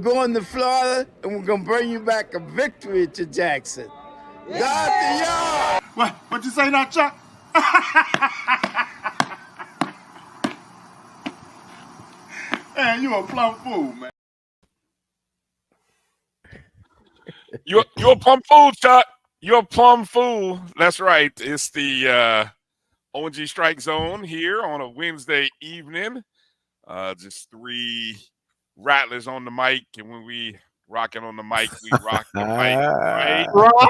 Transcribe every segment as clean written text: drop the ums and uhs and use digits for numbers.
going to Florida, and we're going to bring you back a victory to Jackson. God to y'all. What'd you say now, Chuck? Man, you a plumb fool, man. You're a plumb fool, Chuck. You're a plumb fool. That's right. It's the O&G StrikeZone here on a Wednesday evening. Just three rattlers on the mic, and when we rocking on the mic, we rock the mic, right?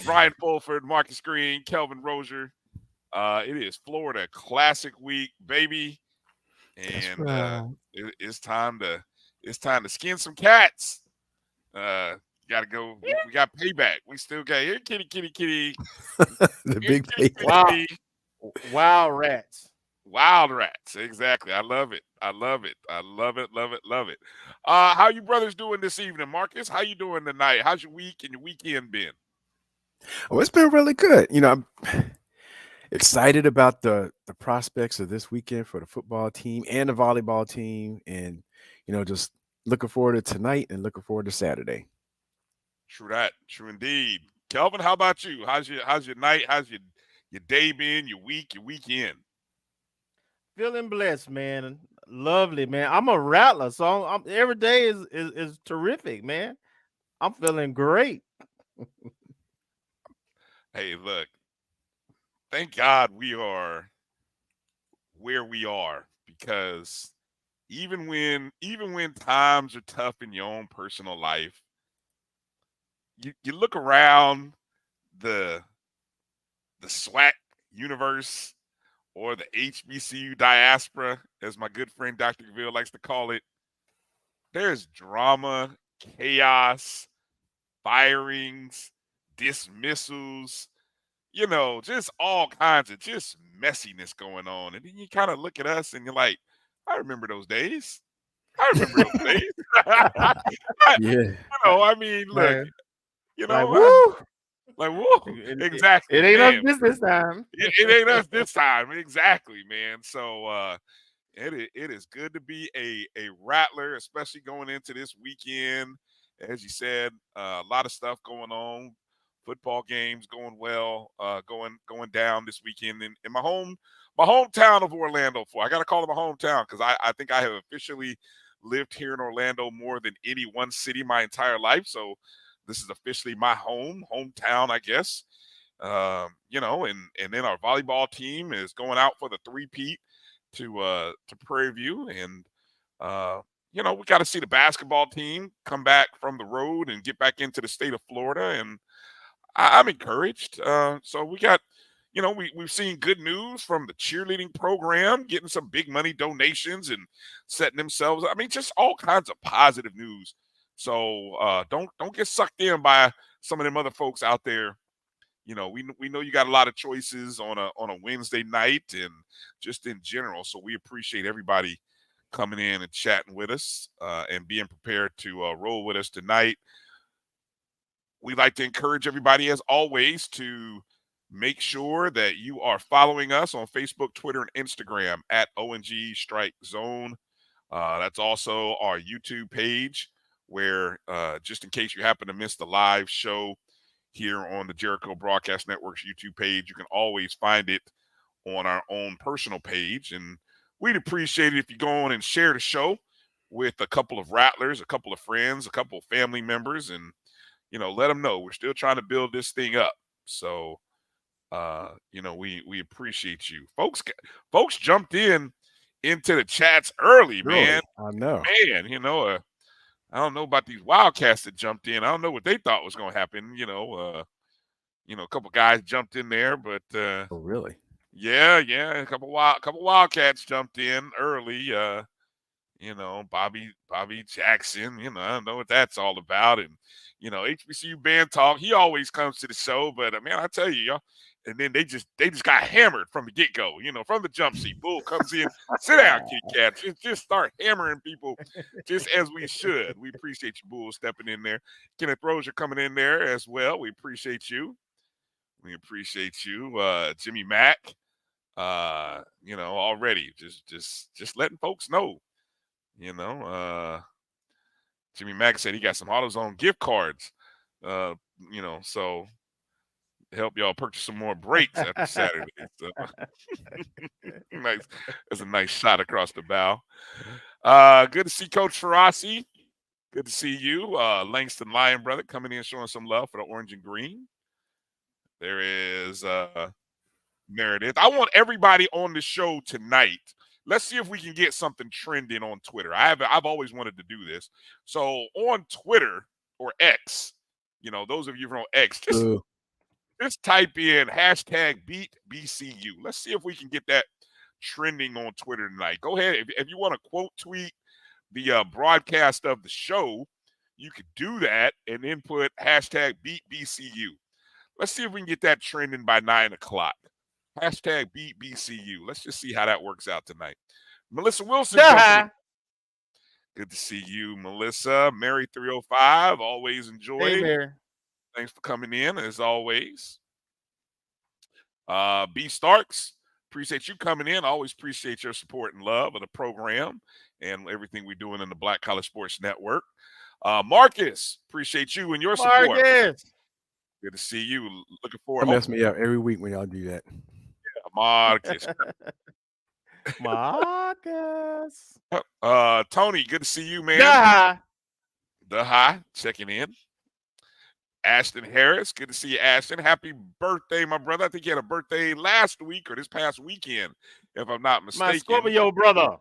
Brian Fulford, Marcus Green, Kelvin Rozier. It is Florida Classic Week, baby, and it's time to skin some cats. Gotta go. We got payback. We still got here, kitty. The big payback. Wild rats. Wild rats. Exactly. I love it. Love it. How you brothers doing this evening, Marcus? How you doing tonight? How's your week and your weekend been? Oh, it's been really good. I'm excited about the prospects of this weekend for the football team and the volleyball team, and just looking forward to tonight and looking forward to Saturday. True that. True indeed. Kelvin, how about you? How's your night? How's your day been? Your week? Your weekend? Feeling blessed, man. Lovely, man. I'm a rattler, so every day is terrific, man. I'm feeling great. Hey, look. Thank God we are where we are, because even when times are tough in your own personal life, you look around the SWAC universe, or the HBCU diaspora, as my good friend Dr. Gaville likes to call it. There's drama, chaos, firings, dismissals, just all kinds of just messiness going on. And then you kind of look at us and you're like, I remember those days. Yeah. I mean, look, woo. Like, whoa, exactly. It ain't us this time. It ain't us this time. Exactly, man. So it is good to be a rattler, especially going into this weekend. As you said, a lot of stuff going on. Football games going well, going down this weekend in my hometown of Orlando. I got to call it my hometown because I think I have officially lived here in Orlando more than any one city my entire life. So this is officially my hometown, I guess. And then our volleyball team is going out for the three-peat to Prairie View, and we got to see the basketball team come back from the road and get back into the state of Florida, and I'm encouraged. So we got, we've seen good news from the cheerleading program, getting some big money donations and setting themselves. I mean, just all kinds of positive news. So don't get sucked in by some of them other folks out there. We know you got a lot of choices on a Wednesday night and just in general. So we appreciate everybody coming in and chatting with us and being prepared to roll with us tonight. We'd like to encourage everybody, as always, to make sure that you are following us on Facebook, Twitter, and Instagram at O&G StrikeZone. That's also our YouTube page, where just in case you happen to miss the live show here on the Jericho Broadcast Network's YouTube page, you can always find it on our own personal page. And we'd appreciate it if you go on and share the show with a couple of rattlers, a couple of friends, a couple of family members, and let them know we're still trying to build this thing up. So we appreciate you. Folks jumped into the chats early, man. I know. Man, I don't know about these Wildcats that jumped in. I don't know what they thought was going to happen. A couple guys jumped in there, but oh, really? Yeah, a couple Wildcats jumped in early. Bobby Jackson. I don't know what that's all about. And HBCU band talk. He always comes to the show, but man, I tell you, y'all. And then they just got hammered from the get-go, from the jump seat. Bull comes in, sit down, Kit Kat. Just start hammering people just as we should. We appreciate you, Bull, stepping in there. Kenneth Rozier coming in there as well. We appreciate you. Jimmy Mack, already just letting folks know You know, Jimmy Mack said he got some AutoZone gift cards. You know, so help y'all purchase some more breaks after Saturday. So nice. That's a nice shot across the bow. Good to see Coach Ferrasi. Good to see you. Langston Lyon, brother, coming in showing some love for the orange and green. There is Meredith. I want everybody on the show tonight. Let's see if we can get something trending on Twitter. I've always wanted to do this. So on Twitter or X, you know, those of you from X, just type in #BeatBCU. Let's see if we can get that trending on Twitter tonight. Go ahead. If you want to quote tweet the broadcast of the show, you could do that and then put #BeatBCU. Let's see if we can get that trending by 9 o'clock. #BeatBCU. Let's just see how that works out tonight. Melissa Wilson. Good to see you, Melissa. Mary 305. Always enjoyed. Hey, Mary. Thanks for coming in, as always. B. Starks. Appreciate you coming in. Always appreciate your support and love of the program and everything we're doing in the Black College Sports Network. Marcus, appreciate you and your support. Marcus. Good to see you. Looking forward. Don't mess me up every week when y'all do that. Yeah, Marcus. Marcus. Tony, good to see you, man. The high checking in. Ashton Harris, good to see you, Ashton. Happy birthday, my brother. I think you had a birthday last week or this past weekend, if I'm not mistaken. My Scorpio brother.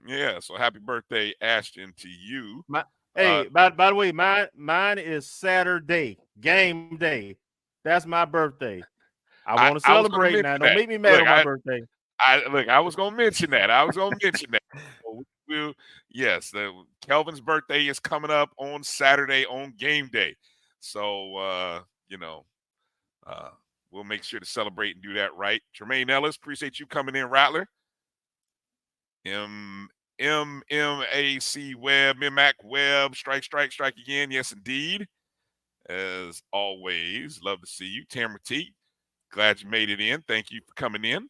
Yeah, so happy birthday, Ashton, to you. Hey, by the way, mine is Saturday, game day. That's my birthday. I want to celebrate now. Don't make me mad on my birthday. I was going to mention that. Yes, Kelvin's birthday is coming up on Saturday on game day. So, we'll make sure to celebrate and do that right. Tremaine Ellis, appreciate you coming in, Rattler. MMAC Webb, MMAC Webb, strike again. Yes, indeed. As always, love to see you. Tamara T, glad you made it in. Thank you for coming in.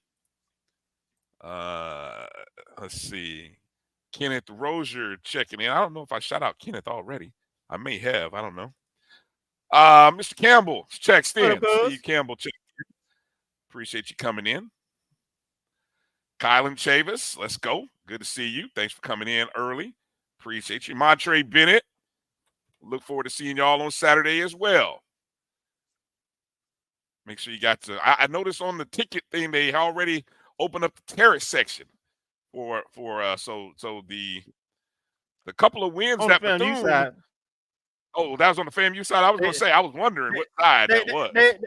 Let's see. Kenneth Rozier checking in. I don't know if I shout out Kenneth already. I may have. I don't know. Mr. Campbell checks in. Steve Campbell checks in. Appreciate you coming in. Kylan Chavis, let's go. Good to see you. Thanks for coming in early. Appreciate you. Montre Bennett. Look forward to seeing y'all on Saturday as well. Make sure you got to. I noticed on the ticket thing they already opened up the terrace section for so the couple of wins on that the FAMU side. Oh, that was on the FAMU side. I was going to say I was wondering what side that was. They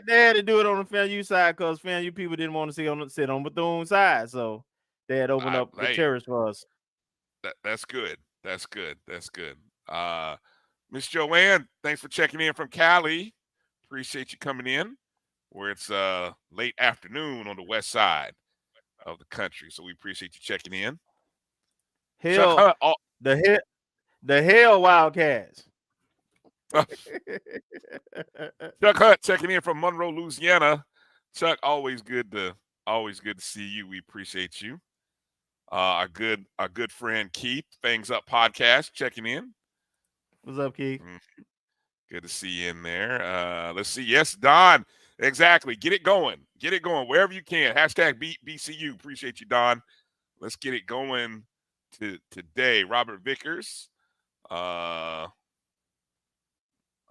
had to do it on the FAMU side because FAMU people didn't want to sit on Bethune side, so they had opened up the terrace for us. That's good. That's good. Miss Joanne, thanks for checking in from Cali. Appreciate you coming in, where it's late afternoon on the west side of the country. So we appreciate you checking in. The hell Wildcats. Chuck Hunt checking in from Monroe, Louisiana. Chuck, always good to see you. We appreciate you. Our good friend Keith, Fangs Up Podcast, checking in. What's up, Keith? Good to see you in there. Let's see. Yes, Don. Exactly. Get it going. Wherever you can. #BeatBCU. Appreciate you, Don. Let's get it going today. Robert Vickers. I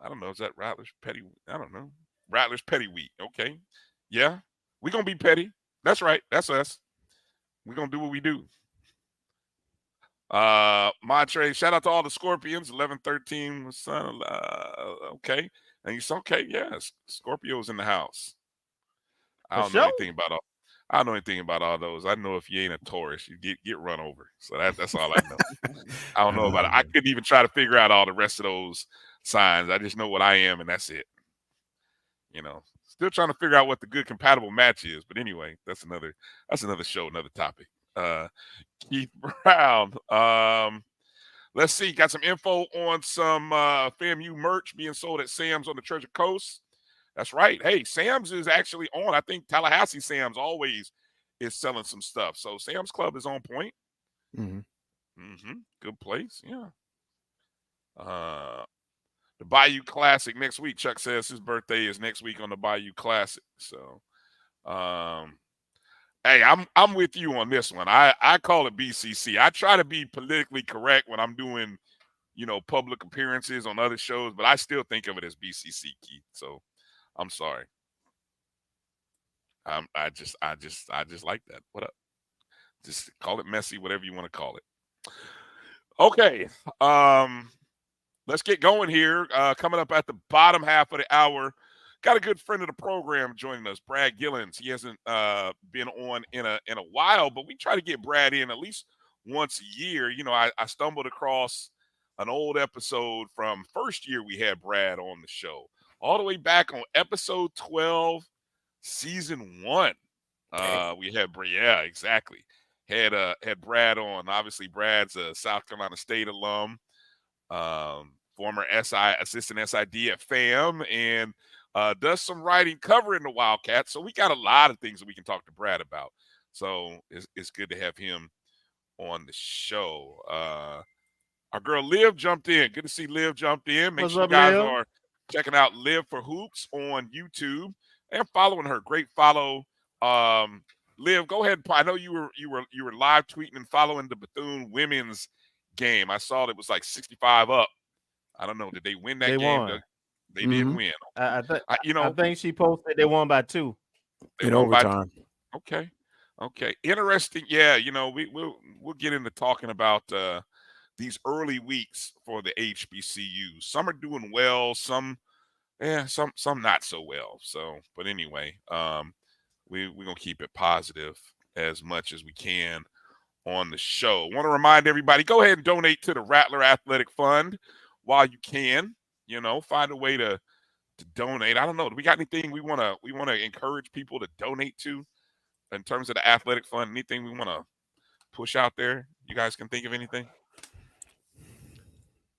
don't know. Is that Rattler's Petty? I don't know. Rattler's Petty Wheat. Okay. Yeah. We're going to be petty. That's right. That's us. We're going to do what we do. Montre, shout out to all the Scorpions. 11-13 son. Okay. And he's okay. Yes. Scorpio's in the house. I don't know anything about all those. I know if you ain't a Taurus, you get run over. So that's all I know. I don't know about it. I couldn't even try to figure out all the rest of those signs. I just know what I am, and that's it. Still trying to figure out what the good compatible match is. But anyway, that's another show, another topic. Keith Brown. Let's see. Got some info on some FAMU merch being sold at Sam's on the Treasure Coast. That's right. Hey, Sam's is actually on. I think Tallahassee Sam's always is selling some stuff. So Sam's Club is on point. Mm-hmm. Good place. Yeah. The Bayou Classic next week. Chuck says his birthday is next week on the Bayou Classic. So, hey, I'm with you on this one. I call it BCC. I try to be politically correct when I'm doing, public appearances on other shows, but I still think of it as BCC, Keith. So, I'm sorry. I just like that. What up? Just call it messy, whatever you want to call it. Okay. Let's get going here. Coming up at the bottom half of the hour, got a good friend of the program joining us, Brad Gillens. He hasn't been on in a while, but we try to get Brad in at least once a year. I stumbled across an old episode from first year we had Brad on the show, all the way back on episode 12, season 1. We had exactly. Had Brad on. Obviously, Brad's a South Carolina State alum. Former assistant SID at FAM, and does some writing covering the Wildcats. So we got a lot of things that we can talk to Brad about. So it's good to have him on the show. Our girl Liv jumped in. Good to see Liv jumped in. Make sure you guys are checking out Liv for Hoops on YouTube and following her. Great follow. Liv, go ahead. I know you were live tweeting and following the Bethune women's game. I saw it was like 65 up. I don't know. Did they win that game? Won. They did win. I think she posted they won by 2 in overtime. Okay. Interesting. Yeah, we'll get into talking about these early weeks for the HBCU. Some are doing well, some not so well. So, but anyway, we're gonna keep it positive as much as we can on the show. Want to remind everybody, go ahead and donate to the Rattler Athletic Fund while you can. Find a way to donate. I don't know. Do we got anything we want to encourage people to donate to in terms of the athletic fund? Anything we want to push out there? You guys can think of anything?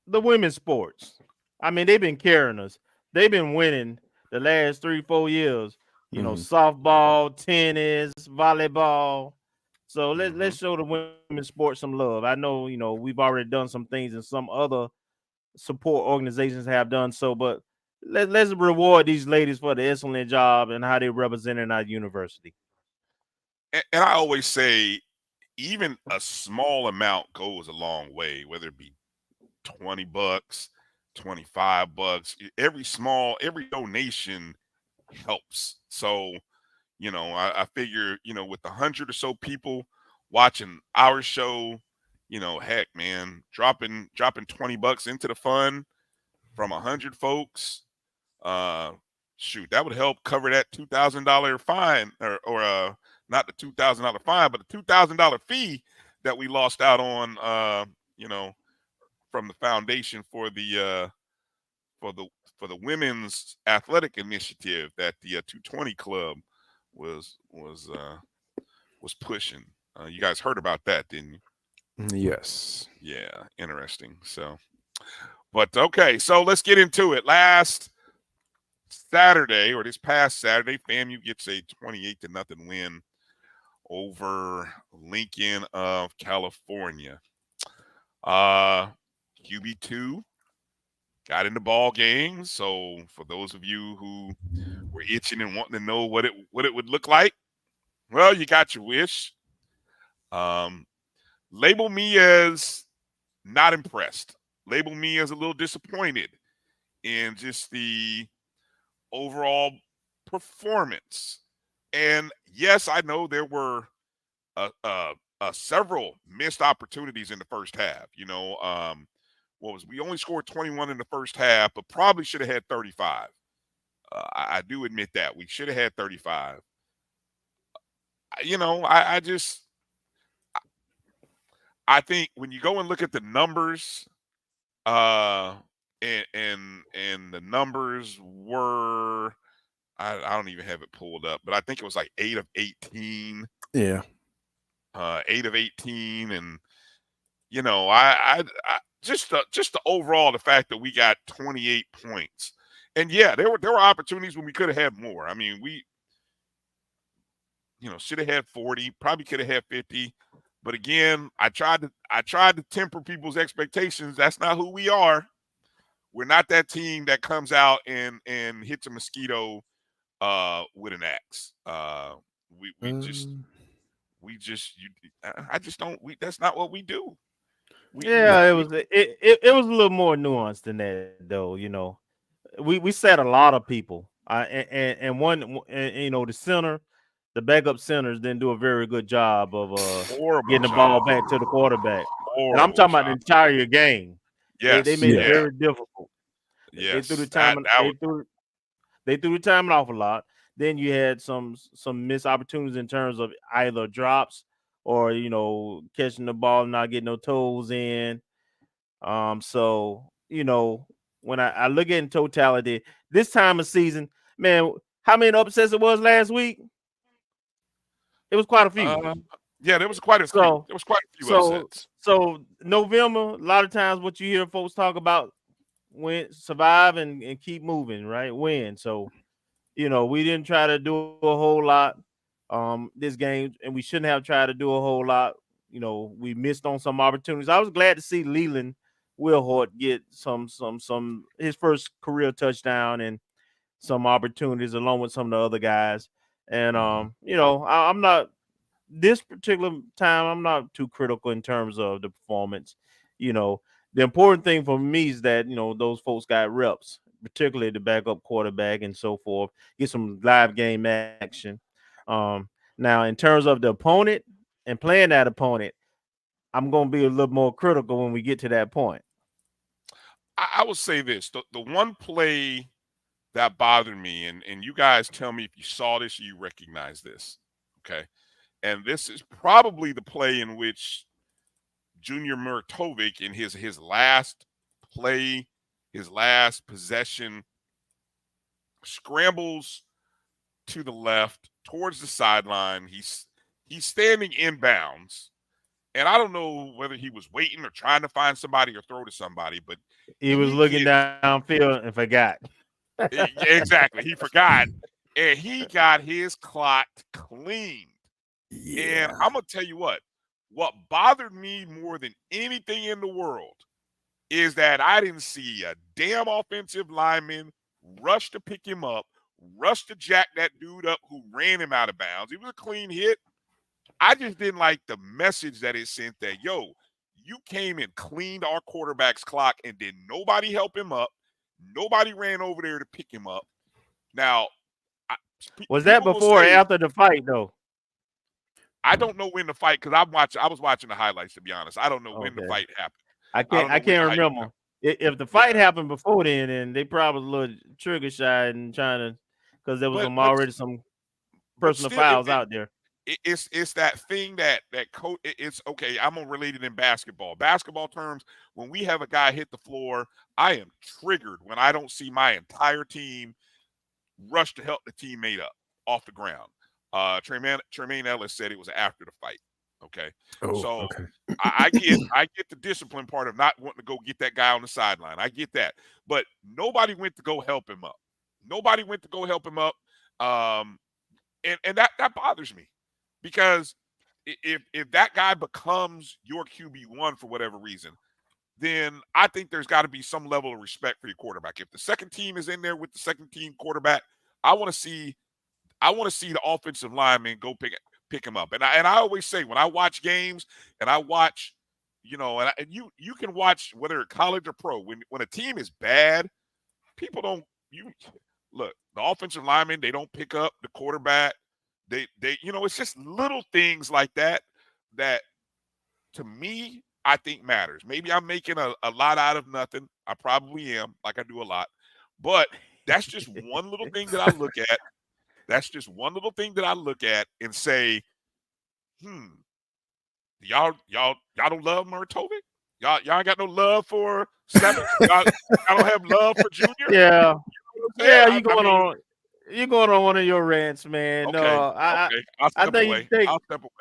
The women's sports. I mean, they've been carrying us. They've been winning the last 3-4 years. Softball, tennis, volleyball. So let's show the women's sports some love. I know, we've already done some things and some other support organizations have done so, but let's reward these ladies for the excellent job and how they represented our university. And I always say, even a small amount goes a long way, whether it be $20, $25. Every donation helps. So, I figure, with 100 or so people watching our show, heck, man, dropping $20 into the fund from 100 folks, shoot, that would help cover that $2,000 fine, or not the $2,000 fine, but the $2,000 fee that we lost out on, from the foundation for the women's athletic initiative that the 220 Club was pushing. You guys heard about that, didn't you? Yes. Yeah, interesting. So, but okay, so let's get into it. Last Saturday, or this past Saturday, FAMU gets a 28-0 win over Lincoln of California. QB2 got in the ball game. So for those of you who were itching and wanting to know what it would look like, well, you got your wish. Label me as not impressed. Label me as a little disappointed in just the overall performance. And yes, I know there were several missed opportunities in the first half. We only scored 21 in the first half, but probably should have had 35. I do admit that we should have had 35. I think when you go and look at the numbers, and the numbers were, I don't even have it pulled up, but I think it was like 8 of 18. Yeah. 8 of 18, and I just the overall, the fact that we got 28 points, and yeah, there were opportunities when we could have had more. I mean, we should have had 40, probably could have had 50, But again, I tried to temper people's expectations. That's not who we are. We're not that team that comes out and hits a mosquito with an axe. We just I just don't. That's not what we do. Yeah, it was a little more nuanced than that, though. We set a lot of people, and the center, the backup centers didn't do a very good job of horrible getting the job. ball back to the quarterback. And I'm Horrible talking about job. the entire game. Yes, They made it Yeah. very difficult. They yes. threw the time. They threw the time an awful lot. Then you had some missed opportunities in terms of either drops or catching the ball and not getting no toes in. So when I look at in totality, this time of season, man, how many upsets it was last week? It was quite a few. Yeah, there was quite a few. So- There was quite a few So upsets. so November, a lot of times what you hear folks talk about, win, survive and keep moving, right? Win. So we didn't try to do a whole lot this game, and we shouldn't have tried to do a whole lot. We missed on some opportunities. I was glad to see Leland Wilhort get some his first career touchdown and some opportunities along with some of the other guys. And I'm not this particular time, I'm not too critical in terms of the performance. The important thing for me is that those folks got reps, particularly the backup quarterback and so forth, get some live game action. Now, in terms of the opponent and playing that opponent, I'm going to be a little more critical when we get to that point. I will say this: the one play that bothered me, and you guys tell me if you saw this or you recognize this, okay? And this is probably the play in which Junior Murtovic, in his last play, his last possession, scrambles to the left towards the sideline. He's standing inbounds, and I don't know whether he was waiting or trying to find somebody or throw to somebody, but He was looking downfield and forgot. Exactly, he forgot, and he got his clock cleaned. Yeah. And I'm gonna tell you what bothered me more than anything in the world is that I didn't see a damn offensive lineman rush to pick him up, rush to jack that dude up who ran him out of bounds. It was a clean hit. I just didn't like the message that it sent that, yo, you came and cleaned our quarterback's clock and did nobody help him up. Nobody ran over there to pick him up. Now, was that before or after the fight, though? I don't know when the fight, because I was watching the highlights, to be honest. I don't know when the fight happened. I can't remember. If the fight happened before then they probably was a little trigger shy and trying to, because there was already some personal fouls out there. It's that thing that coach. It's okay. I'm gonna relate it in basketball. Basketball terms, when we have a guy hit the floor, I am triggered when I don't see my entire team rush to help the teammate up off the ground. Tremaine Ellis said it was after the fight. Okay, okay. I get the discipline part of not wanting to go get that guy on the sideline. I get that, but nobody went to go help him up. Nobody went to go help him up, and that bothers me, because if that guy becomes your QB1 for whatever reason, then I think there's got to be some level of respect for your quarterback. If the second team is in there with the second team quarterback, I want to see the offensive lineman go pick him up. And I always say, when I watch games and I watch, and you can watch whether it's college or pro, when a team is bad, people don't look, the offensive linemen, they don't pick up the quarterback. They it's just little things like that to me, I think matters. Maybe I'm making a lot out of nothing. I probably am, like I do a lot. But that's just one little thing that I look at. That's just one little thing that I look at and say, y'all don't love Murtovic? Y'all ain't got no love for Seven? Y'all don't have love for Junior? Yeah. You going on one of your rants, man. Okay, No, I'll step away.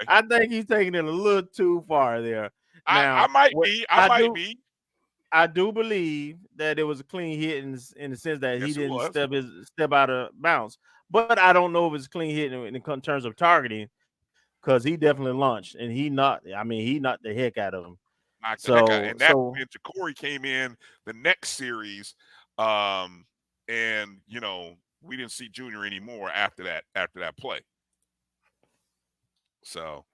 I think he's taking it a little too far there. Now, I might be. I do believe that it was a clean hit in the sense that he didn't step out of bounds. But I don't know if it's a clean hit in terms of targeting, because he definitely launched and he knocked the heck out of him. Knocked the heck out. And that's when Ja'Cory came in the next series. And we didn't see Junior anymore after that play. So,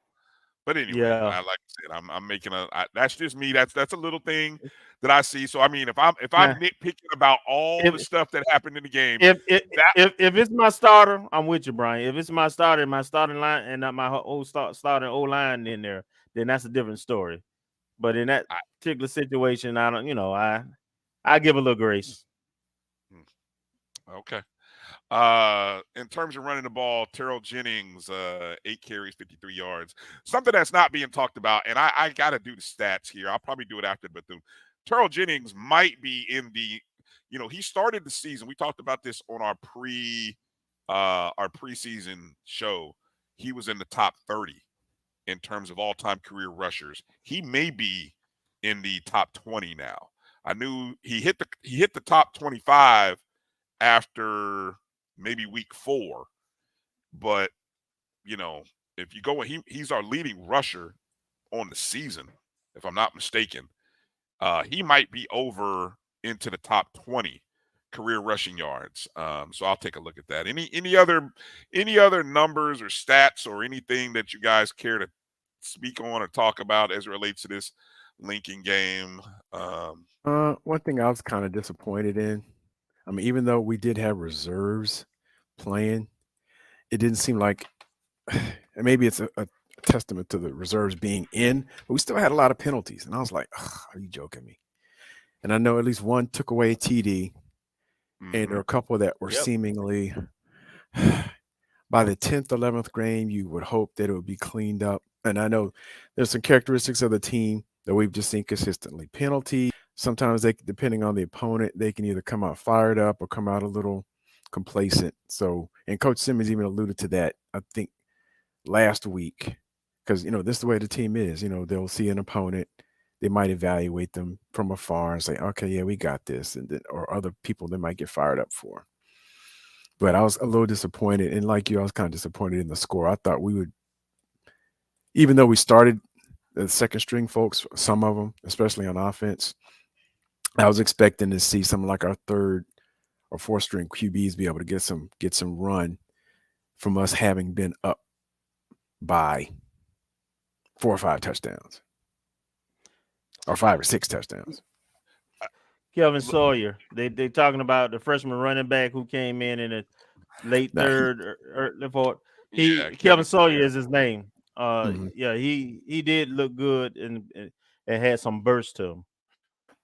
but anyway, like I said, I'm making that's just me. That's a little thing that I see. So I mean, if I'm nitpicking about all the stuff that happened in the game, if it's my starter, I'm with you, Brian. If it's my starter, my starting line, and not my whole starting O line in there, then that's a different story. But in that particular situation, I don't, I give a little grace. Okay. In terms of running the ball, Terrell Jennings, 8 carries, 53 yards. Something that's not being talked about, and I got to do the stats here. I'll probably do it after, but Terrell Jennings might be in the, he started the season. We talked about this on our preseason show. He was in the top 30 in terms of all-time career rushers. He may be in the top 20 now. I knew he hit the top 25 after maybe week 4, but if you go, he's our leading rusher on the season, if I'm not mistaken. He might be over into the top 20 career rushing yards. So I'll take a look at that. Any other numbers or stats or anything that you guys care to speak on or talk about as it relates to this Lincoln game? One thing I was kind of disappointed in, I mean, even though we did have reserves playing, it didn't seem like, and maybe it's a testament to the reserves being in, but we still had a lot of penalties. And I was like, are you joking me? And I know at least one took away TD, and there were a couple that were seemingly, by the 10th, 11th game, you would hope that it would be cleaned up. And I know there's some characteristics of the team that we've just seen consistently. Penalty, sometimes depending on the opponent, they can either come out fired up or come out a little complacent. So, and Coach Simmons even alluded to that, I think, last week, because this is the way the team is. They'll see an opponent, they might evaluate them from afar and say, okay, yeah, we got this, and then, or other people they might get fired up for. But I was a little disappointed, and like you, I was kind of disappointed in the score. I thought we would, even though we started the second string folks, some of them, especially on offense, I was expecting to see something like our third or fourth string QBs be able to get some run from us having been up by 4 or 5 touchdowns, or 5 or 6 touchdowns. Kevin Sawyer, they talking about the freshman running back who came in the late third or fourth. Kevin Sawyer is his name. Yeah, he did look good and had some burst to him.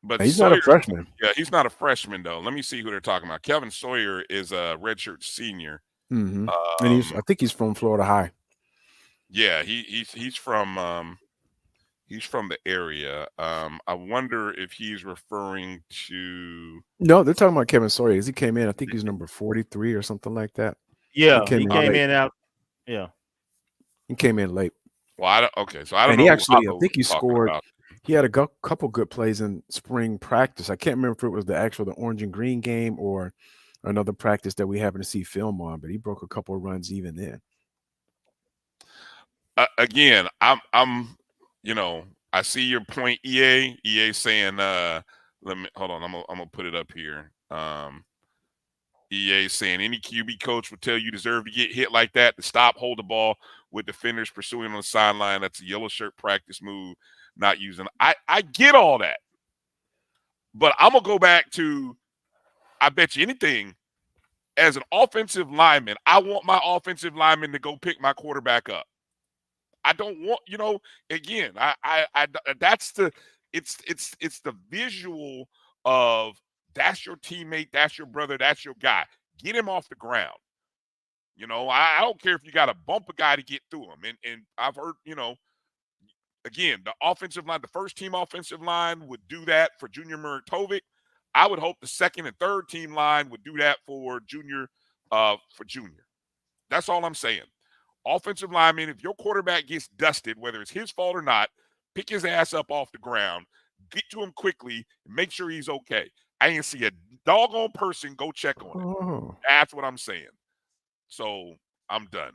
But he's not a freshman. Yeah, he's not a freshman though. Let me see who they're talking about. Kevin Sawyer is a redshirt senior. And I think he's from Florida High. Yeah, he's from the area. I wonder if he's referring to. No, they're talking about Kevin Sawyer. As he came in, I think he's number 43 or something like that. Yeah, he came in out. Yeah, he came in late. Well, I don't and know. He actually, I think he scored. About. He had a couple good plays in spring practice. I can't remember if it was the orange and green game or another practice that we happened to see film on, but he broke a couple of runs even then. Again, I'm I see your point, EA. EA saying, let me hold on. I'm gonna put it up here. EA saying any QB coach would tell you deserve to get hit like that, to stop, hold the ball with defenders pursuing on the sideline. That's a yellow shirt practice move. Not using. I get all that, but I'm gonna go back to. I bet you anything. As an offensive lineman, I want my offensive lineman to go pick my quarterback up. I don't want, again, that's it's the visual of that's your teammate, that's your brother, that's your guy. Get him off the ground. I don't care if you got to bump a guy to get through him. And I've heard, again, the offensive line, the first team offensive line would do that for Junior Muratovic. I would hope the second and third team line would do that for Junior. That's all I'm saying. Offensive lineman, if your quarterback gets dusted, whether it's his fault or not, pick his ass up off the ground, get to him quickly, and make sure he's okay. I ain't see a doggone person go check on him. That's what I'm saying. So I'm done.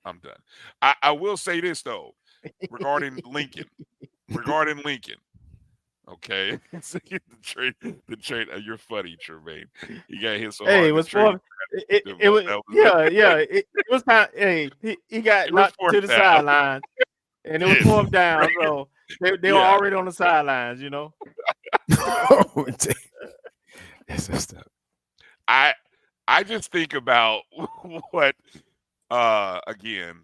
I'm done. I will say this though, regarding Lincoln. Okay, the trade. You're funny, Tremaine. You got hit so hard. Hey, it was fourth. It was It was time. Hey, he got knocked to the sideline, and it was fourth down. So they were already on the sidelines. You know. Oh, damn. That's messed up. I just think about what again.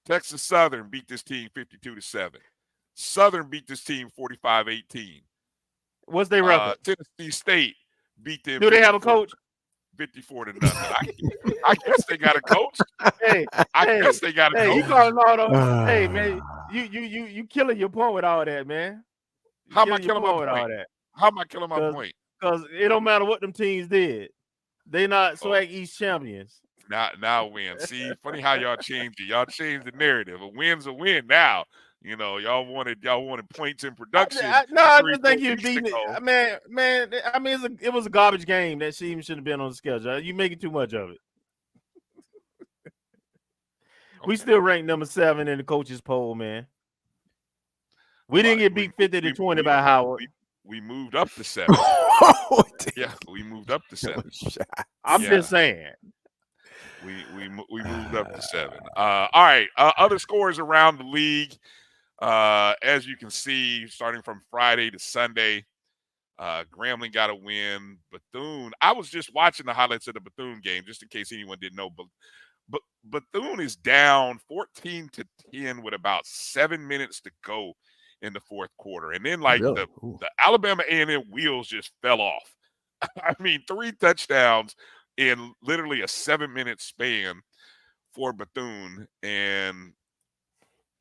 Texas Southern beat this team 52-7. Southern beat this team 45-18. What's their record? Tennessee State beat them. Do they have a coach? 54-0. I guess they got a coach. I guess they got a coach. You calling all those? Hey man, you killing your point with all that, man. How am I killing my point? How am I killing my point? Because it don't matter what them teams did. They not SWAC East Champions. Now win. See, funny how y'all changed it. Y'all changed the narrative. A win's a win now. You know, y'all wanted points in production. I just think you beating it, man. I mean, it was a garbage game that team should have been on the schedule. You making too much of it. We still ranked number 7 in the coaches poll, man. We didn't get beat 50-20 by Howard. We moved up to 7. Yeah, we moved up to 7. I'm just saying. We moved up to 7. All right. Other scores around the league. As you can see, starting from Friday to Sunday, Grambling got a win. Bethune. I was just watching the highlights of the Bethune game, just in case anyone didn't know. But Bethune is down 14-10 with about 7 minutes to go in the fourth quarter, and then the Alabama A&M wheels just fell off. I mean, 3 touchdowns in literally a 7-minute span for Bethune, and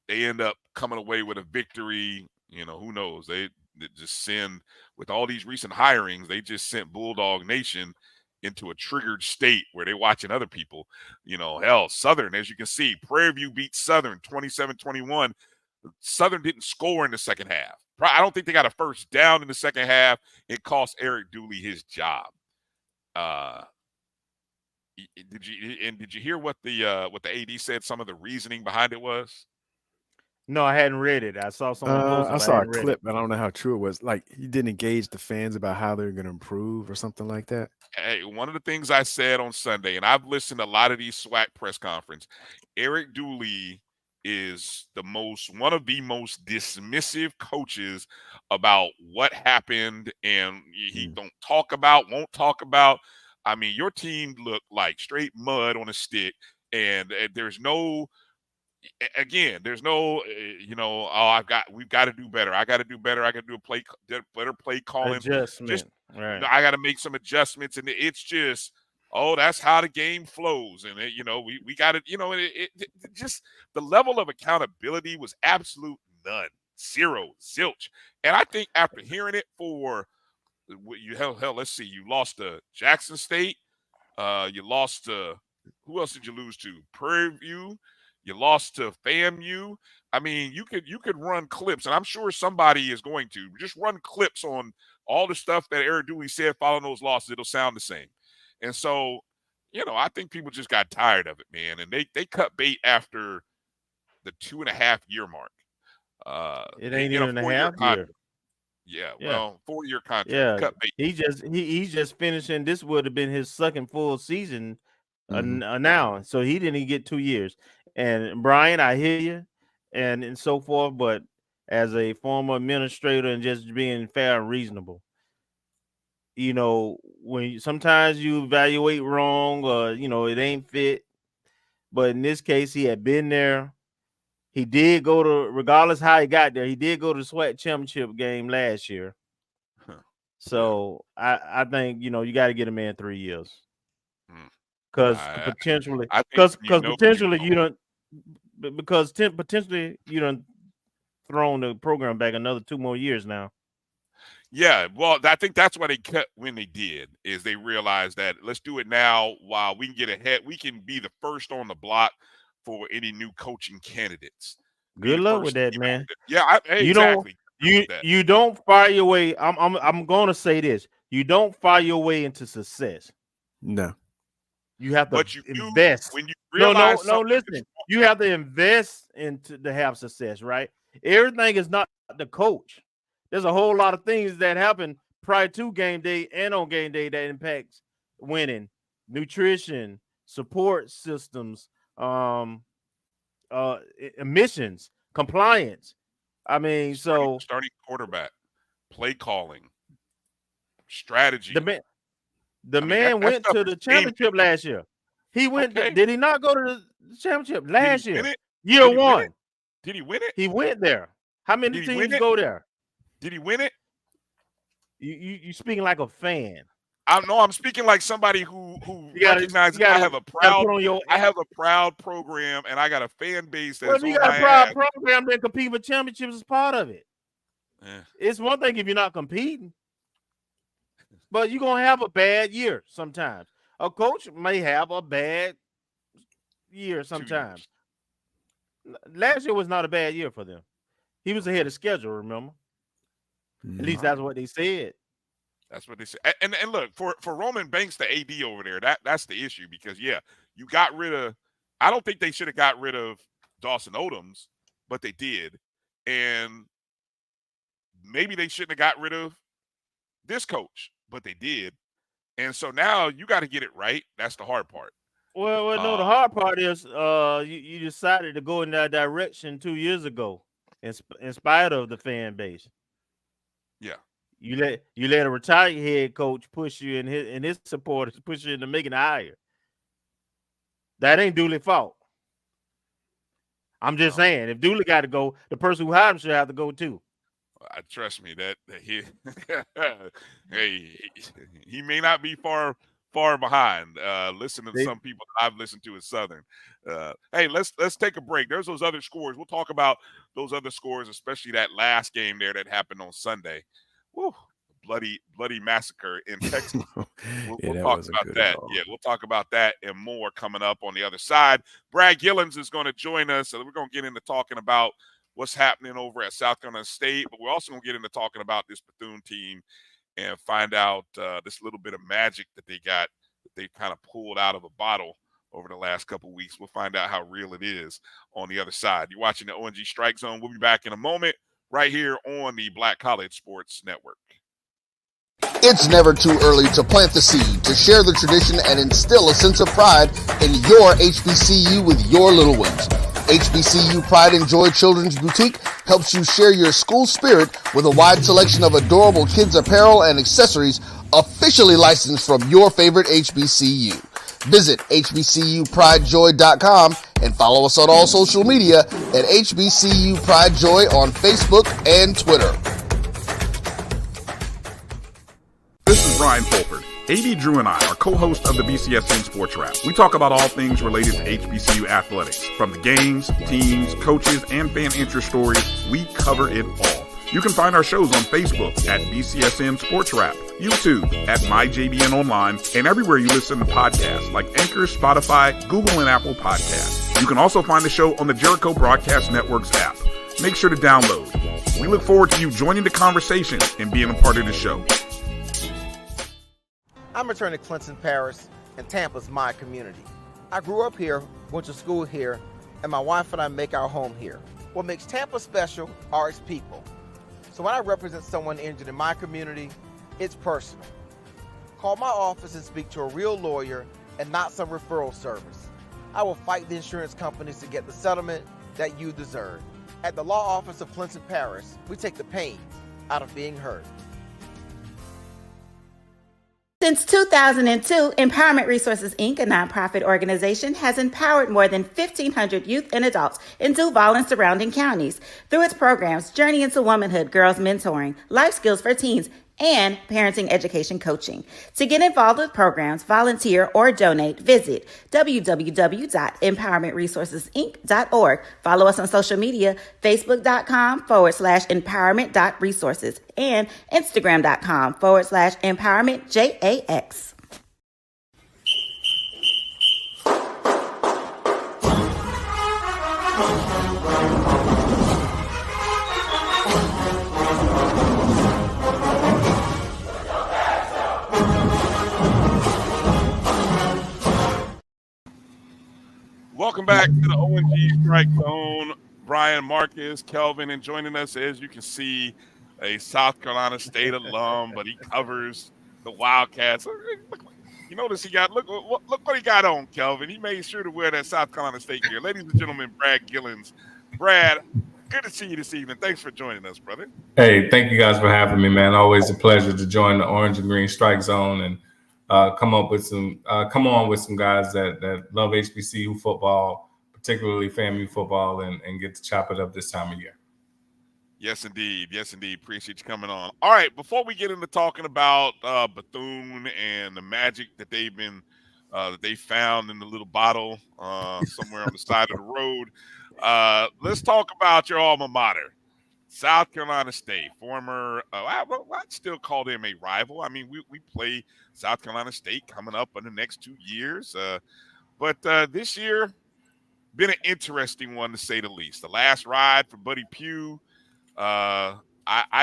they end up coming away with a victory. You know, who knows? They just send, with all these recent hirings, they just sent Bulldog Nation into a triggered state where they're watching other people. You know, hell, Southern, as you can see, Prairie View beat Southern 27-21. Southern didn't score in the second half. I don't think they got a first down in the second half. It cost Eric Dooley his job. Did you hear what the AD said? Some of the reasoning behind it was. No, I hadn't read it. I saw some. I saw a clip, but I don't know how true it was. Like, he didn't engage the fans about how they're going to improve or something like that. Hey, one of the things I said on Sunday, and I've listened to a lot of these SWAC press conferences, Eric Dooley is one of the most dismissive coaches about what happened, and he won't talk about. I mean, your team looked like straight mud on a stick, and there's no, we've got to do better. I got to do better. I got to do better play calling. Adjustment. Right. I got to make some adjustments, and it's just, that's how the game flows. And, we got to, it just the level of accountability was absolute none, zero, zilch. And I think after hearing it let's see, you lost to Jackson State. You lost to, who else did you lose to? Prairie View. You lost to FAMU. I mean, you could run clips, and I'm sure somebody is going to just run clips on all the stuff that Eric Dooley said following those losses. It'll sound the same. And so, I think people just got tired of it, man. And they cut bait after the 2.5-year mark. It ain't even a half year. Yeah, well, 4-year contract. Yeah, cut bait. He's just finishing. This would have been his second full season now. So he didn't even get 2 years. And Brian, I hear you, and so forth. But as a former administrator and just being fair and reasonable, when sometimes you evaluate wrong or, it ain't fit. But in this case, he had been there. He did go to, regardless how he got there, he did go to the SWAC championship game last year. So I think, you got to get a man 3 years. Because potentially you done thrown the program back another 2 more years now. Yeah, well, I think that's why they cut when they did, is they realized that let's do it now while we can get ahead. We can be the first on the block for any new coaching candidates. Good luck with that, man. Yeah, exactly. You don't fire your way. I'm going to say this. You don't fire your way into success. No. You have to invest. When you realize no, listen. You have to invest to have success, right? Everything is not the coach. There's a whole lot of things that happen prior to game day and on game day that impacts winning. Nutrition, support systems, emissions, compliance. I mean, starting quarterback, play calling, strategy. The man went to the championship last year. He went. Okay. Did he not go to the championship last year? Year one. Did he win it? He went there. How many teams go there? Did he win it? You speaking like a fan. I'm speaking like somebody who recognizes I have a proud program and I got a fan base that's you got a proud program that compete for championships as part of it. Yeah. It's one thing if you're not competing, but you're gonna have a bad year sometimes. A coach may have a bad year sometimes. Last year was not a bad year for them. He was ahead of schedule, remember? At least that's what they said. That's what they said. And look, for Roman Banks, the AD over there, that's the issue because, yeah, you got rid of – I don't think they should have got rid of Dawson Odoms, but they did. And maybe they shouldn't have got rid of this coach, but they did. And so now you got to get it right. That's the hard part. Well, no, the hard part is you decided to go in that direction 2 years ago in spite of the fan base. Yeah. You let a retired head coach push you and his supporters push you into making it higher. That ain't Dooley's fault. I'm just saying, if Dooley got to go, the person who hired him should have to go too. Trust me, that he he may not be far behind. Listening to some people that I've listened to at Southern. Hey, let's take a break. There's those other scores. We'll talk about those other scores, especially that last game there that happened on Sunday. Woo, bloody massacre in Texas. We'll talk about that. Yeah, we'll talk about that and more coming up on the other side. Brad Gillens is going to join us, so we're going to get into talking about what's happening over at South Carolina State, but we're also going to get into talking about this Bethune team and find out this little bit of magic that they got, that they kind of pulled out of a bottle over the last couple of weeks. We'll find out how real it is on the other side. You're watching the O&G Strike Zone. We'll be back in a moment right here on the Black College Sports Network. It's never too early to plant the seed, to share the tradition, and instill a sense of pride in your HBCU with your little ones. HBCU Pride and Joy Children's Boutique helps you share your school spirit with a wide selection of adorable kids apparel and accessories officially licensed from your favorite HBCU. Visit hbcupridejoy.com and follow us on all social media at HBCU Pride Joy on Facebook and Twitter. This is Brian Fulford. A.D. Drew and I are co-hosts of the BCSN Sports Wrap. We talk about all things related to HBCU athletics. From the games, teams, coaches, and fan interest stories, we cover it all. You can find our shows on Facebook at BCSN Sports Wrap, YouTube at MyJBN Online, and everywhere you listen to podcasts like Anchor, Spotify, Google, and Apple Podcasts. You can also find the show on the Jericho Broadcast Network's app. Make sure to download. We look forward to you joining the conversation and being a part of the show. I'm returning to Clinton Paris, and Tampa's my community. I grew up here, went to school here, and my wife and I make our home here. What makes Tampa special are its people. So when I represent someone injured in my community, it's personal. Call my office and speak to a real lawyer and not some referral service. I will fight the insurance companies to get the settlement that you deserve. At the law office of Clinton Paris, we take the pain out of being hurt. Since 2002, Empowerment Resources, Inc., a nonprofit organization, has empowered more than 1,500 youth and adults in Duval and surrounding counties through its programs Journey into Womanhood, Girls Mentoring, Life Skills for Teens, and Parenting Education Coaching. To get involved with programs, volunteer, or donate, visit www.empowermentresourcesinc.org. Follow us on social media, facebook.com/empowerment.resources and instagram.com/empowermentJAX. Welcome back back to the O&G StrikeZone. Brian Marcus, Kelvin, and joining us, as you can see, a South Carolina State alum, but he covers the Wildcats. You notice he got look what he got on, Kelvin. He made sure to wear that South Carolina State gear. Ladies and gentlemen, Brad Gillens. Brad, good to see you this evening. Thanks for joining us, brother. Hey, thank you guys for having me, man. Always a pleasure to join the Orange and Green Strike Zone and come on with some guys that love HBCU football, particularly FAMU football, and get to chop it up this time of year. Yes, indeed. Yes, indeed. Appreciate you coming on. All right, before we get into talking about Bethune and the magic that they found in the little bottle somewhere on the side of the road, let's talk about your alma mater, South Carolina State. Former, I'd still call them a rival. I mean, we play South Carolina State coming up in the next 2 years, but this year been an interesting one to say the least. The last ride for Buddy Pugh. I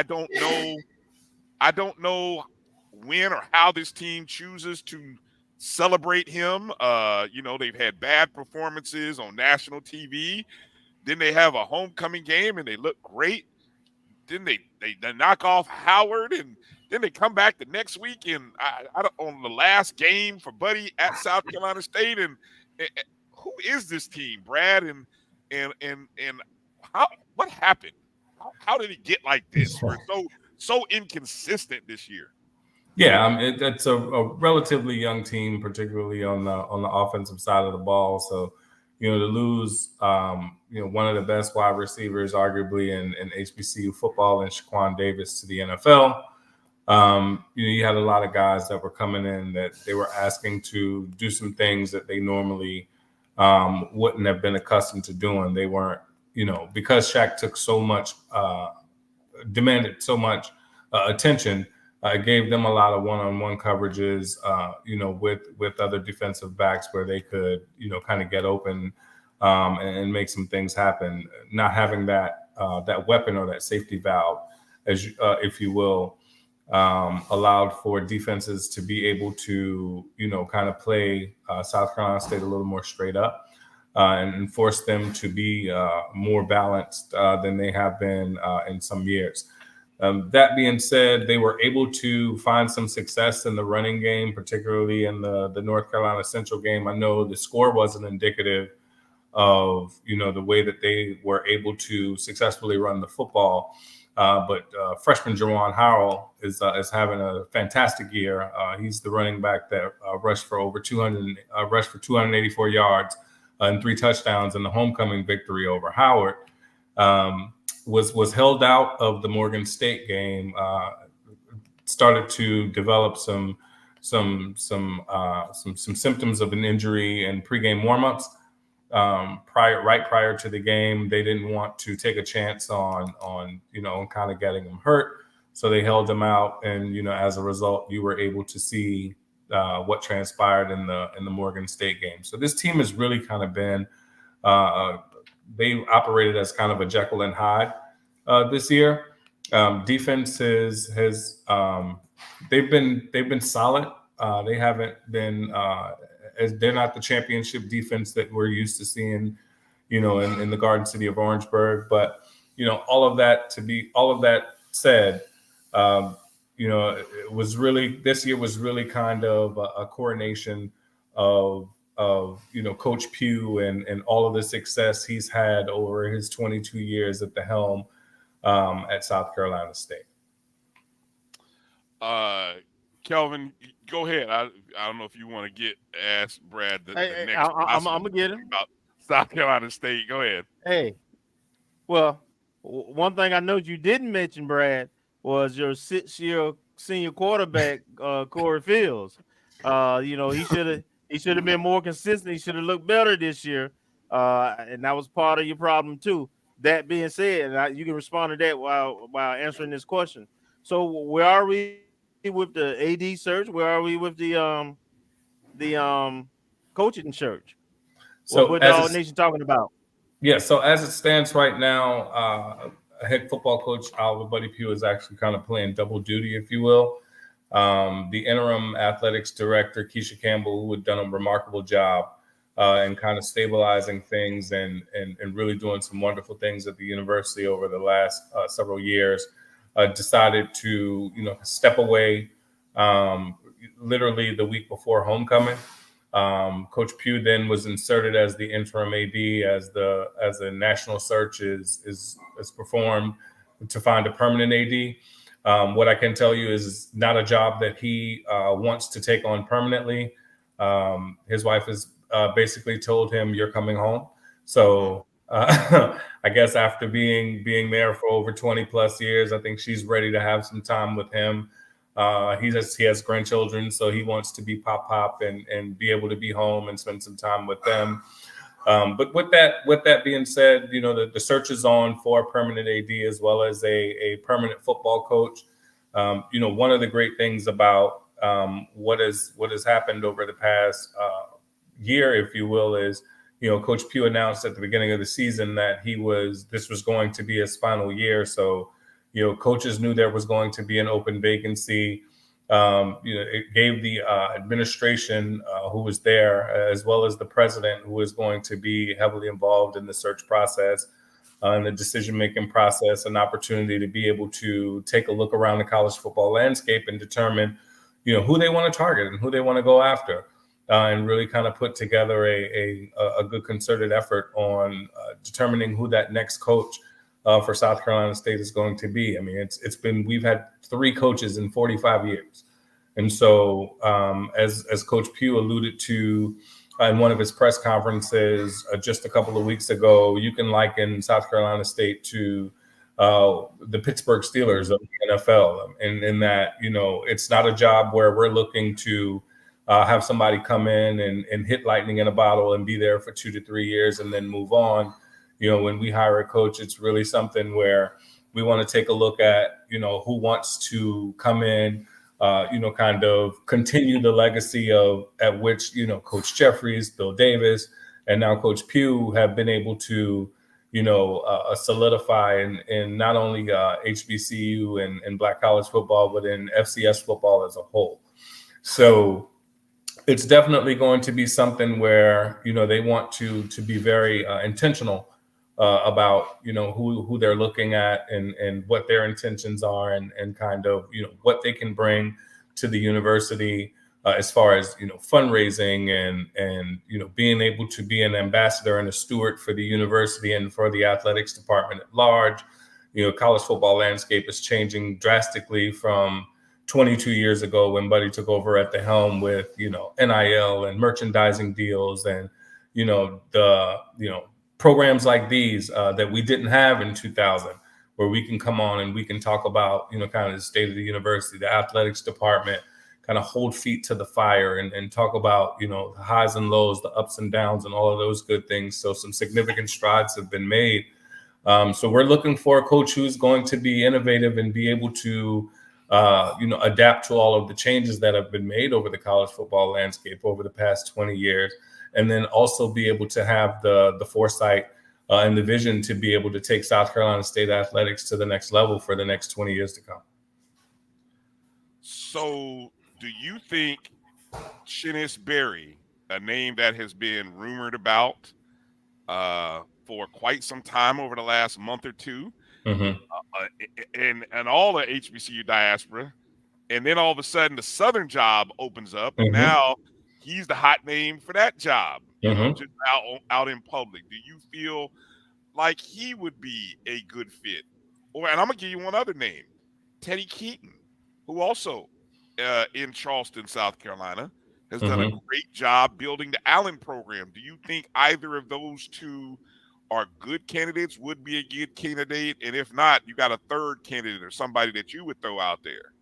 don't know when or how this team chooses to celebrate him. They've had bad performances on national TV. Then they have a homecoming game and they look great. Then they knock off Howard, and then they come back the next week and on the last game for Buddy at South Carolina State. And who is this team, Brad? And what happened? How did it get like this? We're so inconsistent this year. Yeah, it's a relatively young team, particularly on the offensive side of the ball. So, to lose, one of the best wide receivers, arguably in HBCU football, and Shaquan Davis to the NFL. You had a lot of guys that were coming in that they were asking to do some things that they normally wouldn't have been accustomed to doing. They weren't. Because Shaq took so much, demanded so much attention, it gave them a lot of one-on-one coverages, with other defensive backs where they could, kind of get open and make some things happen. Not having that weapon or that safety valve, if you will, allowed for defenses to be able to, kind of play South Carolina State a little more straight up. And force them to be more balanced than they have been in some years. That being said, they were able to find some success in the running game, particularly in the North Carolina Central game. I know the score wasn't indicative of, the way that they were able to successfully run the football. But freshman Jawan Howell is having a fantastic year. He's the running back that rushed for 284 yards. And 3 touchdowns in the homecoming victory over Howard, was held out of the Morgan State game. Started to develop some symptoms of an injury in pregame warmups. Prior to the game, they didn't want to take a chance on kind of getting him hurt, so they held him out. And as a result, you were able to see what transpired in the Morgan State game. So this team has really kind of been they operated as kind of a Jekyll and Hyde this year. Defense has they've been solid. They haven't been they're not the championship defense that we're used to seeing, in the Garden City of Orangeburg. But all of that said. It was really, this year was really kind of a coronation of Coach Pugh and all of the success he's had over his 22 years at the helm at South Carolina State. Kelvin, go ahead. I don't know if you want to ask Brad the next. I'm gonna get him about South Carolina State. Go ahead. Hey, well, one thing I know you didn't mention, Brad, was your 6-year senior quarterback, Corey Fields. He should have been more consistent. He should have looked better this year, and that was part of your problem too. That being said, and you can respond to that while answering this question. So where are we with the AD search? Where are we with the coaching search? So what the All Nation talking about? Yeah. So as it stands right now, head football coach Oliver Buddy Pugh is actually kind of playing double duty, if you will. The interim athletics director, Keisha Campbell, who had done a remarkable job, and kind of stabilizing things and really doing some wonderful things at the university over the last several years, decided to, step away literally the week before homecoming. Coach Pugh then was inserted as the interim AD as the national search is performed to find a permanent AD. What I can tell you is not a job that he wants to take on permanently. His wife has basically told him, "You're coming home." So I guess after being there for over 20 plus years, I think she's ready to have some time with him. He has grandchildren, so he wants to be pop and be able to be home and spend some time with them. But with that being said, the search is on for a permanent AD as well as a permanent football coach. One of the great things about what has happened over the past year, if you will, is Coach Pugh announced at the beginning of the season that this was going to be his final year. So coaches knew there was going to be an open vacancy. It gave the administration who was there, as well as the president, who was going to be heavily involved in the search process and the decision-making process, an opportunity to be able to take a look around the college football landscape and determine, who they want to target and who they want to go after, and really kind of put together a good concerted effort on determining who that next coach for South Carolina State is going to be. I mean, we've had 3 coaches in 45 years. And so as Coach Pugh alluded to in one of his press conferences just a couple of weeks ago, you can liken South Carolina State to the Pittsburgh Steelers of the NFL. And in that, it's not a job where we're looking to have somebody come in and hit lightning in a bottle and be there for 2 to 3 years and then move on. When we hire a coach, it's really something where we want to take a look at, who wants to come in, kind of continue the legacy at which, Coach Jeffries, Bill Davis, and now Coach Pugh have been able to, solidify in not only HBCU and Black college football, but in FCS football as a whole. So it's definitely going to be something where, they want to be very intentional about, who they're looking at and what their intentions are and kind of, what they can bring to the university as far as, fundraising and, being able to be an ambassador and a steward for the university and for the athletics department at large. College football landscape is changing drastically from 22 years ago when Buddy took over at the helm with, NIL and merchandising deals and, programs like these that we didn't have in 2000, where we can come on and we can talk about, kind of the state of the university, the athletics department, kind of hold feet to the fire and talk about, the highs and lows, the ups and downs and all of those good things. So some significant strides have been made. So we're looking for a coach who's going to be innovative and be able to, adapt to all of the changes that have been made over the college football landscape over the past 20 years. And then also be able to have the foresight and the vision to be able to take South Carolina State athletics to the next level for the next 20 years to come. So do you think Shennis Berry, a name that has been rumored about for quite some time over the last month or two, and all the HBCU diaspora, and then all of a sudden the Southern job opens up, and now he's the hot name for that job, just out in public. Do you feel like he would be a good fit? And I'm gonna give you one other name, Teddy Keaton, who also in Charleston, South Carolina, has done a great job building the Allen program. Do you think either of those two are good candidates, would be a good candidate? And if not, you got a third candidate or somebody that you would throw out there?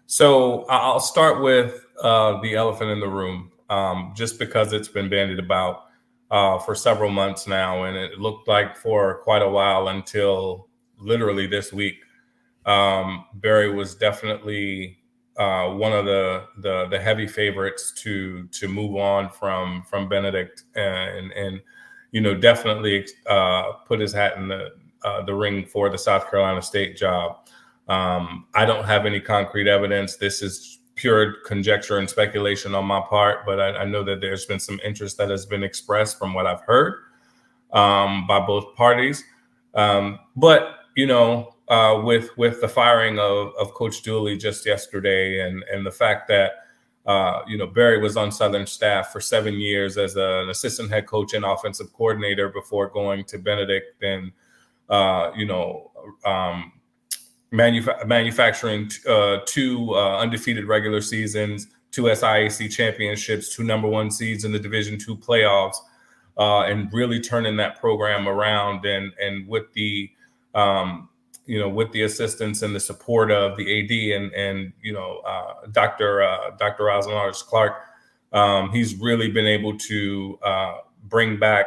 So I'll start with the elephant in the room, just because it's been bandied about for several months now, and it looked like for quite a while until literally this week. Berry was definitely one of the heavy favorites to move on from Benedict and definitely put his hat in the ring for the South Carolina State job. I don't have any concrete evidence. This is pure conjecture and speculation on my part, but I know that there's been some interest that has been expressed from what I've heard by both parties. But with the firing of Coach Dooley just yesterday, and the fact that Barry was on Southern staff for 7 years as an assistant head coach and offensive coordinator before going to Benedict, and manufacturing 2 undefeated regular seasons, 2 SIAC championships, 2 number 1 seeds in the Division II playoffs, and really turning that program around. And with the with the assistance and the support of the AD and Dr. Rosalars Clark, he's really been able to bring back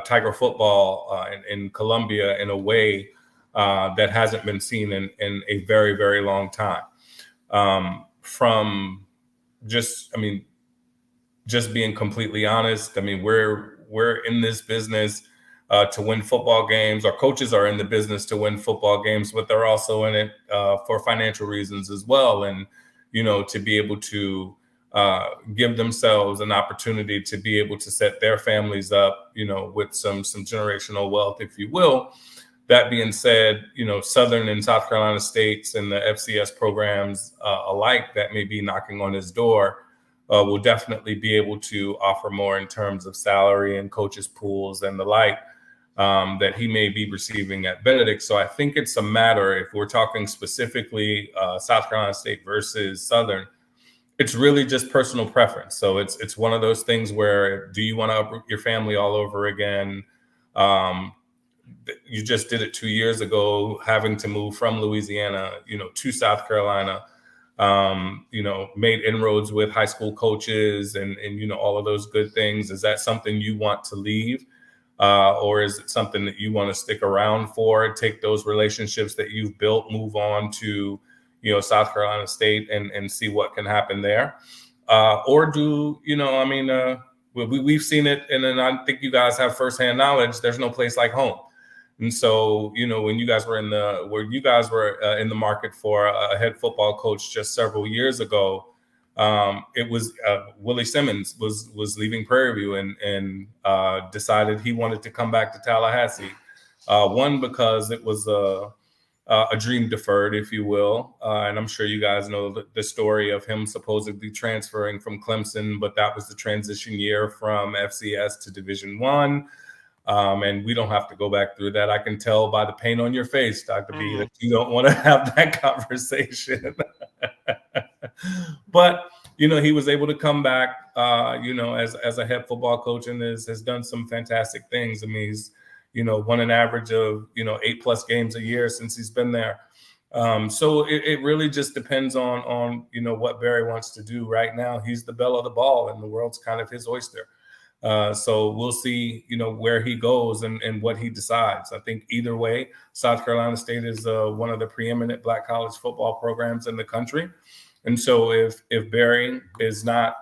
Tiger football in Columbia in a way that hasn't been seen in a very, very long time. From just being completely honest, we're in this business to win football games. Our coaches are in the business to win football games, but they're also in it for financial reasons as well. And, to be able to give themselves an opportunity to be able to set their families up, with some generational wealth, if you will. That being said, Southern and South Carolina States and the FCS programs alike that may be knocking on his door will definitely be able to offer more in terms of salary and coaches pools and the like that he may be receiving at Benedict. So I think it's a matter, if we're talking specifically South Carolina State versus Southern, it's really just personal preference. So it's one of those things where, do you want to uproot your family all over again? You just did it 2 years ago, having to move from Louisiana, to South Carolina, made inroads with high school coaches and all of those good things. Is that something you want to leave? Or is it something that you want to stick around for, take those relationships that you've built, move on to, South Carolina State and see what can happen there? Or do, we've seen it. And then I think you guys have firsthand knowledge. There's no place like home. And so, when you guys were in the market for a head football coach just several years ago, it was Willie Simmons was leaving Prairie View and decided he wanted to come back to Tallahassee. One, because it was a dream deferred, if you will. And I'm sure you guys know the story of him supposedly transferring from Clemson, but that was the transition year from FCS to Division I. And we don't have to go back through that. I can tell by the pain on your face, Dr. B, that you don't want to have that conversation. But, he was able to come back, as a head football coach, and has done some fantastic things. He's, won an average of, 8+ games a year since he's been there. So it really just depends on, what Barry wants to do right now. He's the belle of the ball, and the world's kind of his oyster. So we'll see, where he goes and what he decides. I think either way, South Carolina State is one of the preeminent Black college football programs in the country. And so if Barry is not,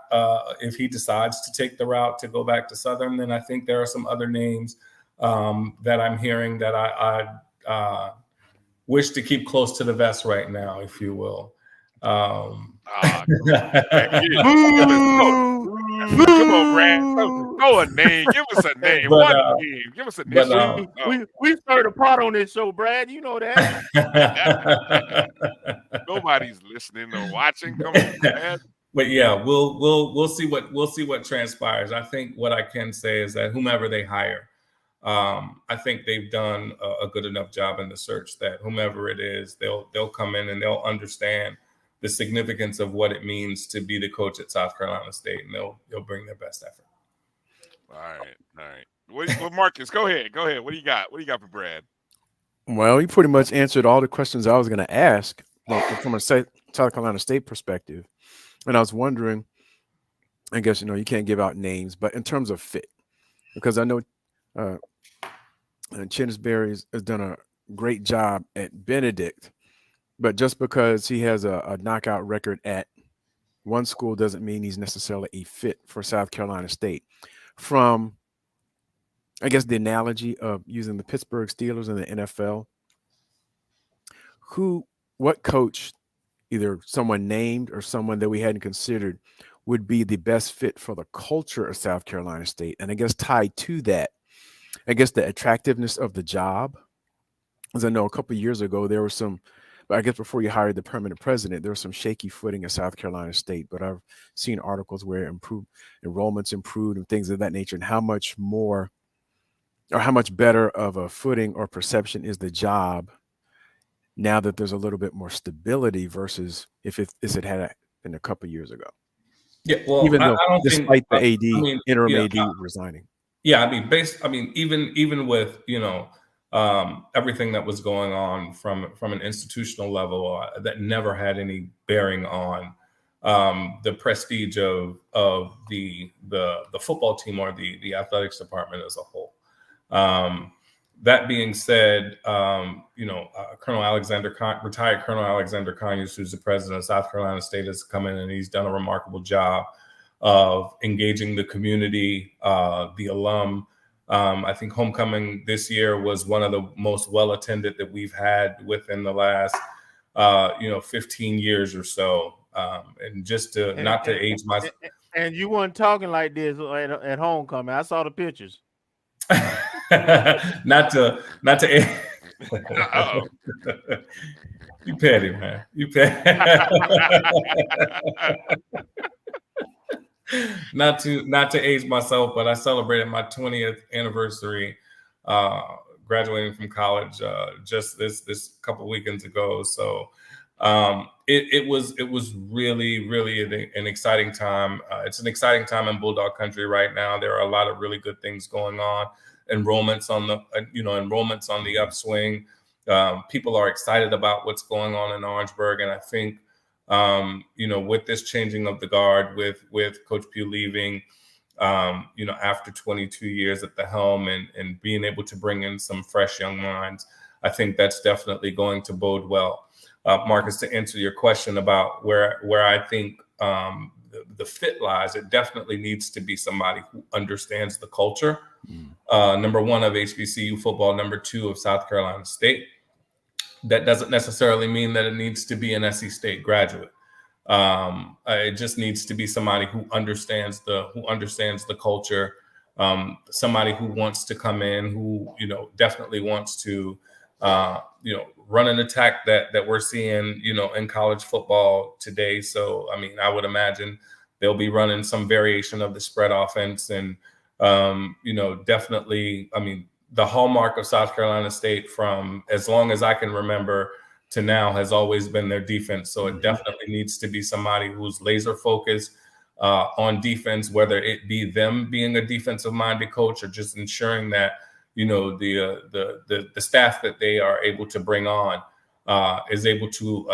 if he decides to take the route to go back to Southern, then I think there are some other names that I'm hearing that I wish to keep close to the vest right now, if you will. Come on, Brad. Throw a name. Give us a name. One name. Give us a name. We stirred a pot on this show, Brad. You know that. Nobody's listening or watching. Come on, Brad. But yeah, we'll see what transpires. I think what I can say is that whomever they hire, I think they've done a good enough job in the search that whomever it is, they'll come in and they'll understand the significance of what it means to be the coach at South Carolina State, and they'll bring their best effort. All right. Well, Marcus, go ahead. What do you got? What do you got for Brad? Well, you pretty much answered all the questions I was going to ask from a South Carolina State perspective. And I was wondering, I guess, you can't give out names, but in terms of fit, because I know Chennis Berry has done a great job at Benedict, but just because he has a knockout record at one school doesn't mean he's necessarily a fit for South Carolina State. From, I guess, the analogy of using the Pittsburgh Steelers in the NFL, what coach, either someone named or someone that we hadn't considered would be the best fit for the culture of South Carolina State. And I guess tied to that, I guess the attractiveness of the job. As I know, a couple of years ago, there was some, but I guess before you hired the permanent president, there was some shaky footing at South Carolina State. But I've seen articles where enrollments improved and things of that nature, and how much more or how much better of a footing or perception is the job now that there's a little bit more stability versus if it had been a couple of years ago. Yeah, well, even though I don't despite think, the interim AD resigning. Yeah, I mean, even with, everything that was going on from an institutional level that never had any bearing on the prestige of the football team or the athletics department as a whole. That being said, Colonel Alexander, retired Colonel Alexander Conyers, who's the president of South Carolina State, has come in and he's done a remarkable job of engaging the community, the alum. I think homecoming this year was one of the most well attended that we've had within the last, 15 years or so. And just to not to age myself. And you weren't talking like this at homecoming. I saw the pictures. not to You petty, man. You petty. Not to age myself, but I celebrated my 20th anniversary graduating from college just this couple weekends ago. So it was really an exciting time. It's an exciting time in Bulldog Country right now. There are a lot of really good things going on. Enrollments on the upswing. People are excited about what's going on in Orangeburg, and I think with this changing of the guard, with Coach Pugh leaving, after 22 years at the helm and being able to bring in some fresh young minds, I think that's definitely going to bode well. Marcus, to answer your question about where I think the fit lies, it definitely needs to be somebody who understands the culture. Number one, of HBCU football, number two, of South Carolina State. That doesn't necessarily mean that it needs to be an SC State graduate. It just needs to be somebody who understands the culture, somebody who wants to come in, who definitely wants to run an attack that we're seeing in college football today. So I mean, I would imagine they'll be running some variation of the spread offense, and definitely, I mean, the hallmark of South Carolina State from as long as I can remember to now has always been their defense. So it definitely needs to be somebody who's laser focused on defense, whether it be them being a defensive minded coach or just ensuring that, the staff that they are able to bring on is able to,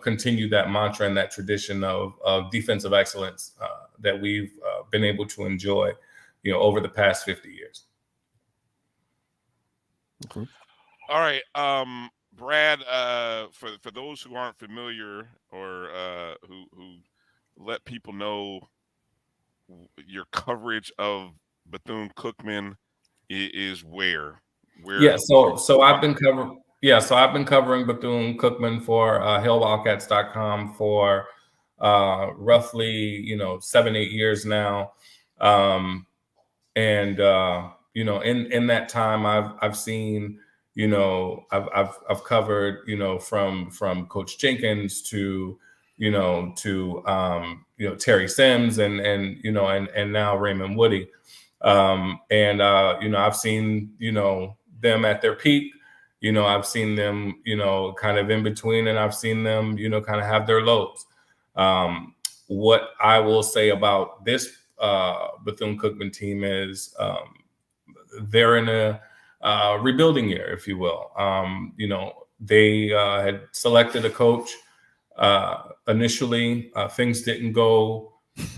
continue that mantra and that tradition of defensive excellence that we've been able to enjoy, over the past 50 years. Okay. All right. Brad, for those who aren't familiar or who let people know your coverage of Bethune-Cookman is where? Yeah, so I've been covering Bethune-Cookman for hillwildcats.com for roughly 7-8 years now. In that time I've seen, I've covered, from Coach Jenkins to Terry Sims and now Raymond Woody. I've seen, them at their peak, I've seen them, kind of in between, and I've seen them, kind of have their lows. What I will say about this Bethune-Cookman team is they're in a rebuilding year, if you will. They had selected a coach initially. Things didn't go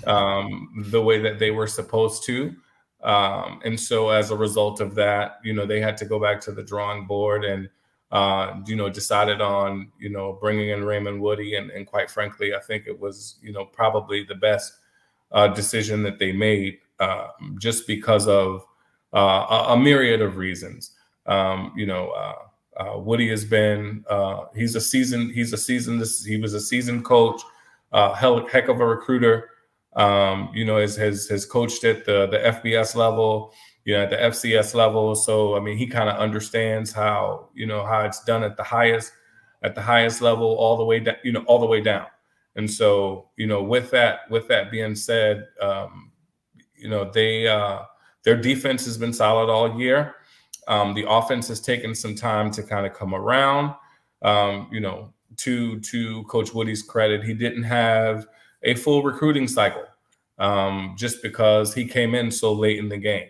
the way that they were supposed to. And so as a result of that, they had to go back to the drawing board and, decided on, bringing in Raymond Woody. And quite frankly, I think it was, probably the best decision that they made just because of a myriad of reasons. Woody has been he was a seasoned coach, heck of a recruiter. Has coached at the FBS level, at the FCS level. So I mean, he kind of understands how it's done at the highest level, all the way down, all the way down. And so, with that being said, their defense has been solid all year. The offense has taken some time to kind of come around. To Coach Woody's credit, he didn't have a full recruiting cycle just because he came in so late in the game.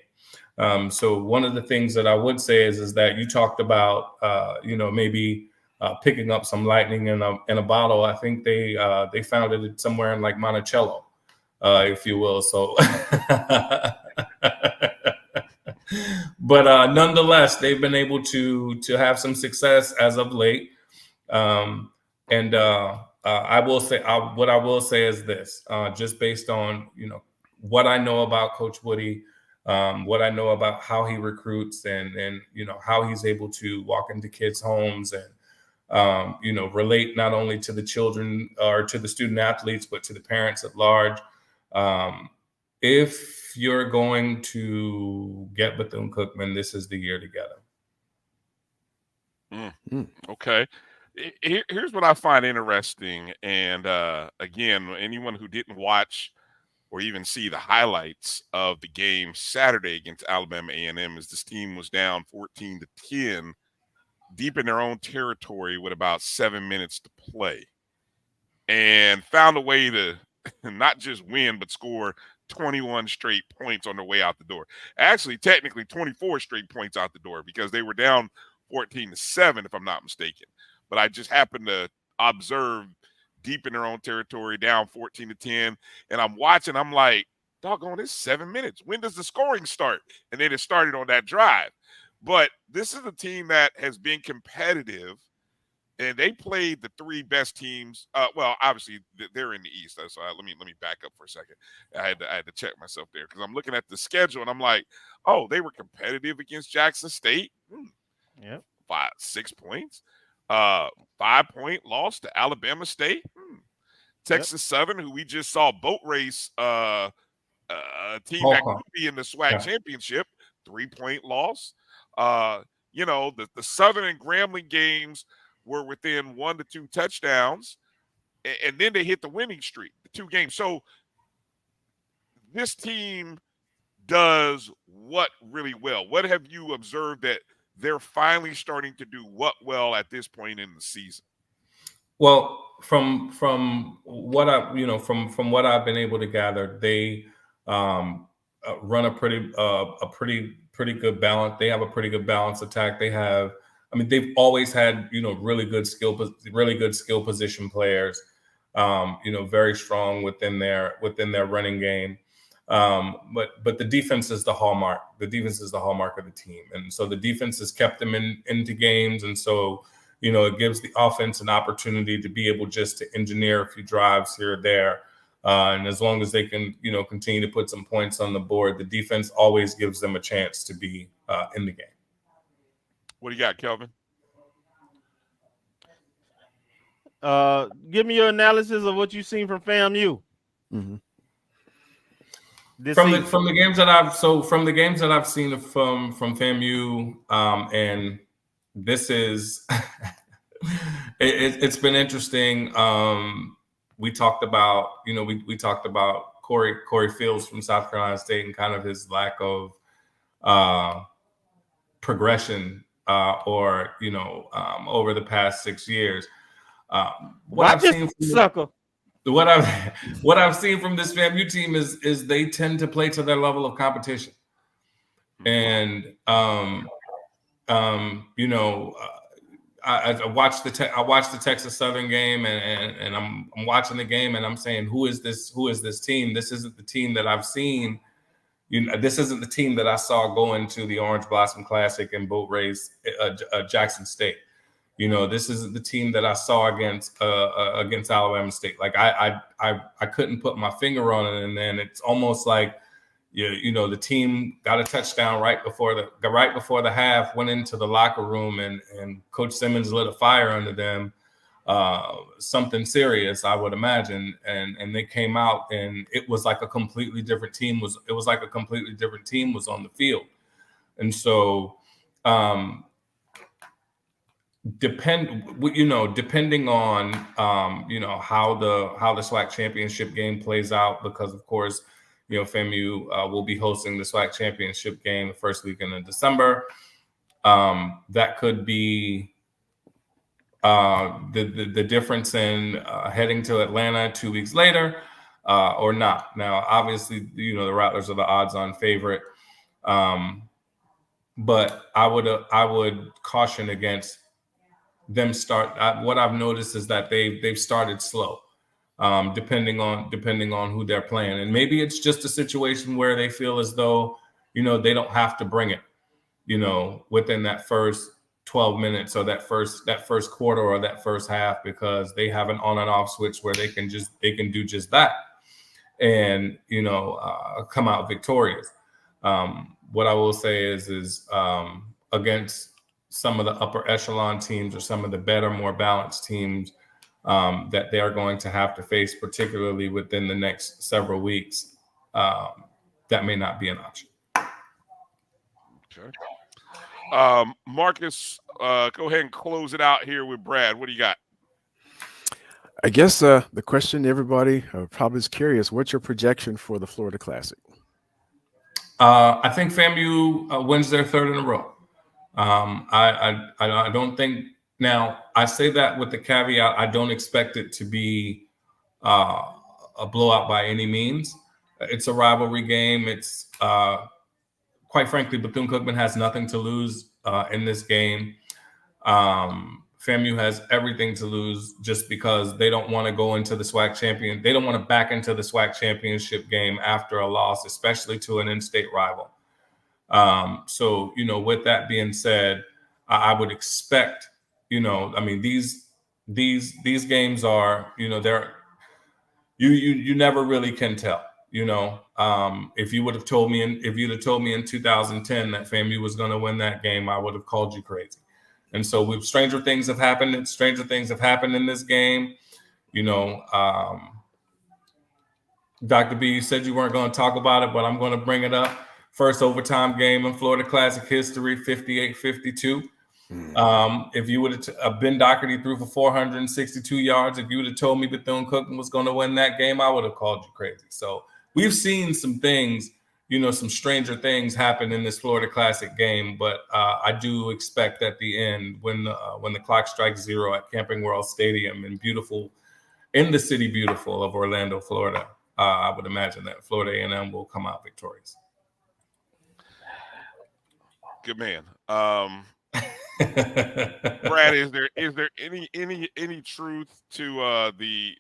So one of the things that I would say is that you talked about, maybe picking up some lightning in a bottle. I think they found it somewhere in like Monticello, if you will. So, but nonetheless, they've been able to have some success as of late. I will say, what I will say is this, just based on, what I know about Coach Woody, what I know about how he recruits and how he's able to walk into kids' homes and, relate not only to the children or to the student athletes, but to the parents at large. If you're going to get Bethune-Cookman, this is the year to get him. Okay. Here's what I find interesting. And again, anyone who didn't watch or even see the highlights of the game Saturday against Alabama A&M, is this team was down 14-10 deep in their own territory with about 7 minutes to play, and found a way to not just win, but score 21 straight points on their way out the door. Actually, technically 24 straight points out the door, because they were down 14-7, if I'm not mistaken. But I just happened to observe deep in their own territory, down 14-10. And I'm watching, I'm like, doggone, it's 7 minutes. When does the scoring start? And then it started on that drive. But this is a team that has been competitive, and they played the three best teams. Well, obviously they're in the East. So let me back up for a second. I had to check myself there, because I'm looking at the schedule and I'm like, oh, they were competitive against Jackson State. Yep. 6 points. 5-point loss to Alabama State. Texas Southern, who we just saw boat race a team that could be in the SWAC championship, 3-point loss. The Southern and Grambling games were within 1 to 2 touchdowns, and then they hit the winning streak, the 2 games. So this team does what really well? What have you observed that they're finally starting to do what well at this point in the season? Well, from what I've been able to gather, they run a pretty good balance. They have a pretty good balance attack. They've always had really good skill position players. Very strong within their running game. But the defense is the hallmark. The defense is the hallmark of the team, and so the defense has kept them into games, and so it gives the offense an opportunity to be able just to engineer a few drives here or there. And as long as they can, continue to put some points on the board, the defense always gives them a chance to be in the game. What do you got, Kelvin? Give me your analysis of what you've seen from FAMU. Mm-hmm. From the games that I've seen from FAMU, and this is it's been interesting. We talked about we talked about Corey Fields from South Carolina State and kind of his lack of progression over the past 6 years. What I've seen from this FAMU team is they tend to play to their level of competition, and I watched the Texas Southern game, and I'm watching the game, and I'm saying, who is this team? This isn't the team that I've seen. This isn't the team that I saw going to the Orange Blossom Classic and boat race Jackson State. This isn't the team that I saw against Alabama State. Like I couldn't put my finger on it, and then it's almost like, You know, the team got a touchdown right before the half, went into the locker room, and Coach Simmons lit a fire under them, something serious, I would imagine, and they came out, and it was like a completely different team was on the field. And so depending on how the SWAC championship game plays out, because of course, FAMU will be hosting the SWAC championship game the first weekend in December. That could be the difference in heading to Atlanta 2 weeks later or not. Now, obviously, the Rattlers are the odds-on favorite, but I would caution against them what I've noticed is that they've started slow, depending on who they're playing, and maybe it's just a situation where they feel as though they don't have to bring it, within that first 12 minutes or that first quarter or that first half, because they have an on and off switch where they can do just that and come out victorious. What I will say is against some of the upper echelon teams or some of the better, more balanced teams that they are going to have to face, particularly within the next several weeks, that may not be an option. Okay. Marcus, go ahead and close it out here with Brad. What do you got? I guess the question everybody probably is curious, what's your projection for the Florida Classic? I think FAMU wins their third in a row. I don't think, now I say that with the caveat, I don't expect it to be a blowout by any means. It's a rivalry game. It's quite frankly, Bethune-Cookman has nothing to lose in this game. FAMU has everything to lose just because they don't want to go into the SWAC champion. They don't want to back into the SWAC championship game after a loss, especially to an in-state rival. So, with that being said, I would expect, these games are, you never really can tell, if you would have told me in 2010 that FAMU was going to win that game, I would have called you crazy. And so stranger things have happened in this game. Dr. B, you said you weren't going to talk about it, but I'm going to bring it up. First overtime game in Florida Classic history, 58-52. If you would have Ben Doherty threw for 462 yards. If you would have told me Bethune-Cookman was going to win that game, I would have called you crazy. So we've seen some things, some stranger things happen in this Florida Classic game. But I do expect at the end, when the clock strikes zero at Camping World Stadium in the city beautiful of Orlando, Florida, I would imagine that Florida A&M will come out victorious. Good man. Brad, is there any truth to the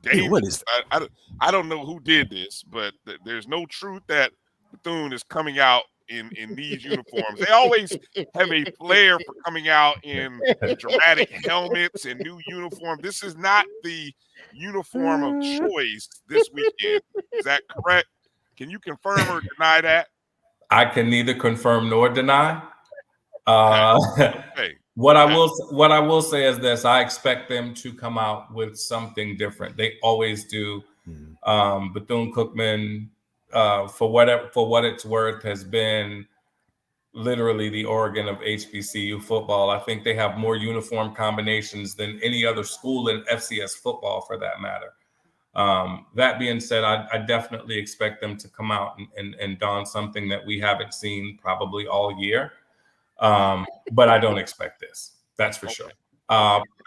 Davis? What is that? I don't know who did this, but there's no truth that Bethune is coming out in these uniforms. They always have a flair for coming out in dramatic helmets and new uniform. This is not the uniform of choice this weekend. Is that correct? Can you confirm or deny that? I can neither confirm nor deny. Okay. What I will say is this: I expect them to come out with something different. They always do. Bethune-Cookman, for what it's worth, has been literally the Oregon of HBCU football. I think they have more uniform combinations than any other school in FCS football, for that matter. That being said, I definitely expect them to come out and don something that we haven't seen probably all year. But I don't expect this. That's for sure.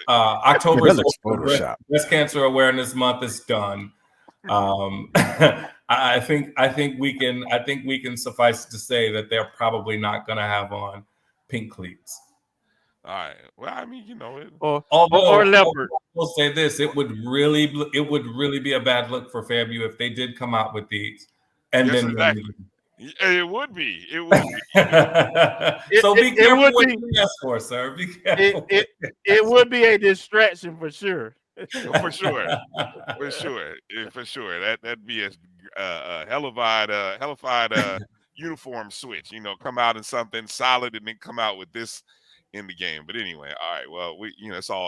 October is Breast Cancer Awareness Month is done. I think we can suffice to say that they're probably not going to have on pink cleats. All right. Well, I mean, or leopard. We'll say this: it would really be a bad look for FAMU if they did come out with these, and then. Exactly. It would be. So be careful what you ask for, sir. Be careful. It would be a distraction for sure. For sure. That'd be a hellified uniform switch. Come out in something solid and then come out with this in the game. But anyway, all right. Well,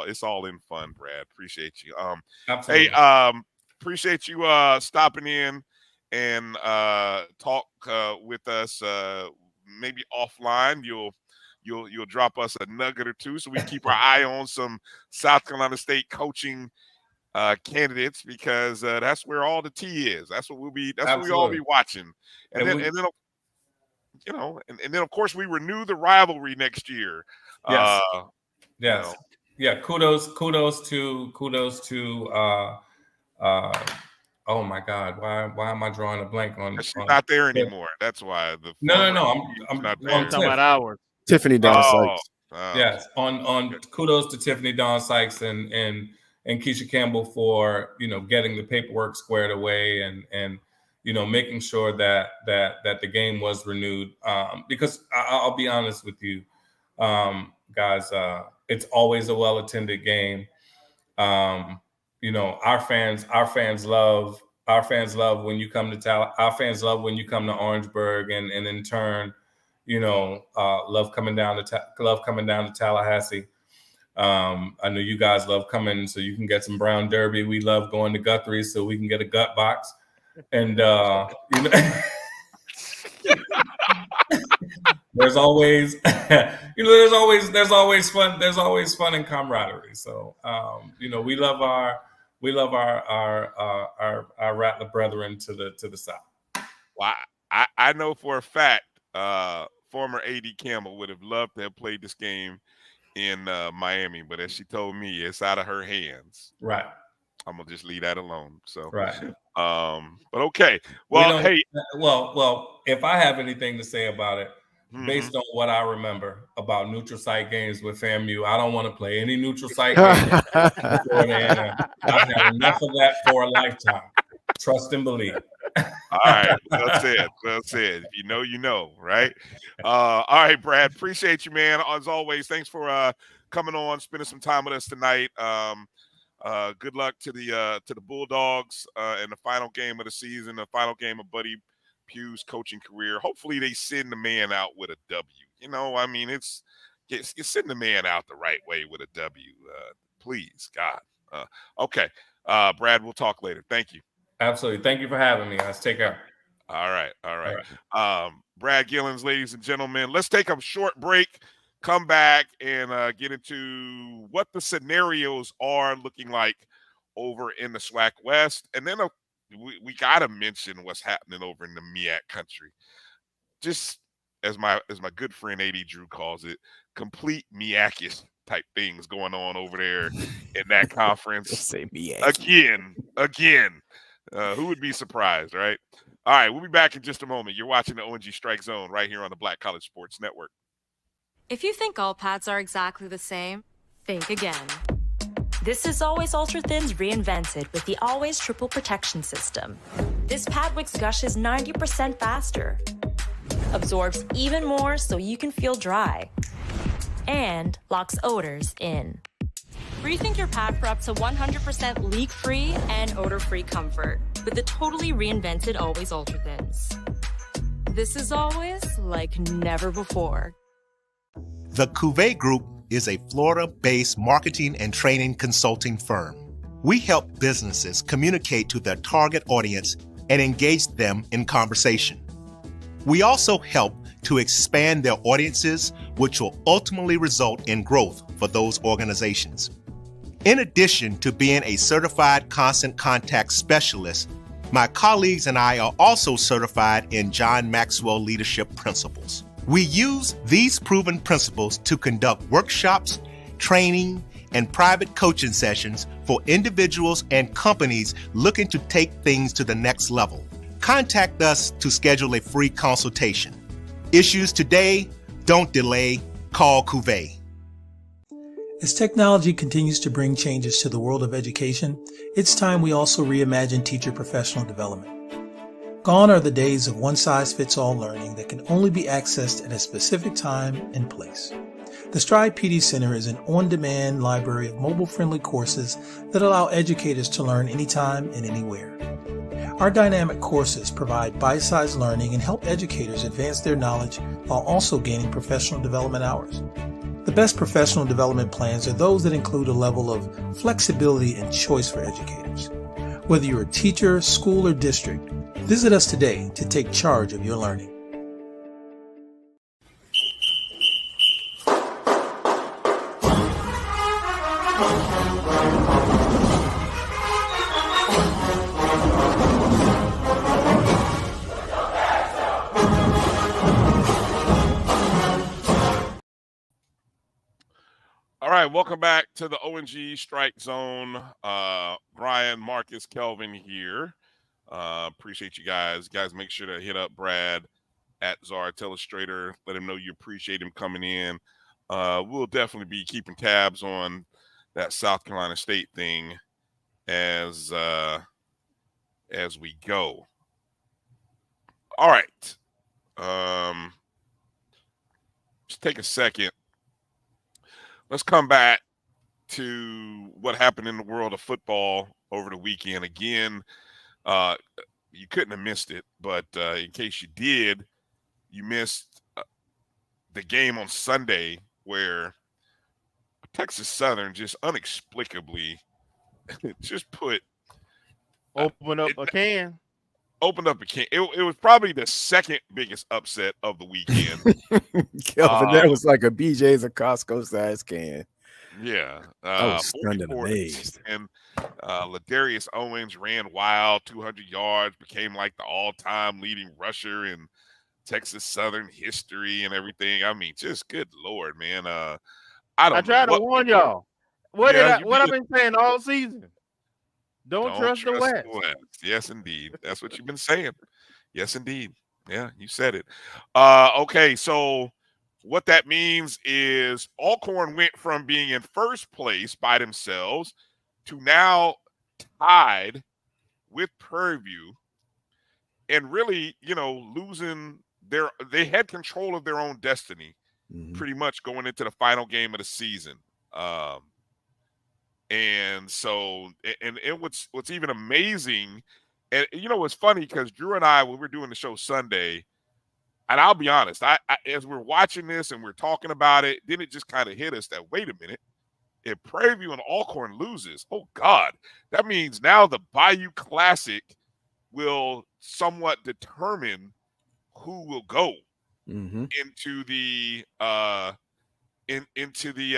it's all in fun, Brad. Appreciate you. Absolutely. Hey, appreciate you stopping in and talk with us. Maybe offline, you'll drop us a nugget or two so we keep our eye on some South Carolina State coaching candidates, because that's where all the tea is. That's what we'll be. That's what we all be watching. And then of course we renew the rivalry next year. Yes. Yes. Yeah. Kudos to. Oh my God! Why am I drawing a blank on? She's not there anymore. That's why No. I'm not there. talking about ours. Tiffany Dawn Sykes. Yes. On kudos to Tiffany Dawn Sykes and Keisha Campbell for getting the paperwork squared away and making sure that the game was renewed. Because I'll be honest with you, guys, it's always a well-attended game. Our fans love when you come to our fans love when you come to Orangeburg, and in turn, love coming down to Tallahassee. I know you guys love coming so you can get some Brown Derby. We love going to Guthrie so we can get a gut box. And there's always fun. There's always fun and camaraderie. So we love our Rattler brethren to the south. Well, I know for a fact former AD Campbell would have loved to have played this game in Miami, but as she told me, it's out of her hands. Right. I'm gonna just leave that alone. So right. But okay. Well, hey. Well, if I have anything to say about it, based on what I remember about neutral site games with FAMU, I don't want to play any neutral site games. I've had enough of that for a lifetime. Trust and believe. All right. Well said. If you know, you know, right? All right, Brad. Appreciate you, man. As always, thanks for coming on, spending some time with us tonight. Good luck to the Bulldogs in the final game of the season, the final game of Buddy Pugh's coaching career. Hopefully they send the man out with a W. I mean, it's send the man out the right way with a W. Please, God. Okay. Brad, we'll talk later. Thank you. Absolutely. Thank you for having me, guys. Take care. All right. Brad Gillens, ladies and gentlemen. Let's take a short break, come back, and get into what the scenarios are looking like over in the SWAC West. And then we got to mention what's happening over in the MEAC country. Just as my good friend AD Drew calls it, complete MEAC-ish type things going on over there in that conference. Say MEAC. Again. Who would be surprised, right? All right, we'll be back in just a moment. You're watching the O&G StrikeZone right here on the Black College Sports Network. If you think all pads are exactly the same, think again. This is Always Ultra Thins reinvented with the Always Triple Protection System. This pad wicks gushes 90% faster, absorbs even more so you can feel dry, and locks odors in. Rethink your pad for up to 100% leak-free and odor-free comfort with the totally reinvented Always Ultra Thins. This is always like never before. The Cuvée Group is a Florida-based marketing and training consulting firm. We help businesses communicate to their target audience and engage them in conversation. We also help to expand their audiences, which will ultimately result in growth for those organizations. In addition to being a certified constant contact specialist, my colleagues and I are also certified in John Maxwell Leadership Principles. We use these proven principles to conduct workshops, training, and private coaching sessions for individuals and companies looking to take things to the next level. Contact us to schedule a free consultation. Issues today, don't delay, call Cuvée. As technology continues to bring changes to the world of education, it's time we also reimagine teacher professional development. Gone are the days of one-size-fits-all learning that can only be accessed at a specific time and place. The Stride PD Center is an on-demand library of mobile-friendly courses that allow educators to learn anytime and anywhere. Our dynamic courses provide bite-sized learning and help educators advance their knowledge while also gaining professional development hours. The best professional development plans are those that include a level of flexibility and choice for educators. Whether you're a teacher, school, or district, visit us today to take charge of your learning. All right, welcome back to the O&G StrikeZone. Brian, Marcus, Kelvin here. Appreciate you guys. Guys, make sure to hit up Brad at Czar Telestrator. Let him know you appreciate him coming in. We'll definitely be keeping tabs on that South Carolina State thing as we go. All right. Just take a second. Let's come back to what happened in the world of football over the weekend. Again, you couldn't have missed it, but in case you did, you missed the game on Sunday where Texas Southern just inexplicably just opened up a can. It was probably the second biggest upset of the weekend. Kelvin, that was like a BJ's or Costco size can. Yeah. I was stunned and amazed. And Ladarius Owens ran wild, 200 yards, became like the all-time leading rusher in Texas Southern history and everything. I mean, just good Lord, man. I tried to warn y'all. What I've been saying all season? Don't trust the West. Yes, indeed. That's what you've been saying. Yes, indeed. Yeah, you said it. Okay, so what that means is Alcorn went from being in first place by themselves to now tied with Prairie View and really, losing they had control of their own destiny pretty much going into the final game of the season. And so, and what's even amazing, and it's funny because Drew and I, when we're doing the show Sunday, and I'll be honest, I as we're watching this and we're talking about it, then it just kind of hit us that, wait a minute, if Prairie View and Alcorn loses, oh God, that means now the Bayou Classic will somewhat determine who will go into the into the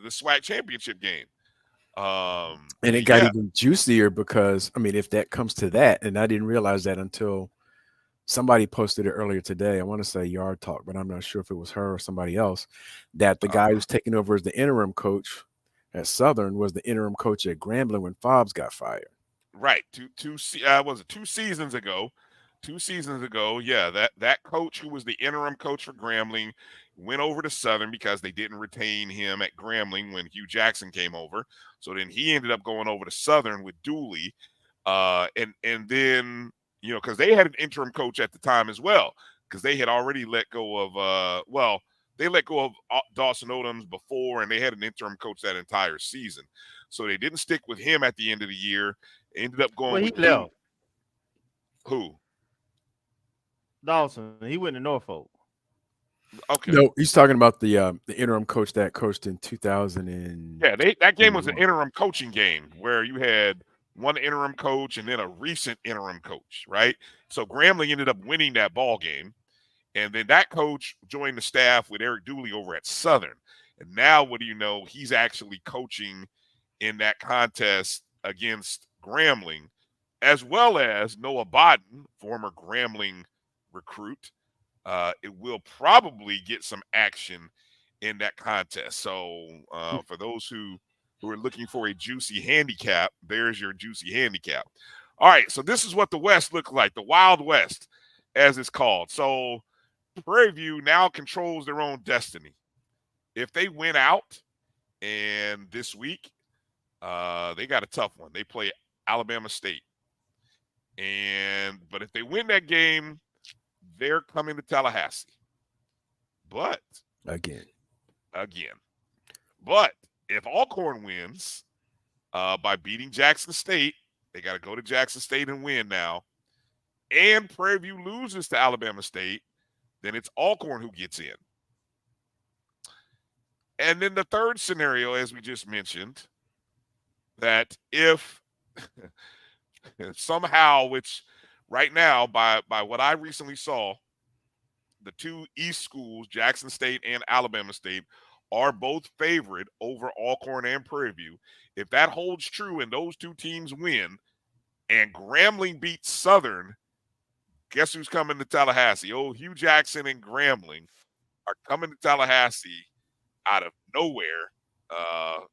SWAC championship game. And it got even juicier because, if that comes to that, and I didn't realize that until somebody posted it earlier today. I want to say Yard Talk, but I'm not sure if it was her or somebody else, that the guy who's taking over as the interim coach at Southern was the interim coach at Grambling when Fobbs got fired. Right. Two seasons ago. 2 seasons ago, that coach who was the interim coach for Grambling went over to Southern because they didn't retain him at Grambling when Hugh Jackson came over. So then he ended up going over to Southern with Dooley. And then, because they had an interim coach at the time as well, because they had already let go of, they let go of Dawson Odoms before, and they had an interim coach that entire season. So they didn't stick with him at the end of the year. Ended up going with left. Who? Dawson. He went to Norfolk. Okay. No, he's talking about the interim coach that coached in 2000. That game was an interim coaching game where you had one interim coach and then a recent interim coach, right? So Grambling ended up winning that ball game, and then that coach joined the staff with Eric Dooley over at Southern. And now, what do you know? He's actually coaching in that contest against Grambling, as well as Noah Bodden, former Grambling recruit. It will probably get some action in that contest. So for those who are looking for a juicy handicap, there's your juicy handicap. All right, so this is what the West looks like, the Wild West, as it's called. So Prairie View now controls their own destiny. If they win out, and this week they got a tough one. They play Alabama State. But if they win that game, they're coming to Tallahassee. But again, but if Alcorn wins by beating Jackson State, they got to go to Jackson State and win now, and Prairie View loses to Alabama State, then it's Alcorn who gets in. And then the third scenario, as we just mentioned, that if somehow, which right now, by what I recently saw, the two East schools, Jackson State and Alabama State, are both favored over Alcorn and Prairie View. If that holds true and those two teams win and Grambling beats Southern, guess who's coming to Tallahassee? Oh, Hugh Jackson and Grambling are coming to Tallahassee out of nowhere, and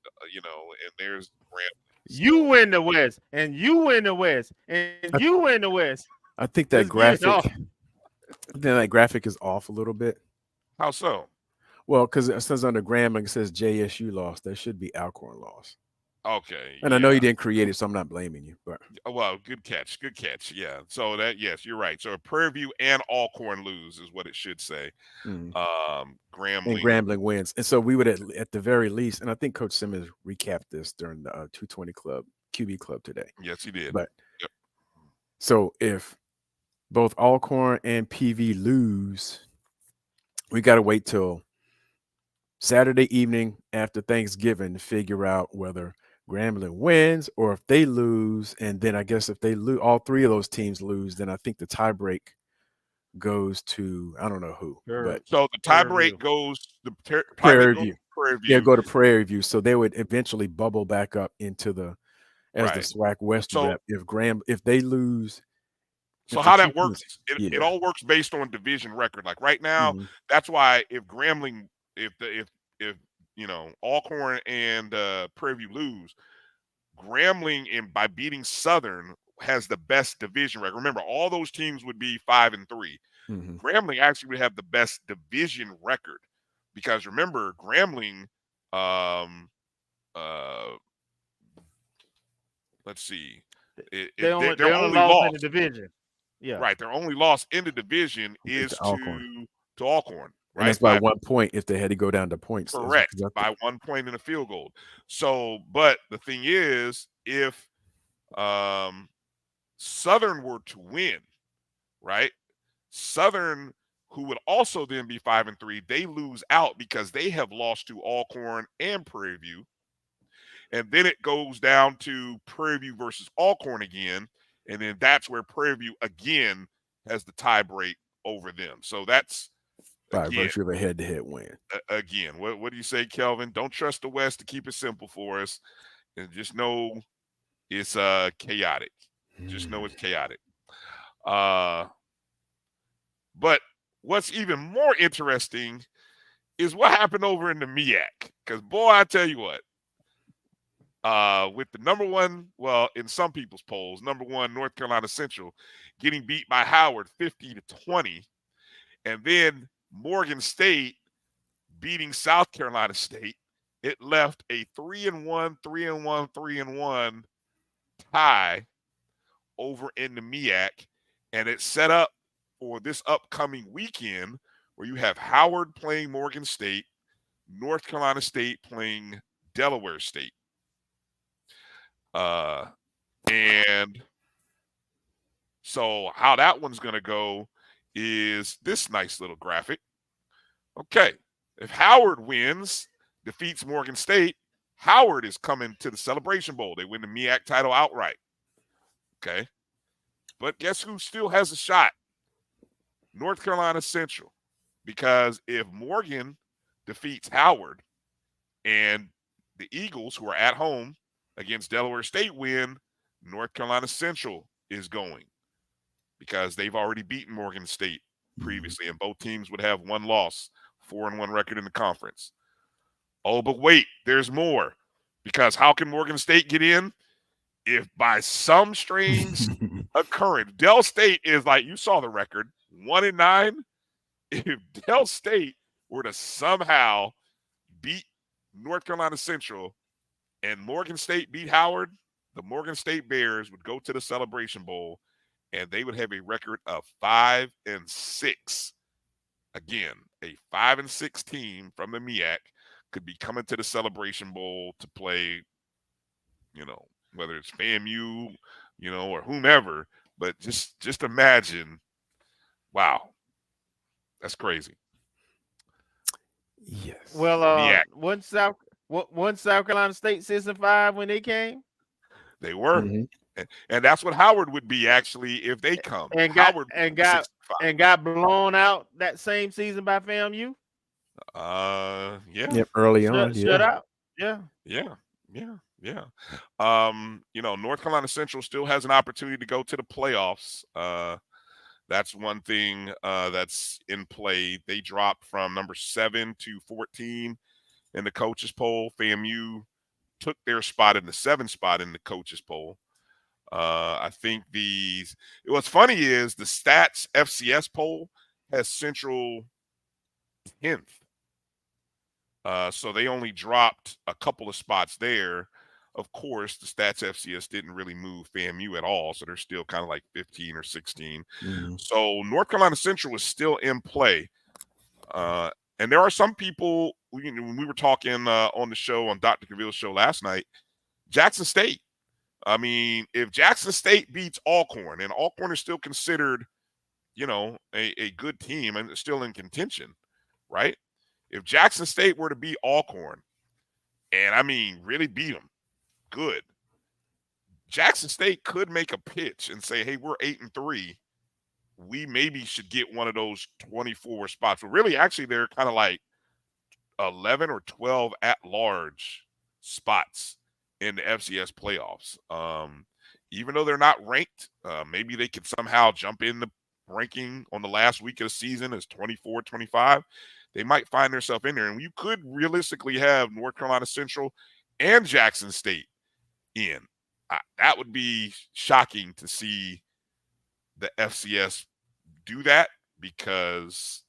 there's Grambling. You win the West, and you win the West, and you win the West. I think that graphic is off a little bit. How so? Well, because it says under Grambling, it says JSU lost. That should be Alcorn lost. Okay. And I know you didn't create it, so I'm not blaming you. But well, good catch. Yeah. So yes, you're right. So Prairie View and Alcorn lose is what it should say. and Grambling. Grambling wins. And so we would at the very least, and I think Coach Simmons recapped this during the 220 Club QB Club today. Yes, he did. But so if both Alcorn and PV lose, we got to wait till Saturday evening after Thanksgiving to figure out whether Grambling wins or if they lose. And then I guess if they lose, all three of those teams lose, then I think the tiebreak goes to, I don't know who. But so the tiebreak goes to Prairie View. Prairie View. Yeah, go to Prairie View. So they would eventually bubble back up into the the SWAC West rep if they lose. So how that works, it all works based on division record. Like right now, that's why if Grambling, if Alcorn and Prairie View lose, Grambling by beating Southern has the best division record. Remember, all those teams would be 5-3. Grambling actually would have the best division record because remember, Grambling, let's see, they only lost in the division. Yeah, right. Their only loss in the division is to Alcorn. Right, and that's by 1 point if they had to go down to points. Correct, by 1 point in a field goal. So, but the thing is, if Southern were to win, right? Southern, who would also then be 5-3, they lose out because they have lost to Alcorn and Prairie View. And then it goes down to Prairie View versus Alcorn again. And then that's where Prairie View again has the tie break over them. So that's by virtue of a head-to-head win. Again, what do you say, Kelvin? Don't trust the West to keep it simple for us. And just know it's chaotic. Just know it's chaotic. But what's even more interesting is what happened over in the MEAC. Because, boy, I tell you what, with the number one, well, in some people's polls, number one, North Carolina Central, getting beat by Howard 50-20, and then Morgan State beating South Carolina State, it left a 3-1, 3-1, 3-1 tie over in the MEAC, and it's set up for this upcoming weekend where you have Howard playing Morgan State, North Carolina State playing Delaware State. And so how that one's going to go is this nice little graphic. Okay, if Howard wins, defeats Morgan State, Howard is coming to the Celebration Bowl. They win the MEAC title outright. Okay, but guess who still has a shot? North Carolina Central. Because if Morgan defeats Howard and the Eagles, who are at home against Delaware State, win, North Carolina Central is going. Because they've already beaten Morgan State previously, and both teams would have one loss, 4-1 record in the conference. Oh, but wait, there's more. Because how can Morgan State get in? If by some strange occurrence, Del State is like, you saw the record, 1-9. If Del State were to somehow beat North Carolina Central and Morgan State beat Howard, the Morgan State Bears would go to the Celebration Bowl, and they would have a record of 5-6 again, a 5-6 team from the MEAC could be coming to the Celebration Bowl to play, whether it's FAMU, or whomever. But just imagine, wow, that's crazy. Yes. Well, MEAC. once South Carolina State 6-5 when they came. They were. Mm-hmm. And that's what Howard would be actually if they come. And Howard got blown out that same season by FAMU. Yeah. Yep, early on. Shut out. Yeah. North Carolina Central still has an opportunity to go to the playoffs. That's one thing that's in play. They dropped from number 7 to 14 in the coaches poll. FAMU took their spot in the 7th spot in the coaches poll. I think what's funny is the Stats FCS poll has Central 10th. So they only dropped a couple of spots there. Of course, the Stats FCS didn't really move FAMU at all, so they're still kind of like 15 or 16. Mm-hmm. So North Carolina Central is still in play. And there are some people, when we were talking on the show, on Dr. Cavill's show last night, Jackson State. I mean, if Jackson State beats Alcorn, and Alcorn is still considered, a good team and still in contention, right? If Jackson State were to beat Alcorn, and I mean, really beat them, good. Jackson State could make a pitch and say, hey, we're 8-3. We maybe should get one of those 24 spots. But really, actually, they're kind of like 11 or 12 at-large spots in the FCS playoffs. Even though they're not ranked, maybe they could somehow jump in the ranking on the last week of the season as 24, 25. They might find themselves in there. And you could realistically have North Carolina Central and Jackson State in. That would be shocking to see the FCS do that, because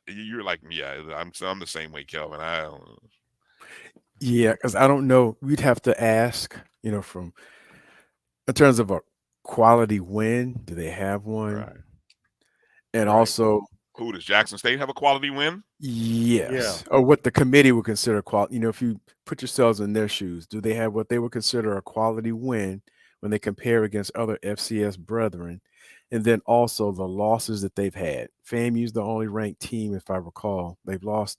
you're like, I'm the same way, Kelvin. I don't know. Yeah, because I don't know. We'd have to ask, in terms of a quality win, do they have one? Right. And also, who does Jackson State have a quality win? Yes. Or what the committee would consider quality. If you put yourselves in their shoes, do they have what they would consider a quality win when they compare against other FCS brethren? And then also the losses that they've had. FAMU's the only ranked team, if I recall. They've lost.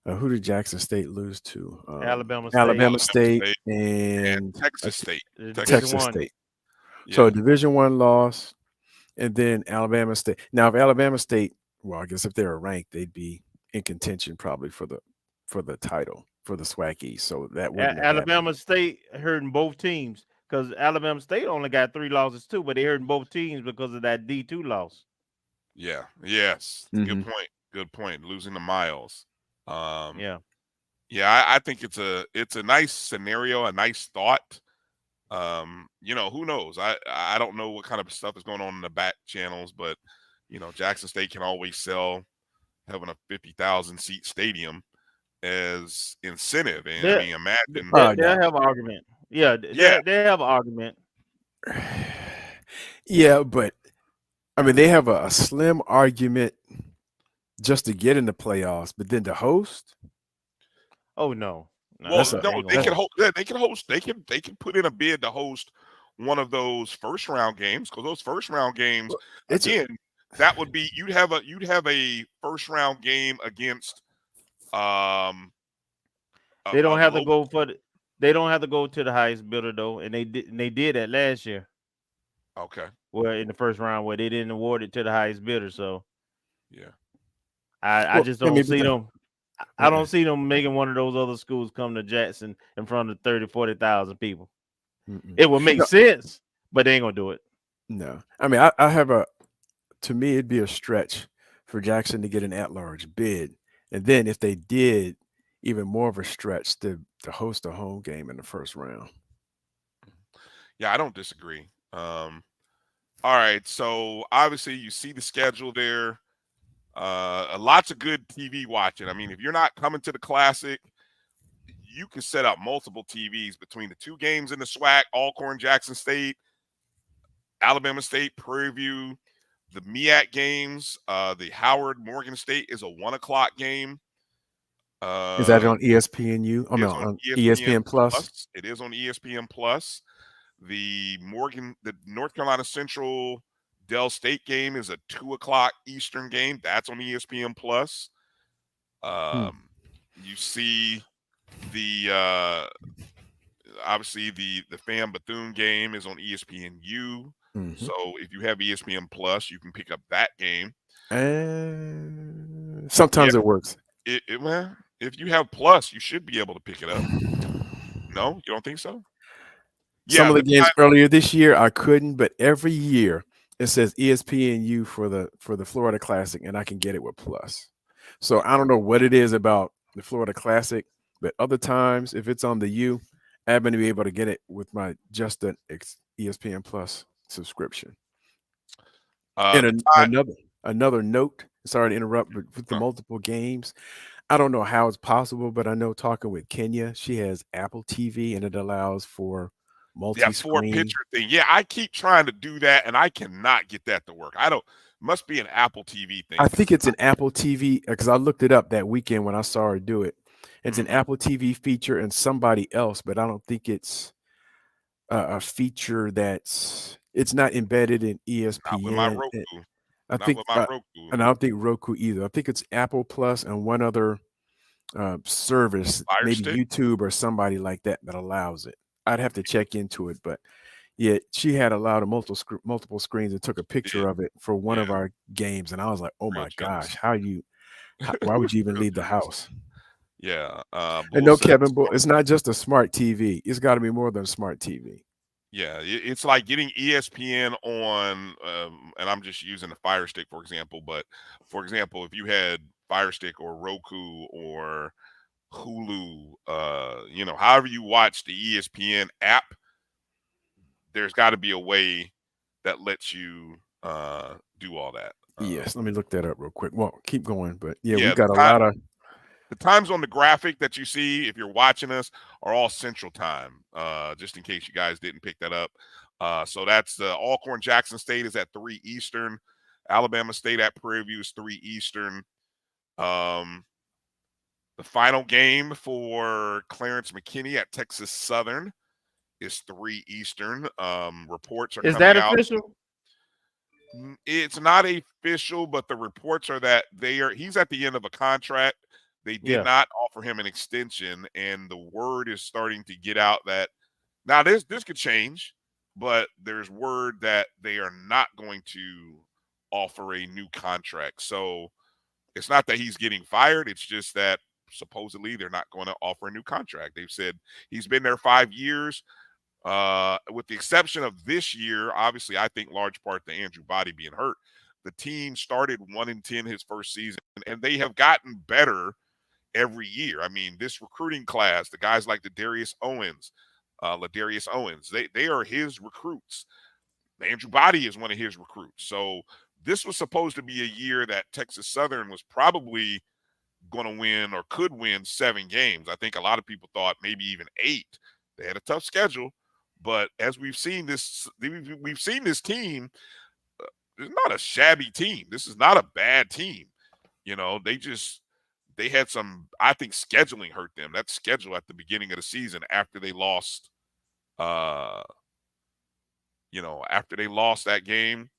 Who did Jackson State lose to? Alabama State and Texas State. Texas State. Yeah. So Division I loss, and then Alabama State. Now, if Alabama State, I guess if they were ranked, they'd be in contention probably for the title for the SWAC East. So that would Alabama State hurting both teams, because Alabama State only got 3 losses too, but they hurting both teams because of that D2 loss. Yeah. Yes. Mm-hmm. Good point. Losing to Miles. Yeah, I think it's a nice scenario, a nice thought. Who knows? I don't know what kind of stuff is going on in the back channels, but Jackson State can always sell having a 50,000 seat stadium as incentive. And I mean, imagine they'll have an argument. Yeah, they have an argument. Yeah, but I mean, they have a slim argument just to get in the playoffs, but then to host. Oh no. Well, no, they can host. They can host. They can put in a bid to host one of those first round games, because those first round games, that would be you'd have a first round game against. They don't have to go they don't have to go to the highest bidder though, and they did that last year. Okay. Well, in the first round where they didn't award it to the highest bidder, so yeah, I just don't see them. I don't see them making one of those other schools come to Jackson in front of 30,000-40,000 people. Mm-mm. It would make sense, but they ain't gonna do it. No, I mean, I have to me, it'd be a stretch for Jackson to get an at-large bid, and then if they did, even more of a stretch to host a home game in the first round. Yeah, I don't disagree. All right, so obviously you see the schedule there. Lots of good TV watching. I mean, if you're not coming to the Classic, you can set up multiple TVs between the 2 games in the SWAC, Alcorn, Jackson State, Alabama State, Prairie View. the MEAC games, the Howard Morgan State is a 1 o'clock game. Is that on ESPNU? I mean, It's on on ESPN ESPN Plus. It is on ESPN Plus. The North Carolina Central Dell State game is a 2 o'clock Eastern game. That's on ESPN Plus. You see the obviously the Fan Bethune game is on ESPNU. So if you have ESPN Plus, you can pick up that game. And sometimes it works. Well, if you have Plus, you should be able to pick it up. No, you don't think so? Some of the games earlier this year I couldn't, but every year it says ESPNU for the Florida Classic, and I can get it with Plus. So I don't know what it is about the Florida Classic, but other times if it's on the U, I'm going to be able to get it with my Justin ESPN Plus subscription. And another note, sorry to interrupt, but with the multiple games, I don't know how it's possible, but I know talking with Kenya, she has Apple TV and it allows for multi-screen. 4-picture thing. Yeah, I keep trying to do that and I cannot get that to work. Must be an Apple TV thing. I think it's an Apple TV because I looked it up that weekend when I saw her do it. It's an Apple TV feature and somebody else, but I don't think it's a feature it's not embedded in ESPN. Not with my Roku. And I don't think Roku either. I think it's Apple Plus and one other service, maybe YouTube or somebody like that allows it. I'd have to check into it, but yeah, she had allowed multiple screens and took a picture of it for one of our games, and I was like, "Oh my gosh, why would you even leave the house?" Yeah, and no, Kevin, it's not just a smart TV. It's got to be more than a smart TV. Yeah, it's like getting ESPN on, and I'm just using the Fire Stick for example. But for example, if you had Fire Stick or Roku or Hulu, however you watch the ESPN app, there's got to be a way that lets you do all that. Yes, let me look that up real quick. Well, keep going, but we've got a lot of. The times on the graphic that you see, if you're watching us, are all Central Time, just in case you guys didn't pick that up. So that's Alcorn Jackson State is at 3 Eastern. Alabama State at Prairie View is 3 Eastern. The final game for Clarence McKinney at Texas Southern is 3 Eastern. Reports are coming out. Is that official? It's not official, but the reports are that he's at the end of a contract. They did not offer him an extension, and the word is starting to get out that now this could change, but there's word that they are not going to offer a new contract. So it's not that he's getting fired. It's just that supposedly they're not going to offer a new contract. They've said he's been there 5 years. With the exception of this year, obviously, I think large part to Andrew Body being hurt. The team started 1-10 his first season, and they have gotten better every year. I mean, this recruiting class, the guys like Ladarius Owens, they are his recruits. Andrew Body is one of his recruits. So this was supposed to be a year that Texas Southern was probably going to win or could win 7 games. I think a lot of people thought maybe even 8. They had a tough schedule, but as we've seen this team, it's not a shabby team. This is not a bad team. They had some, I think scheduling hurt them. That schedule at the beginning of the season after they lost, after they lost that game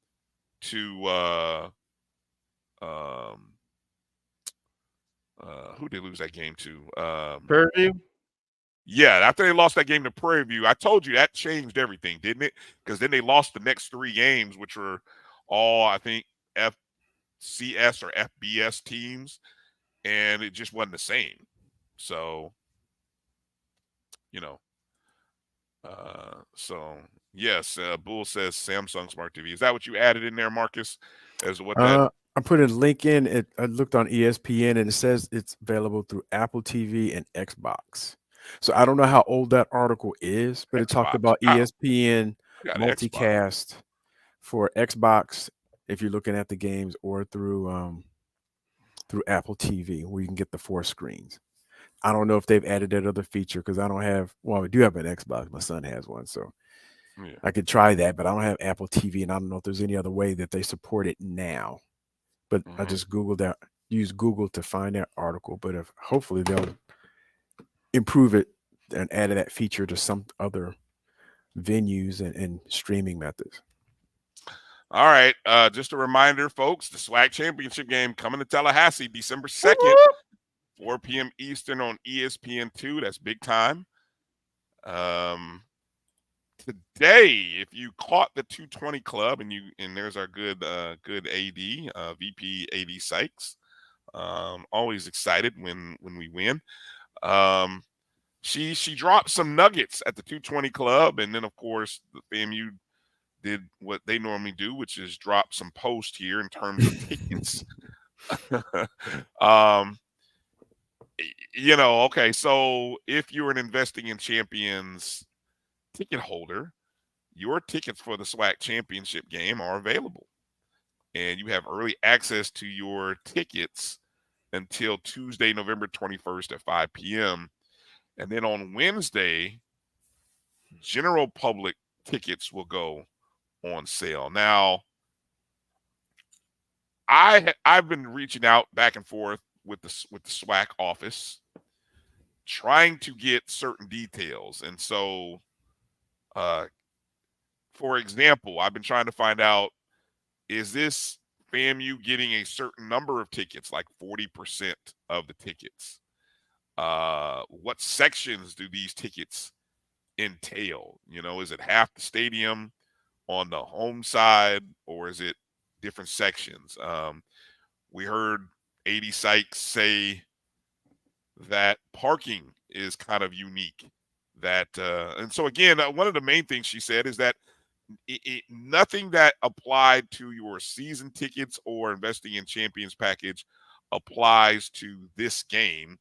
to, who did they lose that game to? Prairie View? Yeah, after they lost that game to Prairie View, I told you that changed everything, didn't it? Because then they lost the next 3 games, which were all, I think, FCS or FBS teams. And it just wasn't the same. So, yes, Bull says Samsung Smart TV. Is that what you added in there, Marcus? As what that? I put a link in. I looked on ESPN and it says it's available through Apple TV and Xbox. So I don't know how old that article is, but it talked about ESPN multicast for Xbox if you're looking at the games, or through Apple TV, where you can get the 4 screens. I don't know if they've added that other feature because I don't have. Well, we do have an Xbox. My son has one, so Yeah. I could try that, but I don't have Apple TV, and I don't know if there's any other way that they support it now. But I just Googled that, use Google to find that article. But hopefully they'll improve it and add that feature to some other venues and streaming methods. All right. Just a reminder, folks, the SWAC Championship game coming to Tallahassee December 2nd, 4 p.m. Eastern on ESPN2. That's big time. Today, if you caught the 220 Club, and there's our good AD, VP AD Sykes. Always excited when we win. She dropped some nuggets at the 220 Club, and then of course the FAMU did what they normally do, which is drop some post here in terms of tickets. Okay, so if you're an Investing in Champions ticket holder, your tickets for the SWAC Championship game are available, and you have early access to your tickets until Tuesday, November 21st at 5 p.m. And then on Wednesday, general public tickets will go on sale. Now, I've been reaching out back and forth with the SWAC office, trying to get certain details. And so, for example, I've been trying to find out, is this FAMU getting a certain number of tickets, like 40% of the tickets? What sections do these tickets entail? Is it half the stadium on the home side, or is it different sections? We heard AD Sykes say that parking is kind of unique. And so again, one of the main things she said is that nothing that applied to your season tickets or Investing in Champions package applies to this game.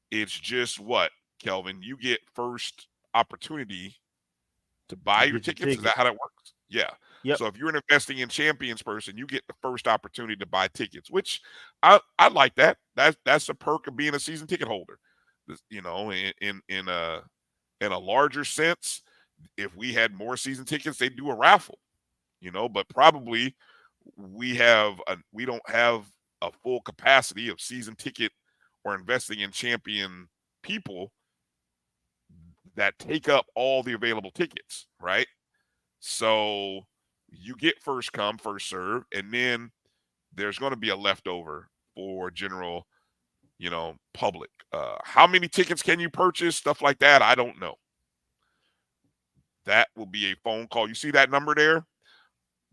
It's just what, Kelvin? You get first opportunity to buy your tickets. Is that how that works? Yeah. Yep. So if you're an Investing in Champions person, you get the first opportunity to buy tickets, which I like that. That's a perk of being a season ticket holder. In a larger sense, if we had more season tickets, they'd do a raffle. But probably we don't have a full capacity of season ticket or Investing in Champion people that take up all the available tickets, right? So you get first come, first serve, and then there's going to be a leftover for general, public. How many tickets can you purchase? Stuff like that, I don't know. That will be a phone call. You see that number there?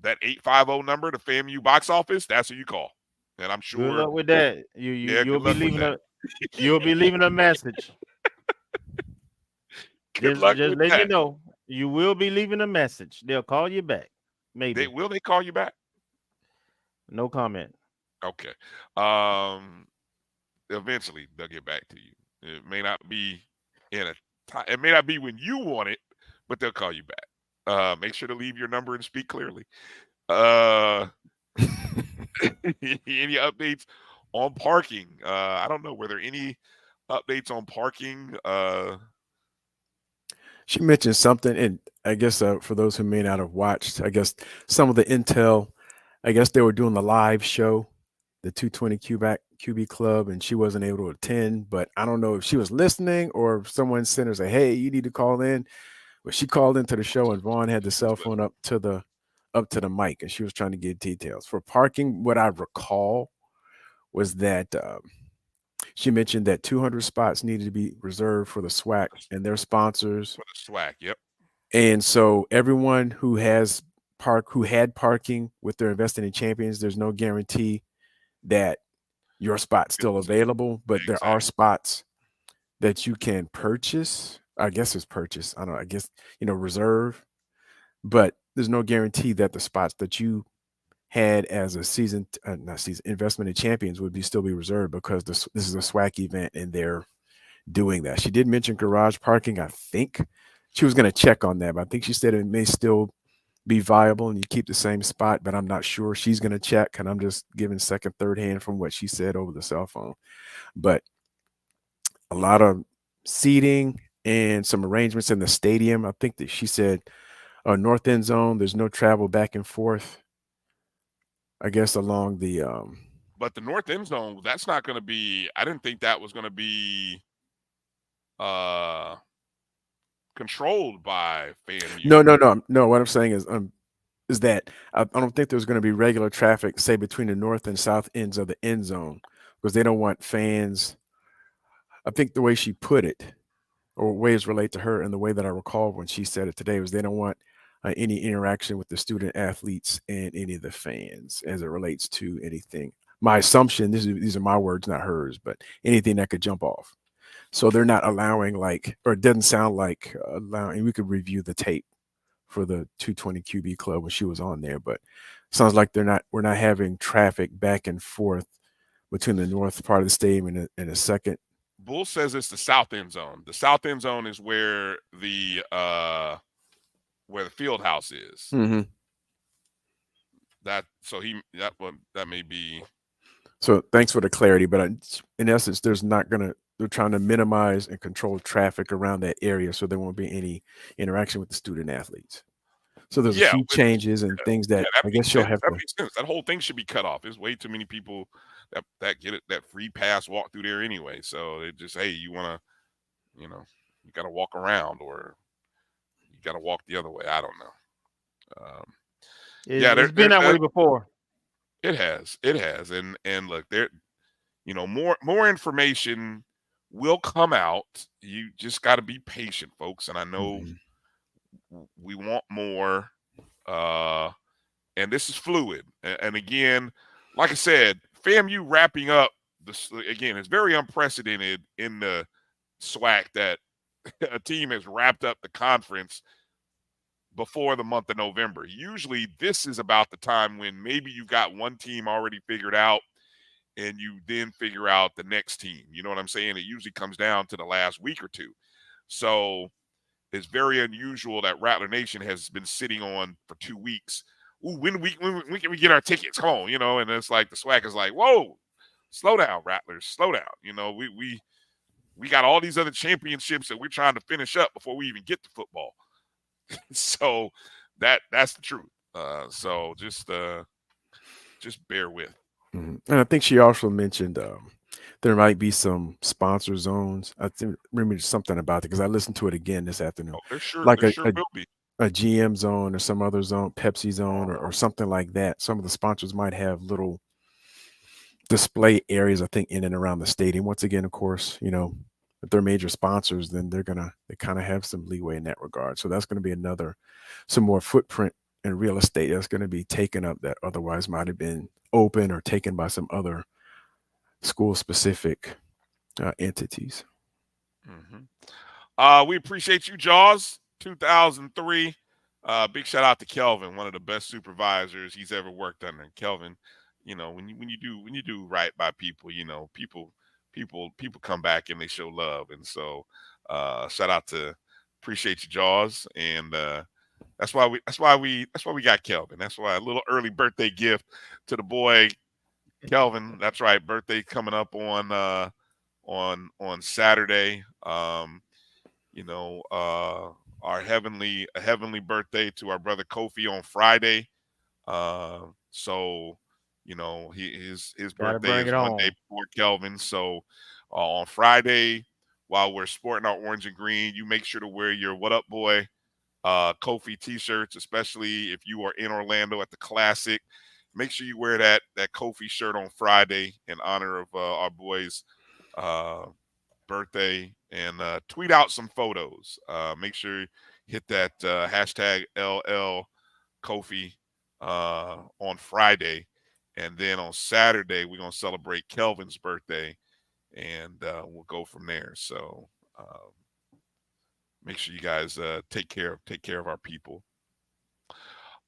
That 850 number, the FAMU box office, that's who you call. And I'm sure. Good luck with that. You'll be leaving a message. Just let you know, you will be leaving a message. They'll call you back. Maybe. They call you back? No comment. Okay. Eventually they'll get back to you. It may not be it may not be when you want it, but they'll call you back. Make sure to leave your number and speak clearly. Any updates on parking? I don't know. Were there any updates on parking? She mentioned something, and I guess for those who may not have watched, I guess some of the intel, I guess they were doing the live show, the 220 QB Club, and she wasn't able to attend. But I don't know if she was listening or if someone sent her say, "Hey, you need to call in." But she called into the show, and Vaughn had the cell phone up to the mic, and she was trying to get details for parking. What I recall was that she mentioned that 200 spots needed to be reserved for the SWAC and their sponsors. For the SWAC, yep. And so everyone who had parking with their Investing in Champions, there's no guarantee that your spot's still available, but there are spots that you can purchase. I guess it's purchase. I don't know. I guess, reserve, but there's no guarantee that the spots that you had as a Investment in Champions would still be reserved, because this is a SWAC event and they're doing that. She did mention garage parking. I think she was going to check on that, but I think she said it may still be viable and you keep the same spot, but I'm not sure. She's going to check, and I'm just giving second, third hand from what she said over the cell phone. But a lot of seating, and some arrangements in the stadium. I think that she said north end zone, there's no travel back and forth, I guess, along the But the north end zone, that's not going to be. I didn't think that was going to be controlled by FAMU. No. What I'm saying is that I don't think there's going to be regular traffic, say, between the north and south ends of the end zone, because they don't want fans. I think the way she put it, or ways relate to her, and the way that I recall when she said it today, was they don't want any interaction with the student athletes and any of the fans as it relates to anything. My assumption, these are my words, not hers, but anything that could jump off. So they're not allowing, like, or it doesn't sound like allowing. We could review the tape for the 220 QB club when she was on there, but it sounds like we're not having traffic back and forth between the north part of the stadium and the second. Bull says it's the south end zone. The south end zone is where the field house is. Mm-hmm. That may be. So thanks for the clarity, but in essence, they're trying to minimize and control traffic around that area, so there won't be any interaction with the student athletes. So there's a few changes and things that I guess she'll have to. That makes sense. That whole thing should be cut off. There's way too many people that get it, that free pass walk through there anyway. So it just, hey, you want to, you got to walk around, or you got to walk the other way. I don't know. It's been that way before. It has, and look, there, more information will come out. You just got to be patient, folks. And I know we want more, and this is fluid. And again, like I said, FAMU wrapping up again, it's very unprecedented in the SWAC that a team has wrapped up the conference before the month of November. Usually this is about the time when maybe you've got one team already figured out and you then figure out the next team. You know what I'm saying? It usually comes down to the last week or two. So it's very unusual that Rattler Nation has been sitting on for 2 weeks. Ooh, when can we get our tickets? Come on, and it's like the SWAC is like, whoa, slow down, Rattlers, slow down. We got all these other championships that we're trying to finish up before we even get to football. So that's the truth. So just bear with. Mm-hmm. And I think she also mentioned there might be some sponsor zones. I think remember something about it because I listened to it again this afternoon. There sure Like will be a GM zone or some other zone, Pepsi zone or something like that. Some of the sponsors might have little display areas, I think, in and around the stadium. Once again, of course, if they're major sponsors, then they kind of have some leeway in that regard. So that's going to be some more footprint and real estate that's going to be taken up that otherwise might have been open or taken by some other school-specific entities. Mm-hmm. We appreciate you, Jaws. 2003. Big shout out to Kelvin, one of the best supervisors he's ever worked under. Kelvin, when you do right by people, people come back and they show love, and so shout out to appreciate you, Jaws, and that's why we got Kelvin. That's why a little early birthday gift to the boy Kelvin. That's right, birthday coming up on Saturday. Our heavenly birthday to our brother Kofi on Friday. So his birthday is one day before Kelvin. So on Friday, while we're sporting our orange and green, you make sure to wear your "What Up Boy" Kofi t-shirts, especially if you are in Orlando at the Classic. Make sure you wear that Kofi shirt on Friday in honor of our boy's birthday, and tweet out some photos. Make sure you hit that hashtag LL Kofi on Friday, and then on Saturday we're gonna celebrate Kelvin's birthday, and we'll go from there. So make sure you guys take care of our people.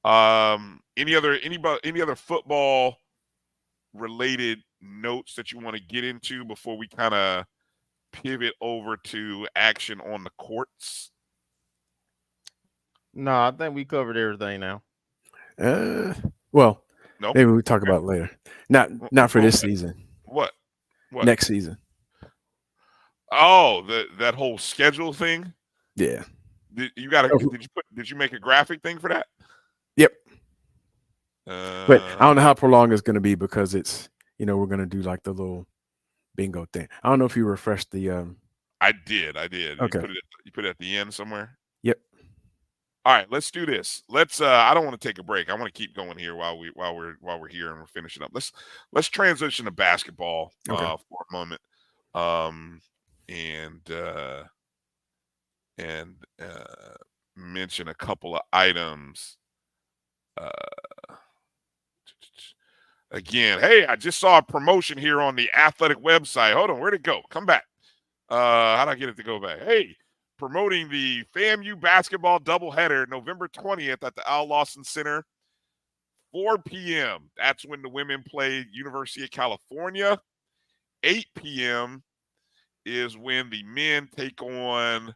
Any other football related notes that you want to get into before we kind of pivot over to action on the courts? No, I think we covered everything now. Well, nope. Maybe we'll talk about it later. Not for this season. What? Next season. Oh, that whole schedule thing. Yeah. Did you make a graphic thing for that? Yep. But I don't know how prolonged it's going to be because it's, we're going to do like the little bingo thing. I don't know if you refreshed the. I did. Okay. You put it at the end somewhere. Yep. All right, let's do this. Let's. I don't want to take a break. I want to keep going here while we're here and we're finishing up. Let's transition to basketball Okay. for a moment, and mention a couple of items. Again, hey, I just saw a promotion here on the athletic website. Hold on, where'd it go? Come back. How do I get it to go back? Hey, promoting the FAMU basketball doubleheader November 20th at the Al Lawson Center, 4 p.m. That's when the women play University of California. 8 p.m. is when the men take on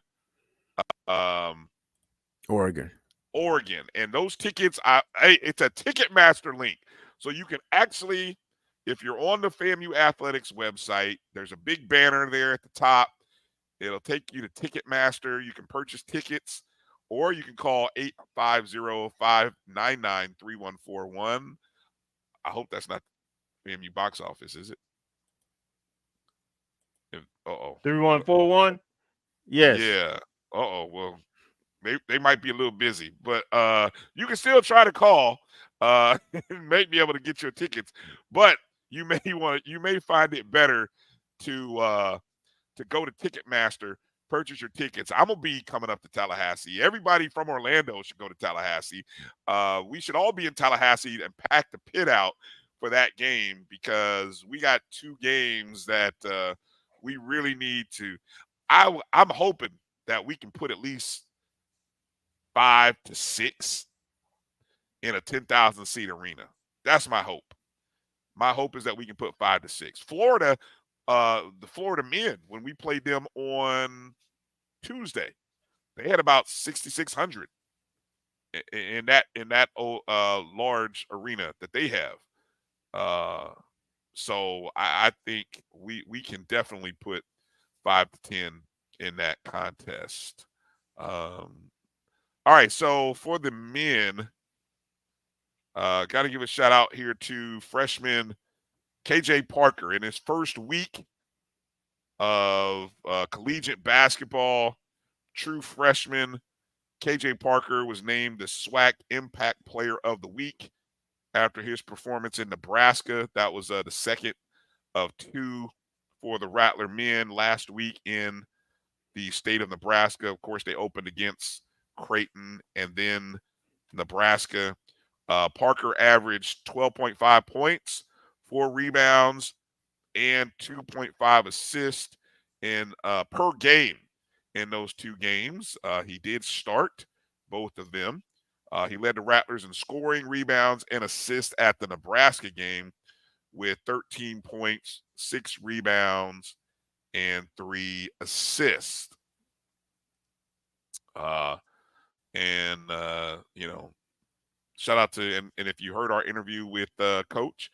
Oregon. And those tickets, it's a Ticketmaster link. So you can actually, if you're on the FAMU Athletics website, there's a big banner there at the top. It'll take you to Ticketmaster. You can purchase tickets, or you can call 850-599-3141. I hope that's not the FAMU box office, is it? 3141? Yes. Yeah. Well, they might be a little busy, but you can still try to call. May be able to get your tickets, but you may find it better to go to Ticketmaster, purchase your tickets. I'm gonna be coming up to Tallahassee. Everybody from Orlando should go to Tallahassee. We should all be in Tallahassee and pack the pit out for that game because we got 2 games that we really need to. I'm hoping that we can put at least 5 to 6 in a 10,000 seat arena. That's my hope. My hope is that we can put 5 to 6. Florida, the Florida men, when we played them on Tuesday, they had about 6,600 in that large arena that they have. So I think we can definitely put 5 to 10 in that contest. All right, so for the men, got to give a shout out here to freshman KJ Parker in his first week of collegiate basketball. True freshman KJ Parker was named the SWAC Impact Player of the Week after his performance in Nebraska. That was the second of 2 for the Rattler men last week in the state of Nebraska. Of course, they opened against Creighton and then Nebraska. Parker averaged 12.5 points, 4 rebounds, and 2.5 assists in per game in those 2 games. He did start both of them. He led the Rattlers in scoring, rebounds, and assists at the Nebraska game with 13 points, 6 rebounds, and 3 assists. Shout out to and if you heard our interview with Coach,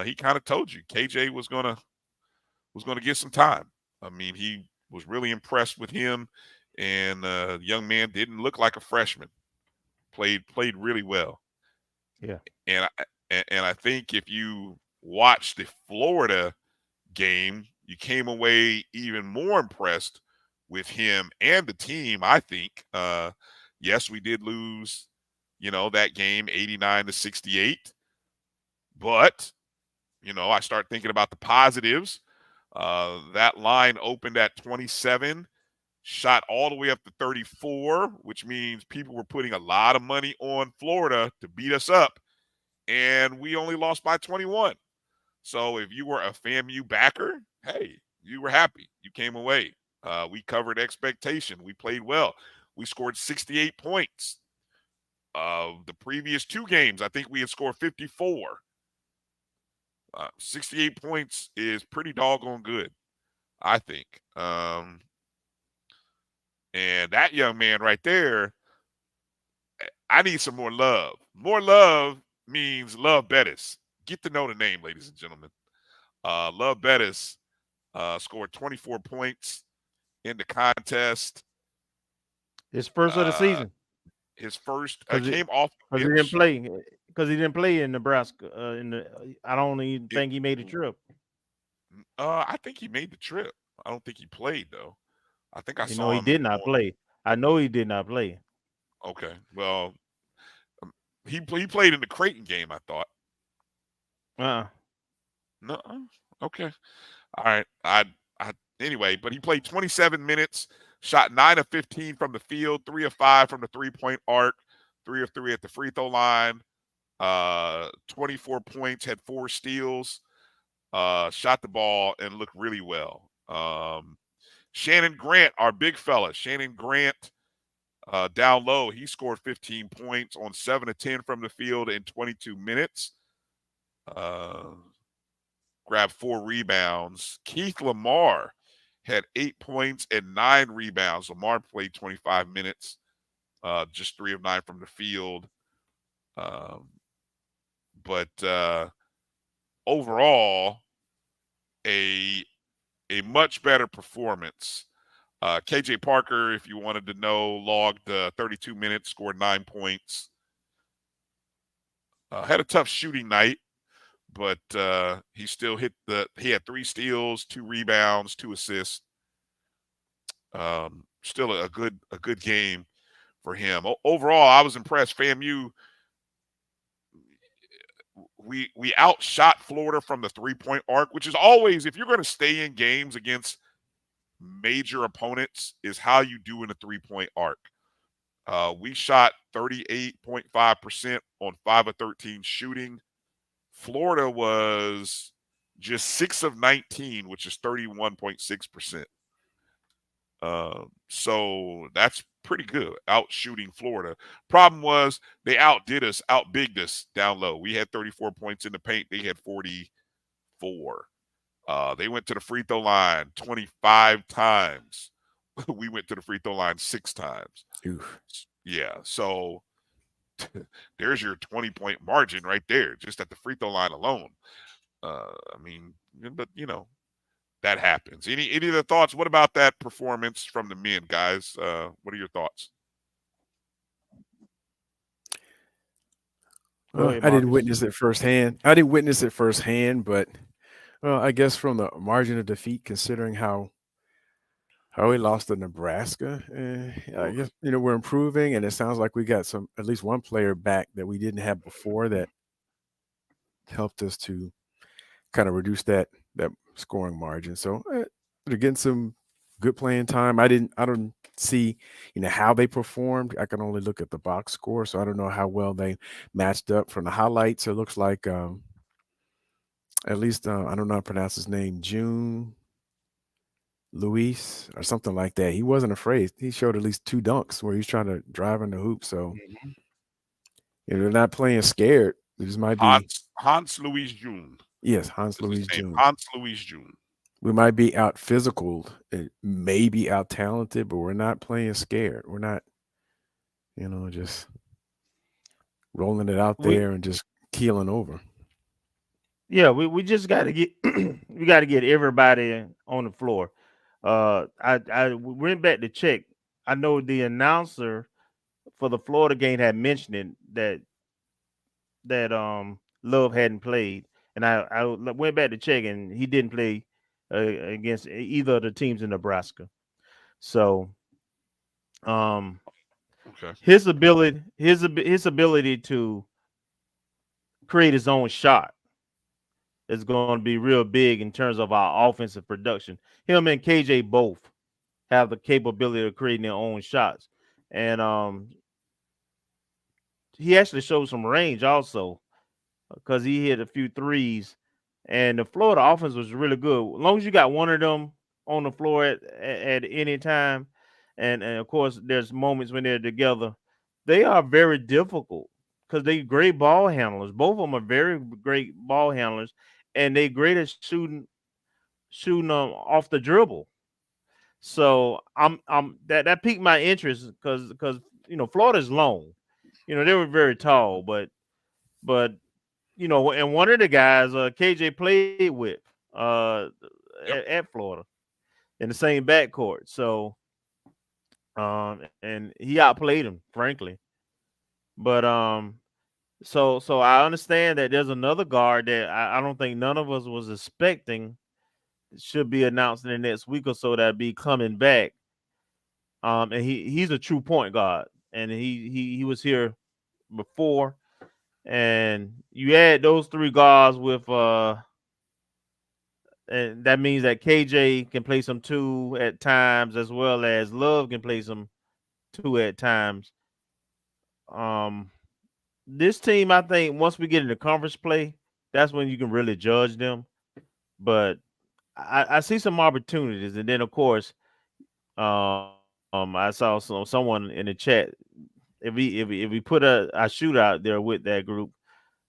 he kind of told you KJ was gonna get some time. I mean, he was really impressed with him, and the young man didn't look like a freshman. Played really well. Yeah, and I think if you watched the Florida game, you came away even more impressed with him and the team. I think. Yes, we did lose, that game 89-68. But, I start thinking about the positives. That line opened at 27, shot all the way up to 34, which means people were putting a lot of money on Florida to beat us up. And we only lost by 21. So if you were a FAMU backer, hey, you were happy. You came away. We covered expectation. We played well. We scored 68 points. The previous 2 games, I think we had scored 54. 68 points is pretty doggone good, I think. And that young man right there, I need some more love. More love means Love Bettis. Get to know the name, ladies and gentlemen. Love Bettis Scored 24 points in the contest. His first of the season. His first Because came off the he didn't bench. play. Because he didn't play in Nebraska. I don't even think he made a trip. I think he made the trip. I don't think he played though. I think I saw No, he him. did not play. I know he did not play. Okay, well, he played in the Creighton game. I thought. No. Okay. All right. Anyway, but he played 27 minutes, shot 9 of 15 from the field, 3 of 5 from the 3-point arc, 3 of 3 at the free throw line. 24 points, had 4 steals, shot the ball and looked really well. Shannon Grant, our big fella, Shannon Grant, down low, he scored 15 points on 7 of 10 from the field in 22 minutes. Grabbed 4 rebounds. Keith Lamar had 8 points and 9 rebounds. Lamar played 25 minutes, just 3 of 9 from the field. But overall, a much better performance. KJ Parker, if you wanted to know, logged 32 minutes, scored 9 points. Had a tough shooting night, but he still he had 3 steals, 2 rebounds, 2 assists. Still a good game for him. Overall, I was impressed. FAMU, we outshot Florida from the 3-point arc, which is always, if you're going to stay in games against major opponents, is how you do in a 3-point arc. We shot 38.5% on 5 of 13 shooting. Florida was just 6 of 19, which is 31.6%. So that's pretty good, out shooting Florida. Problem was they outdid us, outbigged us down low. We had 34 points in the paint. They had 44. They went to the free throw line 25 times. We went to the free throw line 6 times. Oof. Yeah, so there's your 20-point margin right there, just at the free throw line alone. I mean, but that happens. Any other thoughts? What about that performance from the men, guys? What are your thoughts? Well, I didn't witness it firsthand. But I guess from the margin of defeat, considering how we lost to Nebraska, I guess we're improving, and it sounds like we got at least one player back that we didn't have before that helped us to kind of reduce that scoring margin. So they're getting some good playing time. I don't see how they performed. I can only look at the box score, so I don't know how well they matched up. From the highlights, it looks like at least I don't know how to pronounce his name, June Luis or something like that. He wasn't afraid. He showed at least 2 dunks where he's trying to drive in the hoop. So they're not playing scared. It just might be Hans Louis June. Yes, Hans Louis June. Hans Louis June. We might be out physical, maybe out talented, but we're not playing scared. We're not, just rolling it out there and just keeling over. Yeah, we just got to get we got to get everybody on the floor. I went back to check. I know the announcer for the Florida game had mentioned it, that Love hadn't played, and I went back to check, and he didn't play against either of the teams in Nebraska. So, okay, his ability to create his own shot is going to be real big in terms of our offensive production. Him and KJ both have the capability of creating their own shots, and he actually showed some range also, because he hit a few threes, and the Florida offense was really good. As long as you got one of them on the floor at any time, and of course there's moments when they're together, they are very difficult because they're great ball handlers. Both of them are very great ball handlers, and they're great at shooting off the dribble. So that piqued my interest because Florida's long. They were very tall, but and one of the guys KJ played with at Florida in the same backcourt. So, and he outplayed him, frankly. But so I understand that there's another guard that I don't think none of us was expecting should be announced in the next week or so that'll be coming back. And he's a true point guard, and he was here before. And you add those three guards with and that means that KJ can play some two at times, as well as Love can play some two at times. This team, I think, once we get into conference play, that's when you can really judge them. But I see some opportunities, and then of course, I saw someone in the chat. If we put a shootout there with that group,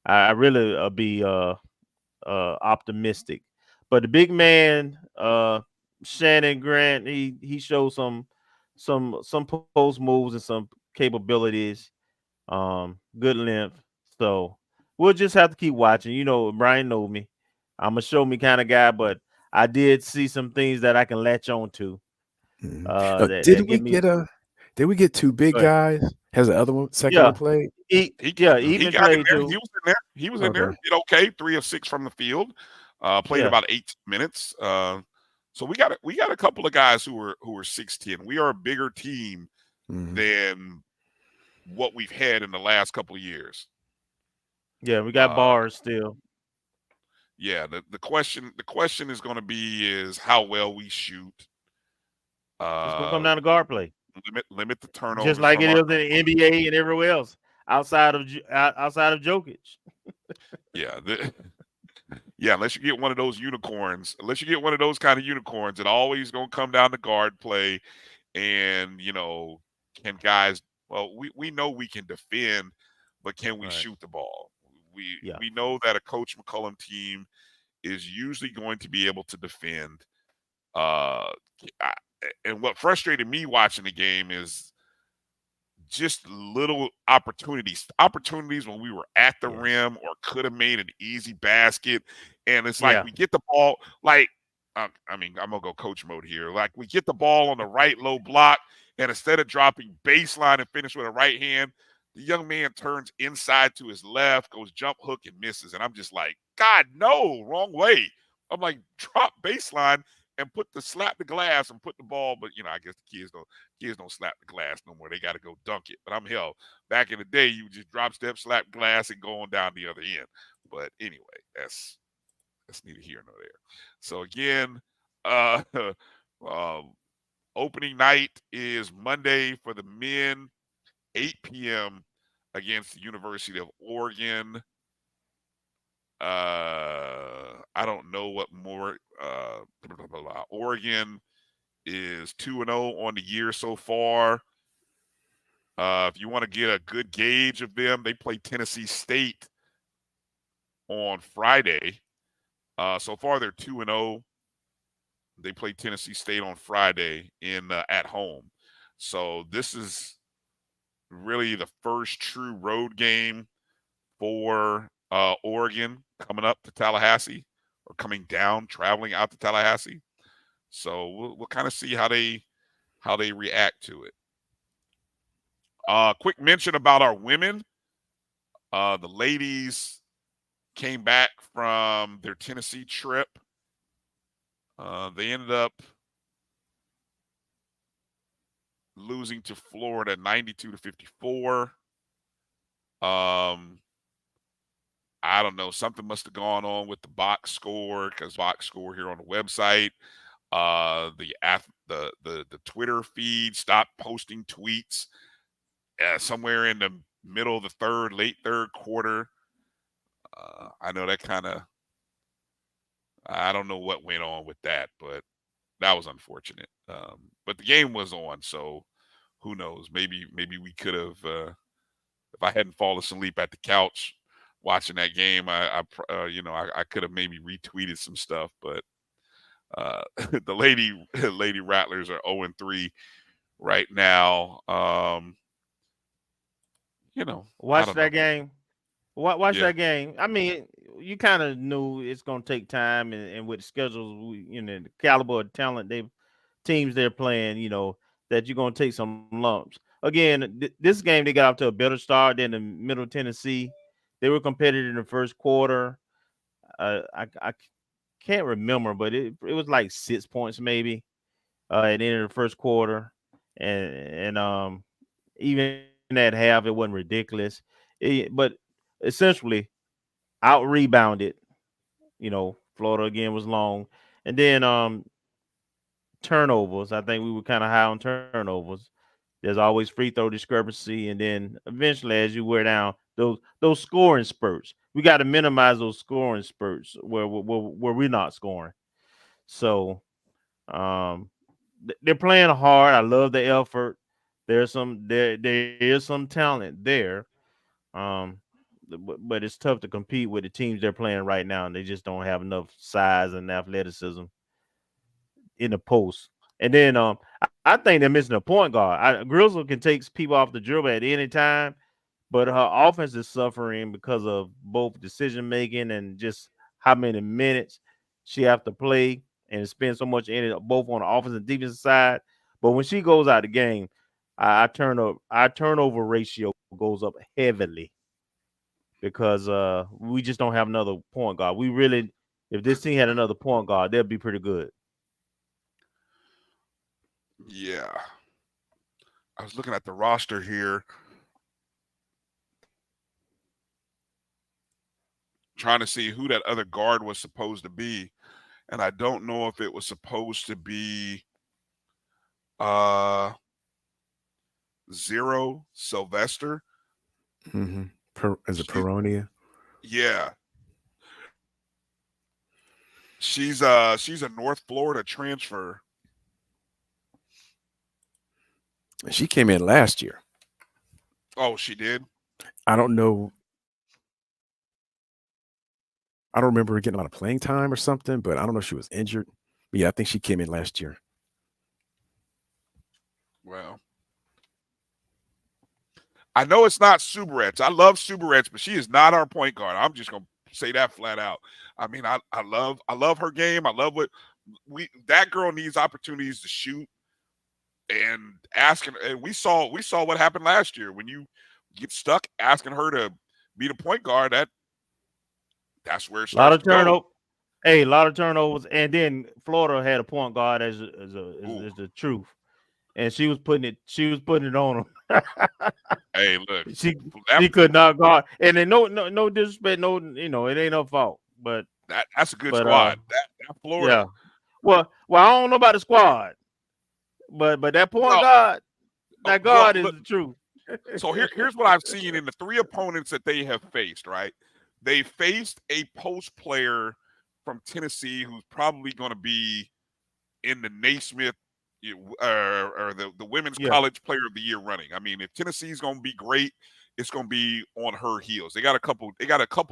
I really be optimistic. But the big man, Shannon Grant, he showed some post moves and some capabilities, good length. So we'll just have to keep watching. You know, Brian know me. I'm a show me kind of guy, but I did see some things that I can latch on to. Did we get two big guys? Has the other second one played? He got played in there. too. He was in there. He was in there. Did okay. 3 of 6 from the field. Played about 18 minutes. So we got a couple of guys who are 6'10". We are a bigger team than what we've had in the last couple of years. Yeah, we got bars still. Yeah, the question is going to be is how well we shoot. It's going to come down to guard play. Limit the turnovers, just like it is in the NBA and everywhere else outside of Jokic. Yeah, yeah. Unless you get one of those unicorns, it always going to come down to guard play. And can guys? Well, we know we can defend, but can we shoot the ball? We know that a Coach McCullum team is usually going to be able to defend. And what frustrated me watching the game is just little opportunities when we were at the rim or could have made an easy basket. And it's like we get the ball, like, I'm going to go coach mode here. Like, we get the ball on the right low block, and instead of dropping baseline and finish with a right hand, the young man turns inside to his left, goes jump hook and misses. And I'm just like, God, no, wrong way. I'm like, drop baseline and slap the glass and put the ball. But I guess the kids don't slap the glass no more. They got to go dunk it. But back in the day, you would just drop step, slap glass, and go on down the other end. But anyway, that's neither here nor there. So again, opening night is Monday for the men, 8 p.m. against the University of Oregon. I don't know what more. Oregon is 2-0 on the year so far. If you want to get a good gauge of them, they play Tennessee State on Friday. So far, they're 2-0. They play Tennessee State on Friday at home. So this is really the first true road game for Oregon coming up to Tallahassee, or traveling out to Tallahassee. So we'll kind of see how they react to it. Quick mention about our women. The ladies came back from their Tennessee trip. They ended up losing to Florida 92-54. I don't know. Something must have gone on with the box score, because box score here on the website, the Twitter feed stopped posting tweets somewhere in the middle of the late third quarter. I know that I don't know what went on with that, but that was unfortunate. But the game was on, so who knows? Maybe we could have, if I hadn't fallen asleep at the couch watching that game, I could have maybe retweeted some stuff. But the Lady Rattlers are 0-3 right now. Watch that game. Watch that game. I mean, you kind of knew it's going to take time, and with the schedules, the caliber of talent teams they're playing, that you're going to take some lumps. Again, this game they got off to a better start than the Middle Tennessee. They were competitive in the first quarter. I can't remember, but it was like 6 points maybe at the end of the first quarter, and even at half it wasn't ridiculous. But essentially out rebounded. Florida again was long, and then turnovers. I think we were kind of high on turnovers. There's always free throw discrepancy, and then eventually, as you wear down those scoring spurts, we got to minimize those scoring spurts where we're not scoring. So, they're playing hard. I love the effort. There is some talent there, but it's tough to compete with the teams they're playing right now, and they just don't have enough size and athleticism in the post. And then I think they're missing a point guard. Grizzle can take people off the dribble at any time, but her offense is suffering because of both decision making and just how many minutes she have to play and spend so much in it, both on the offensive and defensive side. But when she goes out the game, our turnover ratio goes up heavily because we just don't have another point guard. If this team had another point guard, they'd be pretty good. Yeah. I was looking at the roster here, trying to see who that other guard was supposed to be. And I don't know if it was supposed to be Zero Sylvester. Mm-hmm. Is it Peronia? Yeah. She's a North Florida transfer. She came in last year. Oh, she did? I don't know. I don't remember her getting a lot of playing time or something, but I don't know if she was injured. But yeah, I think she came in last year. Well, I know it's not Subarets. I love Subarets, but she is not our point guard. I'm just gonna say that flat out. I mean, I love her game. I love that girl needs opportunities to shoot and asking. And we saw what happened last year when you get stuck asking her to be the point guard. That's where it starts. A lot of turnover. Hey, a lot of turnovers, and then Florida had a point guard as the truth, and she was putting it on them. Hey, look, she could not guard, and then no disrespect, it ain't her fault, but that's a good squad. That Florida. Yeah. Well, I don't know about the squad, but that point guard, is the truth. So here's what I've seen in the three opponents that they have faced. Right, they faced a post player from Tennessee who's probably going to be in the Naismith or the Women's College Player of the Year running. I mean, if Tennessee's going to be great, it's going to be on her heels. They got a couple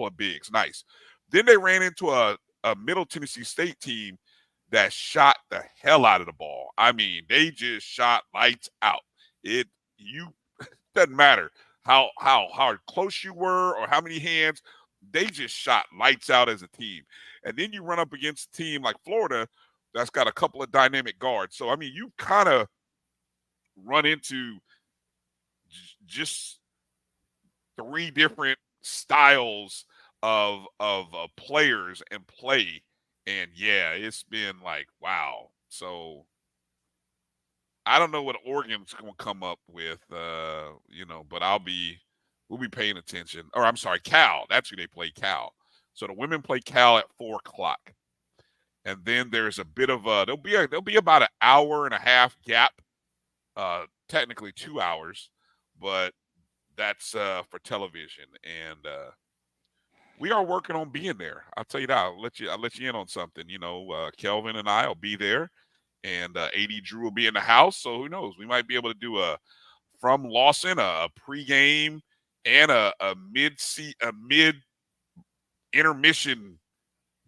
of bigs. Nice. Then they ran into a Middle Tennessee State team that shot the hell out of the ball. I mean, they just shot lights out. Doesn't matter how close you were or how many hands, they just shot lights out as a team. And then you run up against a team like Florida that's got a couple of dynamic guards. So, I mean, you kind of run into just three different styles of players and play. And, yeah, it's been like, wow. So, I don't know what Oregon's going to come up with, but we'll be paying attention. Or, I'm sorry, Cal. That's who they play, Cal. So, the women play Cal at 4:00. And then there's a bit of there'll be about an hour and a half gap, technically 2 hours, but that's for television. And we are working on being there. I'll tell you that. I'll let you in on something. Kelvin and I will be there, and AD Drew will be in the house. So who knows? We might be able to do from Lawson a pregame and a mid intermission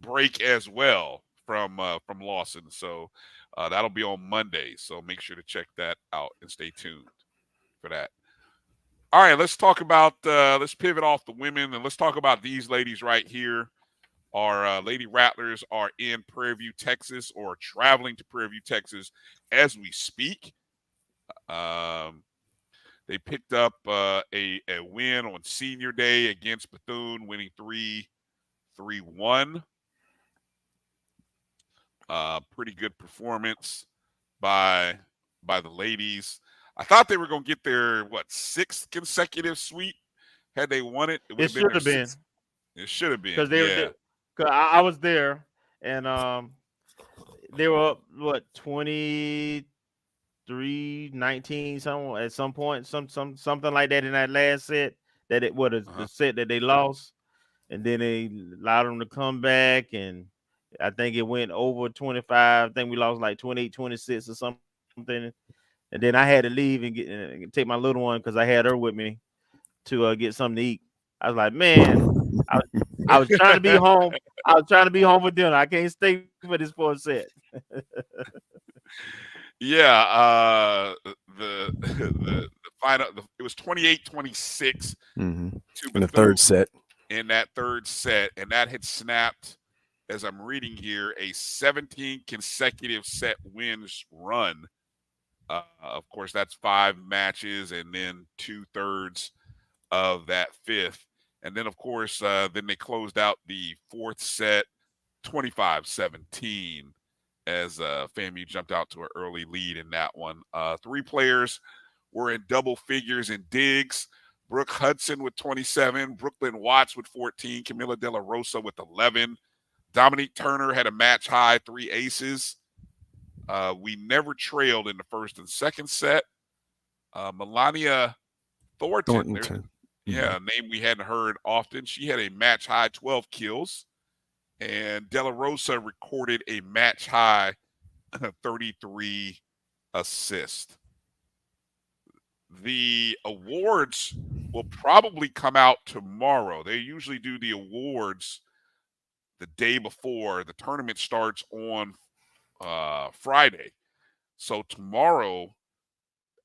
break as well from Lawson. So that'll be on Monday. So make sure to check that out and stay tuned for that. All right, let's talk about let's pivot off the women and let's talk about these ladies right here. Our Lady Rattlers are in Prairie View, Texas, or traveling to Prairie View, Texas as we speak. They picked up a win on Senior Day against Bethune, winning 3-1. Pretty good performance by the ladies. I thought they were going to get their, sixth consecutive sweep. Had they won it, it would have been their sixth. It should have been, because I was there, and they were up 23-19 at some point, something like that in that last set. That it was the set that they lost, and then they allowed them to come back, and I think it went over 25. I think we lost like 28-26 or something. And then I had to leave and take my little one because I had her with me to get something to eat. I was like, man, I was trying to be home. I was trying to be home for dinner. I can't stay for this fourth set. Yeah, the final, it was 28-26 in the third set. In that third set, and that had snapped, as I'm reading here, a 17 consecutive set wins run. Of course, that's 5 matches and then 2/3 of that fifth. And then, of course, then they closed out the fourth set 25-17 as FAMU jumped out to an early lead in that one. 3 players were in double figures in digs. Brooke Hudson with 27, Brooklyn Watts with 14, Camila De La Rosa with 11. Dominique Turner had a match-high 3 aces. We never trailed in the first and second set. Melania Thornton. Yeah, a name we hadn't heard often. She had a match-high 12 kills. And De La Rosa recorded a match-high 33 assists. The awards will probably come out tomorrow. They usually do the awards the day before. The tournament starts on Friday. So tomorrow,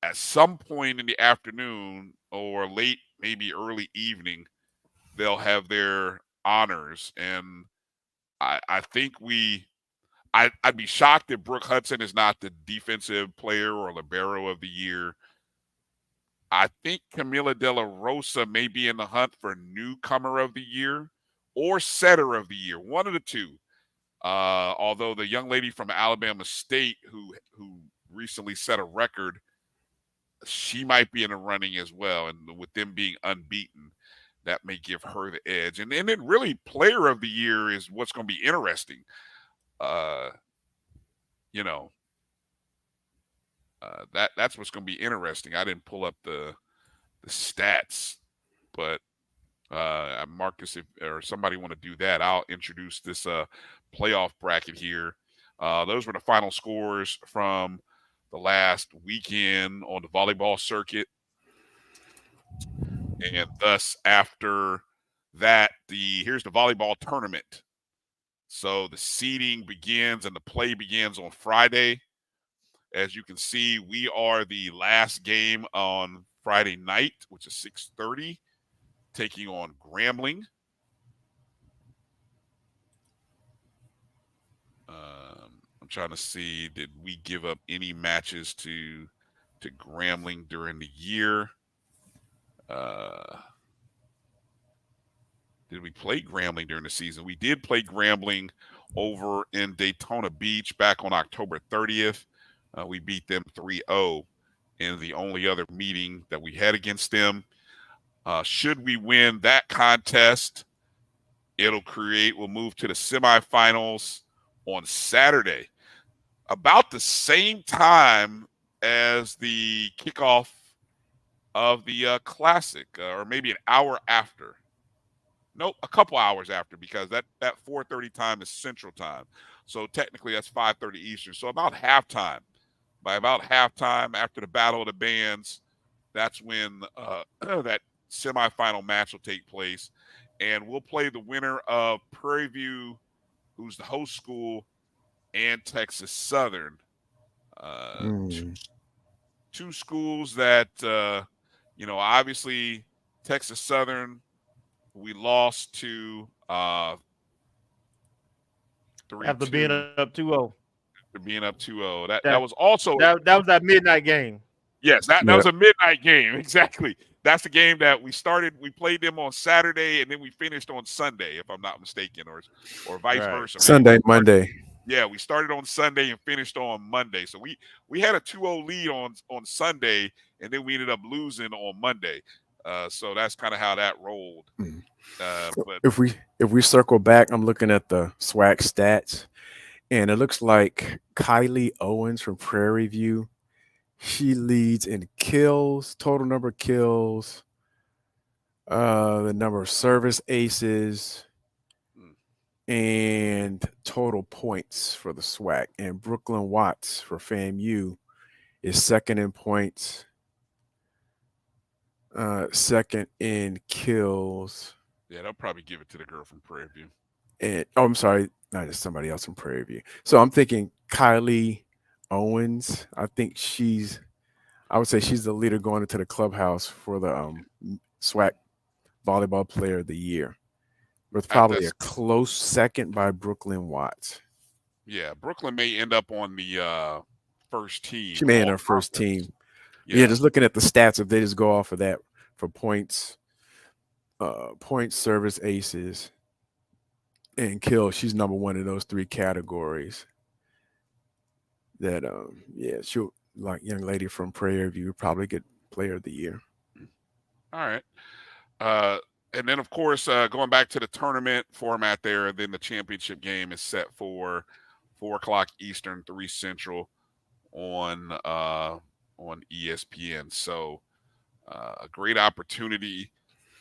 at some point in the afternoon or late, maybe early evening, they'll have their honors. And I think I'd be shocked if Brooke Hudson is not the defensive player or libero of the year. I think Camila De La Rosa may be in the hunt for newcomer of the year or setter of the year, one of the two. Although the young lady from Alabama State who recently set a record, she might be in the running as well. And with them being unbeaten, that may give her the edge. And then really player of the year is what's going to be interesting. That's what's going to be interesting. I didn't pull up the stats, but Marcus, or somebody want to do that, I'll introduce this playoff bracket here. Those were the final scores from the last weekend on the volleyball circuit. And thus, after that, here's the volleyball tournament. So the seeding begins and the play begins on Friday. As you can see, we are the last game on Friday night, which is 6:30, taking on Grambling. I'm trying to see, did we give up any matches to Grambling during the year? Did we play Grambling during the season? We did play Grambling over in Daytona Beach back on October 30th. We beat them 3-0 in the only other meeting that we had against them. Should we win that contest, we'll move to the semifinals on Saturday, about the same time as the kickoff of the Classic, or maybe an hour after. Nope, a couple hours after, because that 4:30 time is Central Time. So technically that's 5:30 Eastern. So about halftime. By about halftime, after the Battle of the Bands, that's when that semifinal match will take place. And we'll play the winner of Prairie View, who's the host school, and Texas Southern. Two schools that, obviously Texas Southern, we lost to After being 3-2. up 2-0. After being up 2-0. That was also that was that midnight game. Yes, that was a midnight game. Exactly. That's the game that we played them on Saturday, and then we finished on Sunday, if I'm not mistaken, or vice versa. Sunday, Monday. Yeah, we started on Sunday and finished on Monday. So we had a 2-0 lead on Sunday, and then we ended up losing on Monday. So that's kind of how that rolled. But if we circle back, I'm looking at the SWAC stats, and it looks like Kylie Owens from Prairie View, she leads in kills, total number of kills, the number of service aces, and total points for the SWAC. And Brooklyn Watts for FAMU is second in points, second in kills. Yeah, they'll probably give it to the girl from Prairie View. And I'm sorry, not just somebody else from Prairie View. So I'm thinking Kylie Owens. I would say she's the leader going into the clubhouse for the SWAC Volleyball Player of the Year, with probably a close second by Brooklyn Watts. Yeah, Brooklyn may end up on the first team. She may end her first team. Yeah, just looking at the stats, if they just go off of that for points, service aces, and kills, she's number one in those three categories. That she'll, like young lady from Prairie View, probably get Player of the Year. All right. And then, of course, going back to the tournament format there, then the championship game is set for 4:00 Eastern, 3 Central on ESPN. So a great opportunity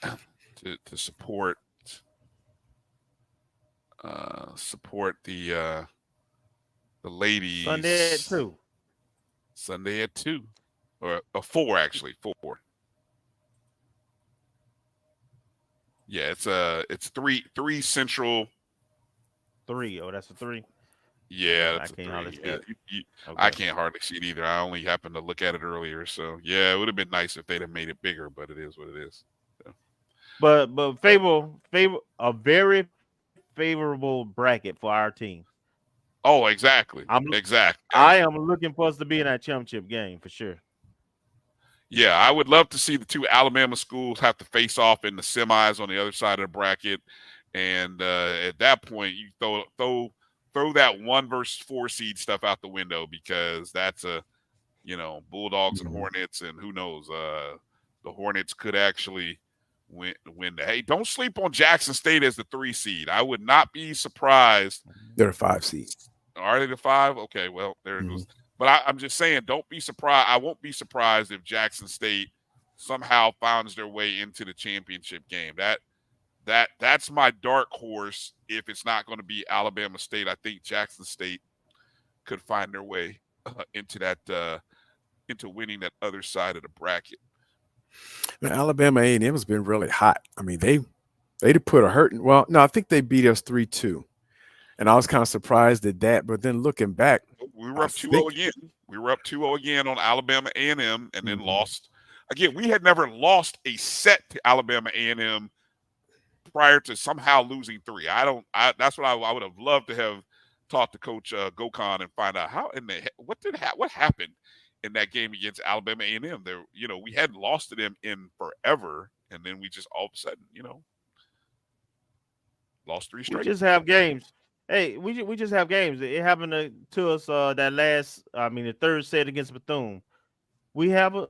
to support the ladies. Sunday at 2. Or 4, actually. 4. Yeah, it's 3 Central. 3. Oh, that's a 3. Yeah, that's a 3. Yeah, I can't hardly see it either. I only happened to look at it earlier. So yeah, it would have been nice if they'd have made it bigger, but it is what it is. So. But a very favorable bracket for our team. Oh, exactly. Exactly. I am looking for us to be in that championship game for sure. Yeah, I would love to see the two Alabama schools have to face off in the semis on the other side of the bracket, and at that point, you throw that 1 versus 4 seed stuff out the window, because that's Bulldogs and Hornets, and who knows, the Hornets could actually win. Hey, don't sleep on Jackson State as the 3 seed. I would not be surprised. They're a 5 seed. Are they the 5? Okay, well, there it goes. But I'm just saying, don't be surprised. I won't be surprised if Jackson State somehow finds their way into the championship game. That's my dark horse. If it's not going to be Alabama State, I think Jackson State could find their way into winning that other side of the bracket. Now, Alabama A&M has been really hot. I mean, they put a hurting. Well, no, I think they beat us 3-2. And I was kind of surprised at that. But then looking back, we were up 2-0 again. We were up 2-0 again on Alabama A&M, and then lost. Again, we had never lost a set to Alabama A&M prior to somehow losing 3. That's what I would have loved to have talked to Coach Gokon and find out what happened in that game against Alabama A&M. There, we hadn't lost to them in forever, and then we just all of a sudden, lost 3 straight. We just have games. Hey, we just have games. It happened to us the third set against Bethune. We have a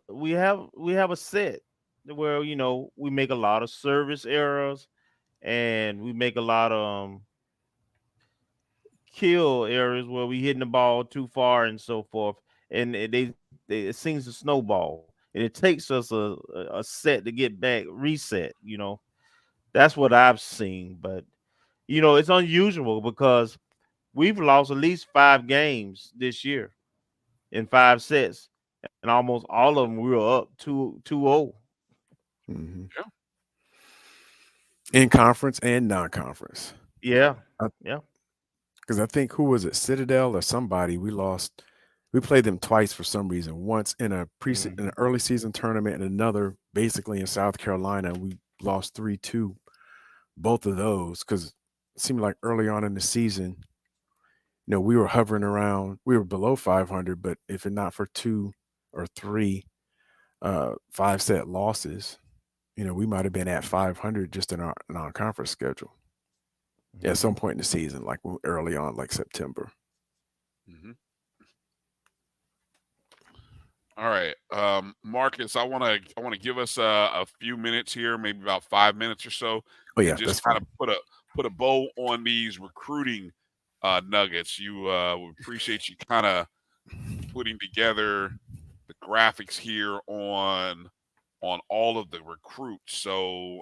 set where we make a lot of service errors, and we make a lot of kill errors where we hitting the ball too far and so forth. And it seems to snowball, and it takes us a set to get back reset. That's what I've seen, but. It's unusual because we've lost at least 5 games this year in 5 sets, and almost all of them we were up 2-0. Yeah. In conference and non-conference. Yeah. Because I think, who was it, Citadel or somebody, we lost. We played them twice for some reason. Once in in an early season tournament, and another basically in South Carolina. We lost 3-2, both of those, because it seemed like early on in the season we were hovering around, we were below 500, but if it not for 2 or 3 5-set losses, we might have been at 500 just in our conference schedule at some point in the season, like early on, like September. Mm-hmm. All right, Marcus, I want to give us a few minutes here, maybe about 5 minutes or so, Oh yeah, and just that's kind fine. of put a bow on these recruiting nuggets. We appreciate you kind of putting together the graphics here on all of the recruits. So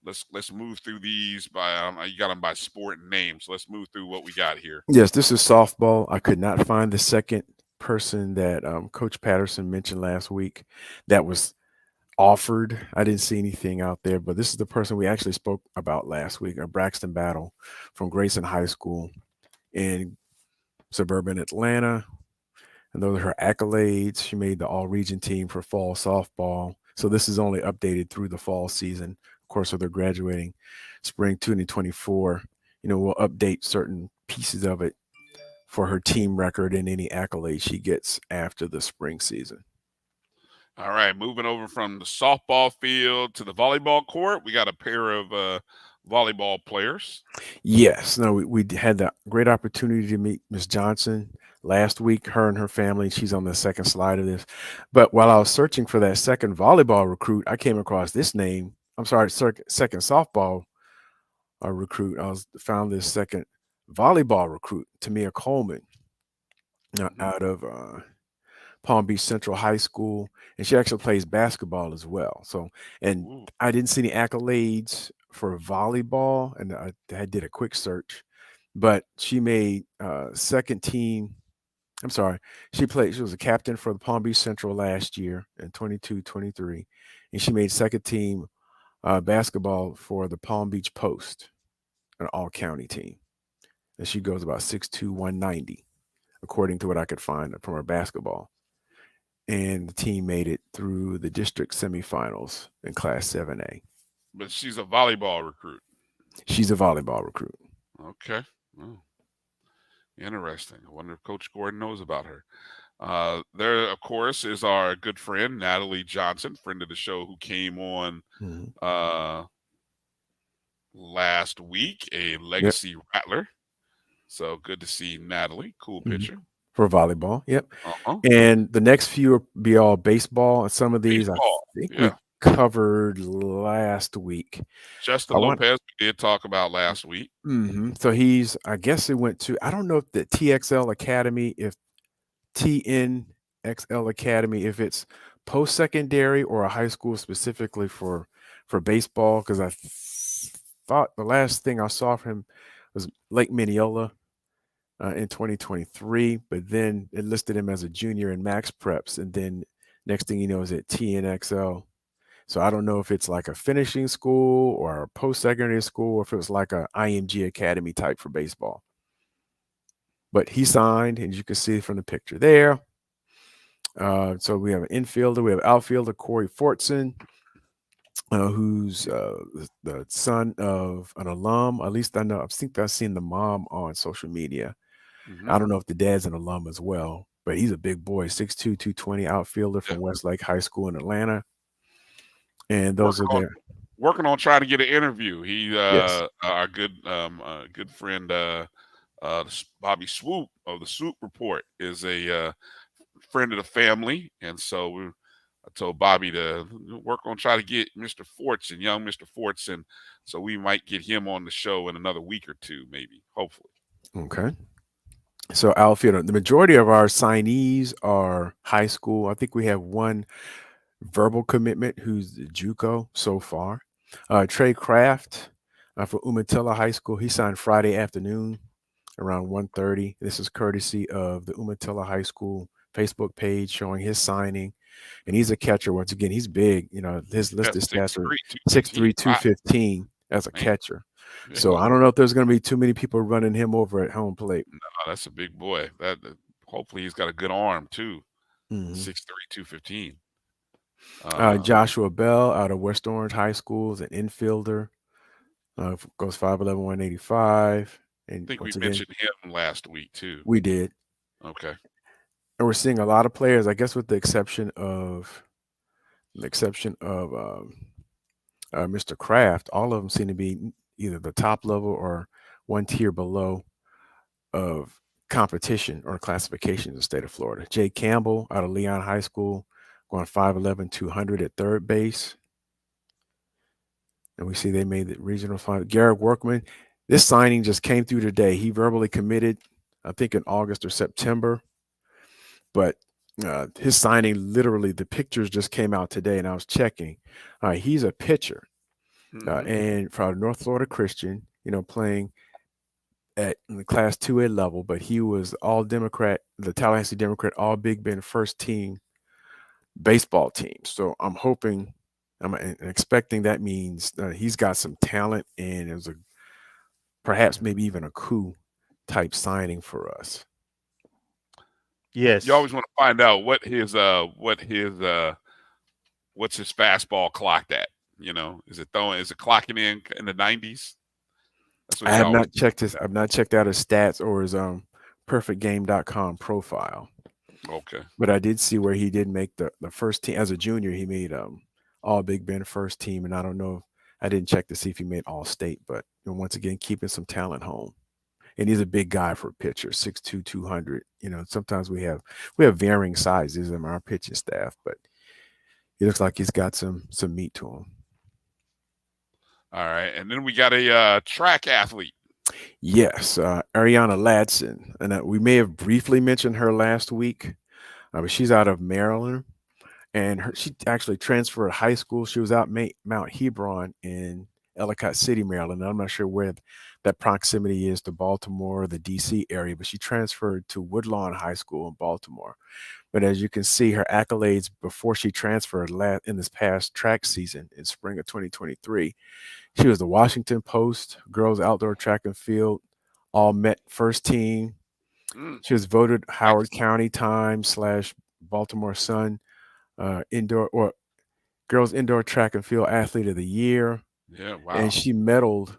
let's move through these by you got them by sport and name. So let's move through what we got here. Yes, this is softball. I could not find the second person that Coach Patterson mentioned last week that was offered. I didn't see anything out there, but this is the person we actually spoke about last week, Braxton Battle from Grayson High School in suburban Atlanta. And those are her accolades. She made the all-region team for fall softball. So this is only updated through the fall season. Of course, so they're graduating spring 2024. We'll update certain pieces of it for her team record and any accolades she gets after the spring season. All right, moving over from the softball field to the volleyball court, we got a pair of volleyball players. Yes. No, we had the great opportunity to meet Miss Johnson last week, her and her family. She's on the second slide of this. But while I was searching for that second volleyball recruit, I came across this name. I'm sorry, second softball recruit. Found this second volleyball recruit, Tamia Coleman, out of Palm Beach Central High School, and she actually plays basketball as well. So, and I didn't see any accolades for volleyball, and I did a quick search, but she made second team. I'm sorry, she was a captain for the Palm Beach Central last year in 22-23, and she made second team basketball for the Palm Beach Post, an all-county team. And she goes about 6'2", 190, according to what I could find from her basketball. And the team made it through the district semifinals in Class 7A. But she's a volleyball recruit. She's a volleyball recruit. Okay. Oh. Interesting. I wonder if Coach Gordon knows about her. There, of course, is our good friend, Natalie Johnson, friend of the show, who came on last week, a legacy rattler. So good to see Natalie. Cool picture. For volleyball, yep. And the next few will be all baseball, and some of these I think we covered last week. Justin Lopez we did talk about last week. So I guess it went to, I don't know if the TXL Academy, if TNXL Academy, if it's post-secondary or a high school specifically for baseball, because I thought the last thing I saw from him was Lake Mineola in 2023, but then it listed him as a junior in Max Preps, and then next thing you know is at TNXL. So I don't know if it's like a finishing school or a post-secondary school, or if it was like a IMG Academy type for baseball. But he signed, and you can see from the picture there. So we have an infielder, we have outfielder Corey Fortson, who's the son of an alum. At least I think I've seen the mom on social media. I don't know if the dad's an alum as well, but he's a big boy, 6'2", 220 outfielder from Westlake High School in Atlanta. And those working on trying to get an interview. He our good friend Bobby Swoop of the Swoop Report is a friend of the family, and so I told Bobby to work on trying to get Mr. Fortson, young Mr. Fortson, so we might get him on the show in another week or two, maybe, hopefully. Okay. So outfielder, the majority of our signees are high school. I think we have one verbal commitment who's the JUCO so far. Trey Kraft for Umatilla High School. He signed Friday afternoon around 1:30. This is courtesy of the Umatilla High School Facebook page showing his signing. And he's a catcher. Once again, he's big. His listed stats are 6'3", 215 as a catcher. So I don't know if there's going to be too many people running him over at home plate. No, that's a big boy. Hopefully he's got a good arm too. 6'3", 215. Joshua Bell out of West Orange High School is an infielder. Goes 5'11", 185. And I think we once again, mentioned him last week too. we did. Okay. And we're seeing a lot of players, I guess, with the exception of Mr. Kraft. All of them seem to be either the top level or one tier below of competition or classification in the state of Florida. Jay Campbell out of Leon High School, going 5'11", 200 at third base. And we see they made the regional final. Garrett Workman, this signing just came through today. He verbally committed, I think, in August or September. But his signing, literally, the pictures just came out today, and I was checking. He's a pitcher, and for North Florida Christian, playing at the Class 2A level, but he was all Democrat, the Tallahassee Democrat, all Big Bend first team baseball team. So I'm hoping, I'm expecting that means he's got some talent, and it was perhaps maybe even a coup type signing for us. Yes. You always want to find out what's his fastball clocked at. Is it clocking in the 90s? That's what I have not checked I've not checked out his stats or his perfectgame.com profile. Okay. But I did see where he did make the first team as a junior. He made all Big Bend first team, and I don't know. I didn't check to see if he made all state, but once again, keeping some talent home. And he's a big guy for a pitcher, 6'2", 200. Sometimes we have varying sizes in our pitching staff, but he looks like he's got some meat to him. All right, and then we got a track athlete. Yes, Ariana Ladson, and we may have briefly mentioned her last week, but she's out of Maryland, and she actually transferred high school. She was out Mount Hebron in Ellicott City, Maryland. I'm not sure where that proximity is to Baltimore or the DC area, but she transferred to Woodlawn High School in Baltimore. But as you can see, her accolades before she transferred in this past track season in spring of 2023, she was the Washington Post girls outdoor track and field all-Met first team. She was voted Howard County Times / Baltimore Sun indoor or girls indoor track and field athlete of the year. Yeah, wow. And she medaled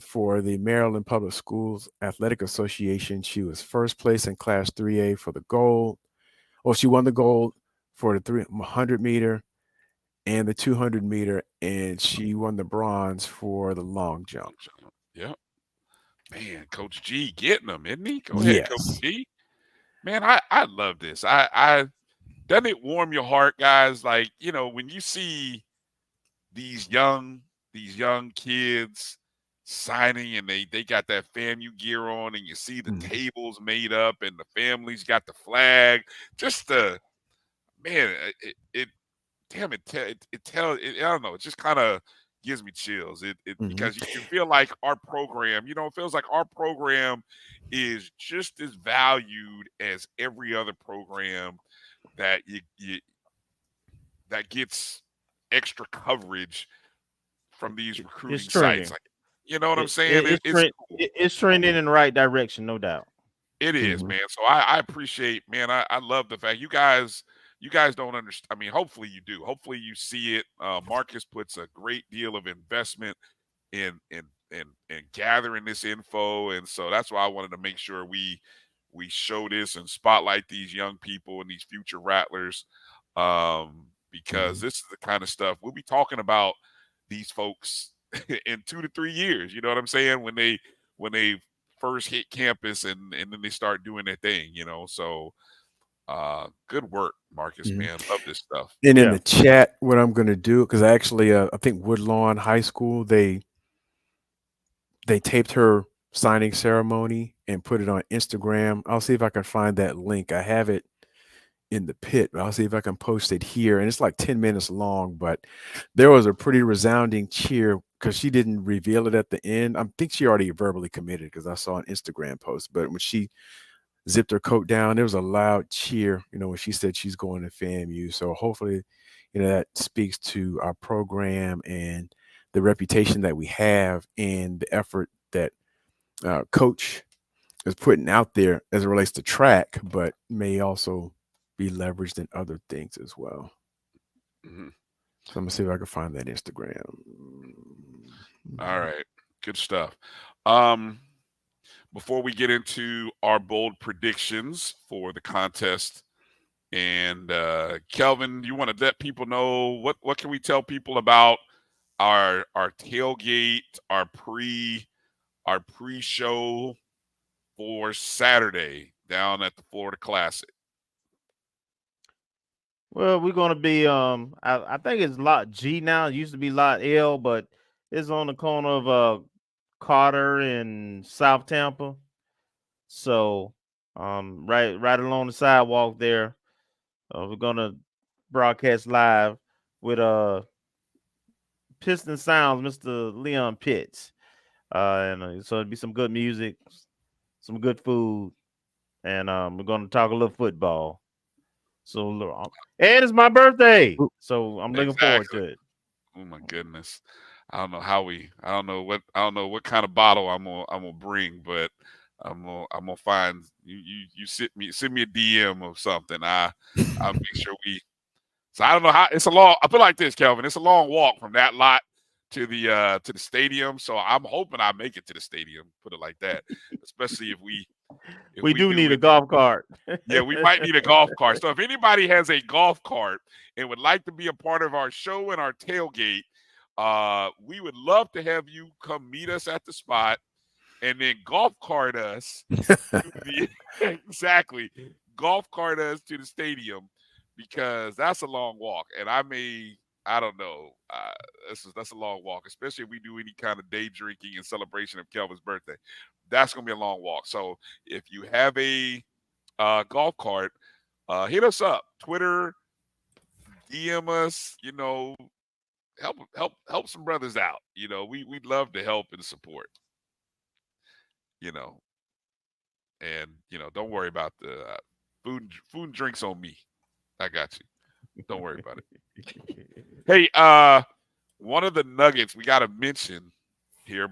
for the Maryland Public Schools Athletic Association. She was first place in Class 3A for the gold. Well, she won the gold for the 300 meter and the 200 meter, and she won the bronze for the long jump. Yep. Man, Coach G getting them, isn't he? Go ahead, Coach G. Man, I love this. I doesn't it warm your heart, guys? Like, when you see these young kids signing and they got that FAMU gear on, and you see the tables made up and the families got the flag. Just I don't know, it just kind of gives me chills. Because you feel like our program, it feels like our program is just as valued as every other program that that gets extra coverage from these recruiting sites. Like, you know what I'm saying? It's trending in the right direction, no doubt. It is, man. So I appreciate, man. I love the fact you guys don't understand. I mean, hopefully you do. Hopefully you see it. Marcus puts a great deal of investment in gathering this info, and so that's why I wanted to make sure we show this and spotlight these young people and these future Rattlers, because this is the kind of stuff we'll be talking about these folks in 2 to 3 years. You know what I'm saying? When they first hit campus and then they start doing their thing. So good work, Marcus, man. Love this stuff. And in the chat, what I'm going to do, because actually I think Woodlawn High School, they taped her signing ceremony and put it on Instagram. I'll see if I can find that link. I have it in the pit, but I'll see if I can post it here. And it's like 10 minutes long, but there was a pretty resounding cheer because she didn't reveal it at the end. I think she already verbally committed because I saw an Instagram post, but when she zipped her coat down, there was a loud cheer, when she said she's going to FAMU. So hopefully, that speaks to our program and the reputation that we have and the effort that coach is putting out there as it relates to track, but may also be leveraged in other things as well. So I'm gonna see if I can find that Instagram. All right, good stuff. before we get into our bold predictions for the contest, and Kelvin, you want to let people know what can we tell people about our tailgate, our pre-show for Saturday down at the Florida Classic? Well, we're gonna be I think it's lot G now. It used to be lot L, but it's on the corner of Carter and South Tampa. So right along the sidewalk there. We're gonna broadcast live with Piston Sounds, Mr. Leon Pitts. And so it'll be some good music, some good food, and we're gonna talk a little football. So, and it's my birthday, so I'm looking forward to it. Oh my goodness, I don't know what kind of bottle I'm gonna bring, but I'm gonna find you send me a DM of something. I'll make sure we. So I don't know how it's a long. I put it like this, Kelvin. It's a long walk from that lot to the stadium. So I'm hoping I make it to the stadium. Put it like that, especially if we do need a golf cart. Yeah, we might need a golf cart. So if anybody has a golf cart and would like to be a part of our show and our tailgate, we would love to have you come meet us at the spot and then golf cart us. Exactly. Golf cart us to the stadium, because that's a long walk. And I don't know. That's a long walk, especially if we do any kind of day drinking in celebration of Kelvin's birthday. That's going to be a long walk. So if you have a golf cart, hit us up. Twitter, DM us, help some brothers out. We'd love to help and support. And don't worry about the food and drinks on me. I got you. Don't worry about it. Hey, one of the nuggets we got to mention here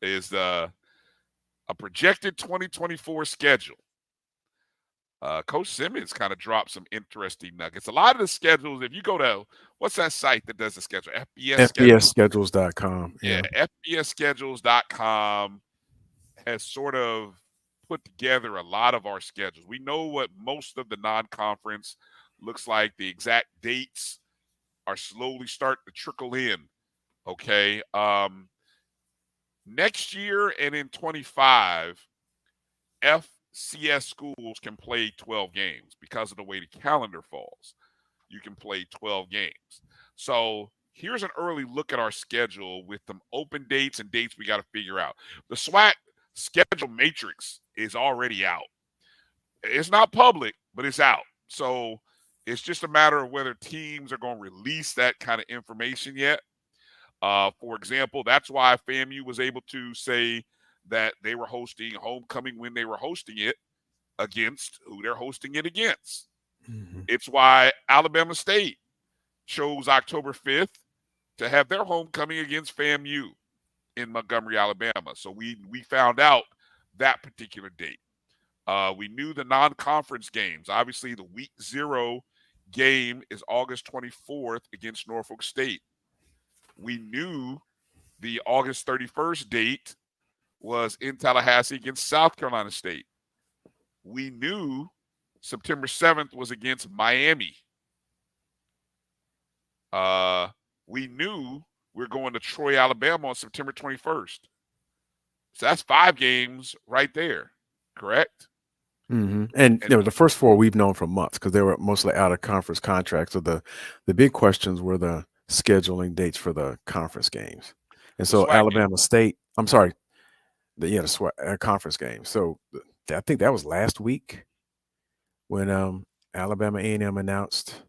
is a projected 2024 schedule. Coach Simmons kind of dropped some interesting nuggets. A lot of the schedules, if you go to, what's that site that does the schedule? FBSschedules.com. Yeah, FBSschedules.com has sort of put together a lot of our schedules. We know what most of the non-conference looks like. The exact dates are slowly starting to trickle in. Okay. Next year and in 25, FCS schools can play 12 games because of the way the calendar falls. You can play 12 games. So here's an early look at our schedule with some open dates and dates we got to figure out. The SWAC schedule matrix is already out. It's not public, but it's out. So it's just a matter of whether teams are going to release that kind of information yet. For example, that's why FAMU was able to say that they were hosting homecoming when they were hosting it against who they're hosting it against. Mm-hmm. It's why Alabama State chose October 5th to have their homecoming against FAMU in Montgomery, Alabama. So we found out that particular date. We knew the non-conference games. Obviously, the week 0 game is August 24th against Norfolk State. We knew the August 31st date was in Tallahassee against South Carolina State. We knew September 7th was against Miami. We knew we're going to Troy, Alabama on September 21st. So that's 5 games right there, correct? Mm-hmm. And the first 4 we've known for months because they were mostly out of conference contracts. So the big questions were the scheduling dates for the conference games. And so Alabama State, I'm sorry, the SWAC conference game. So I think that was last week when Alabama A&M announced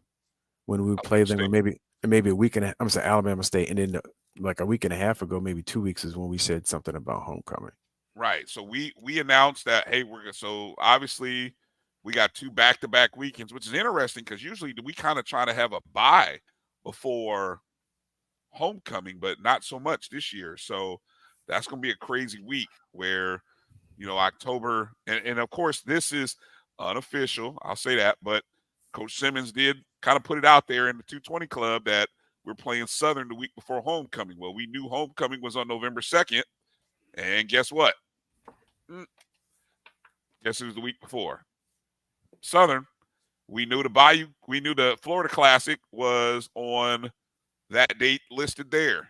when we would play them, or maybe a week and a half. I'm saying Alabama State, and then like a week and a half ago, maybe 2 weeks is when we said something about homecoming. Right. So we announced that, hey, so obviously we got 2 back-to-back weekends, which is interesting because usually we kind of try to have a bye before homecoming, but not so much this year. So that's going to be a crazy week where, October, and of course this is unofficial, I'll say that, but Coach Simmons did kind of put it out there in the 220 Club that we're playing Southern the week before homecoming. Well, we knew homecoming was on November 2nd, and guess what? Guess it was the week before. Southern, we knew the Florida Classic was on that date listed there.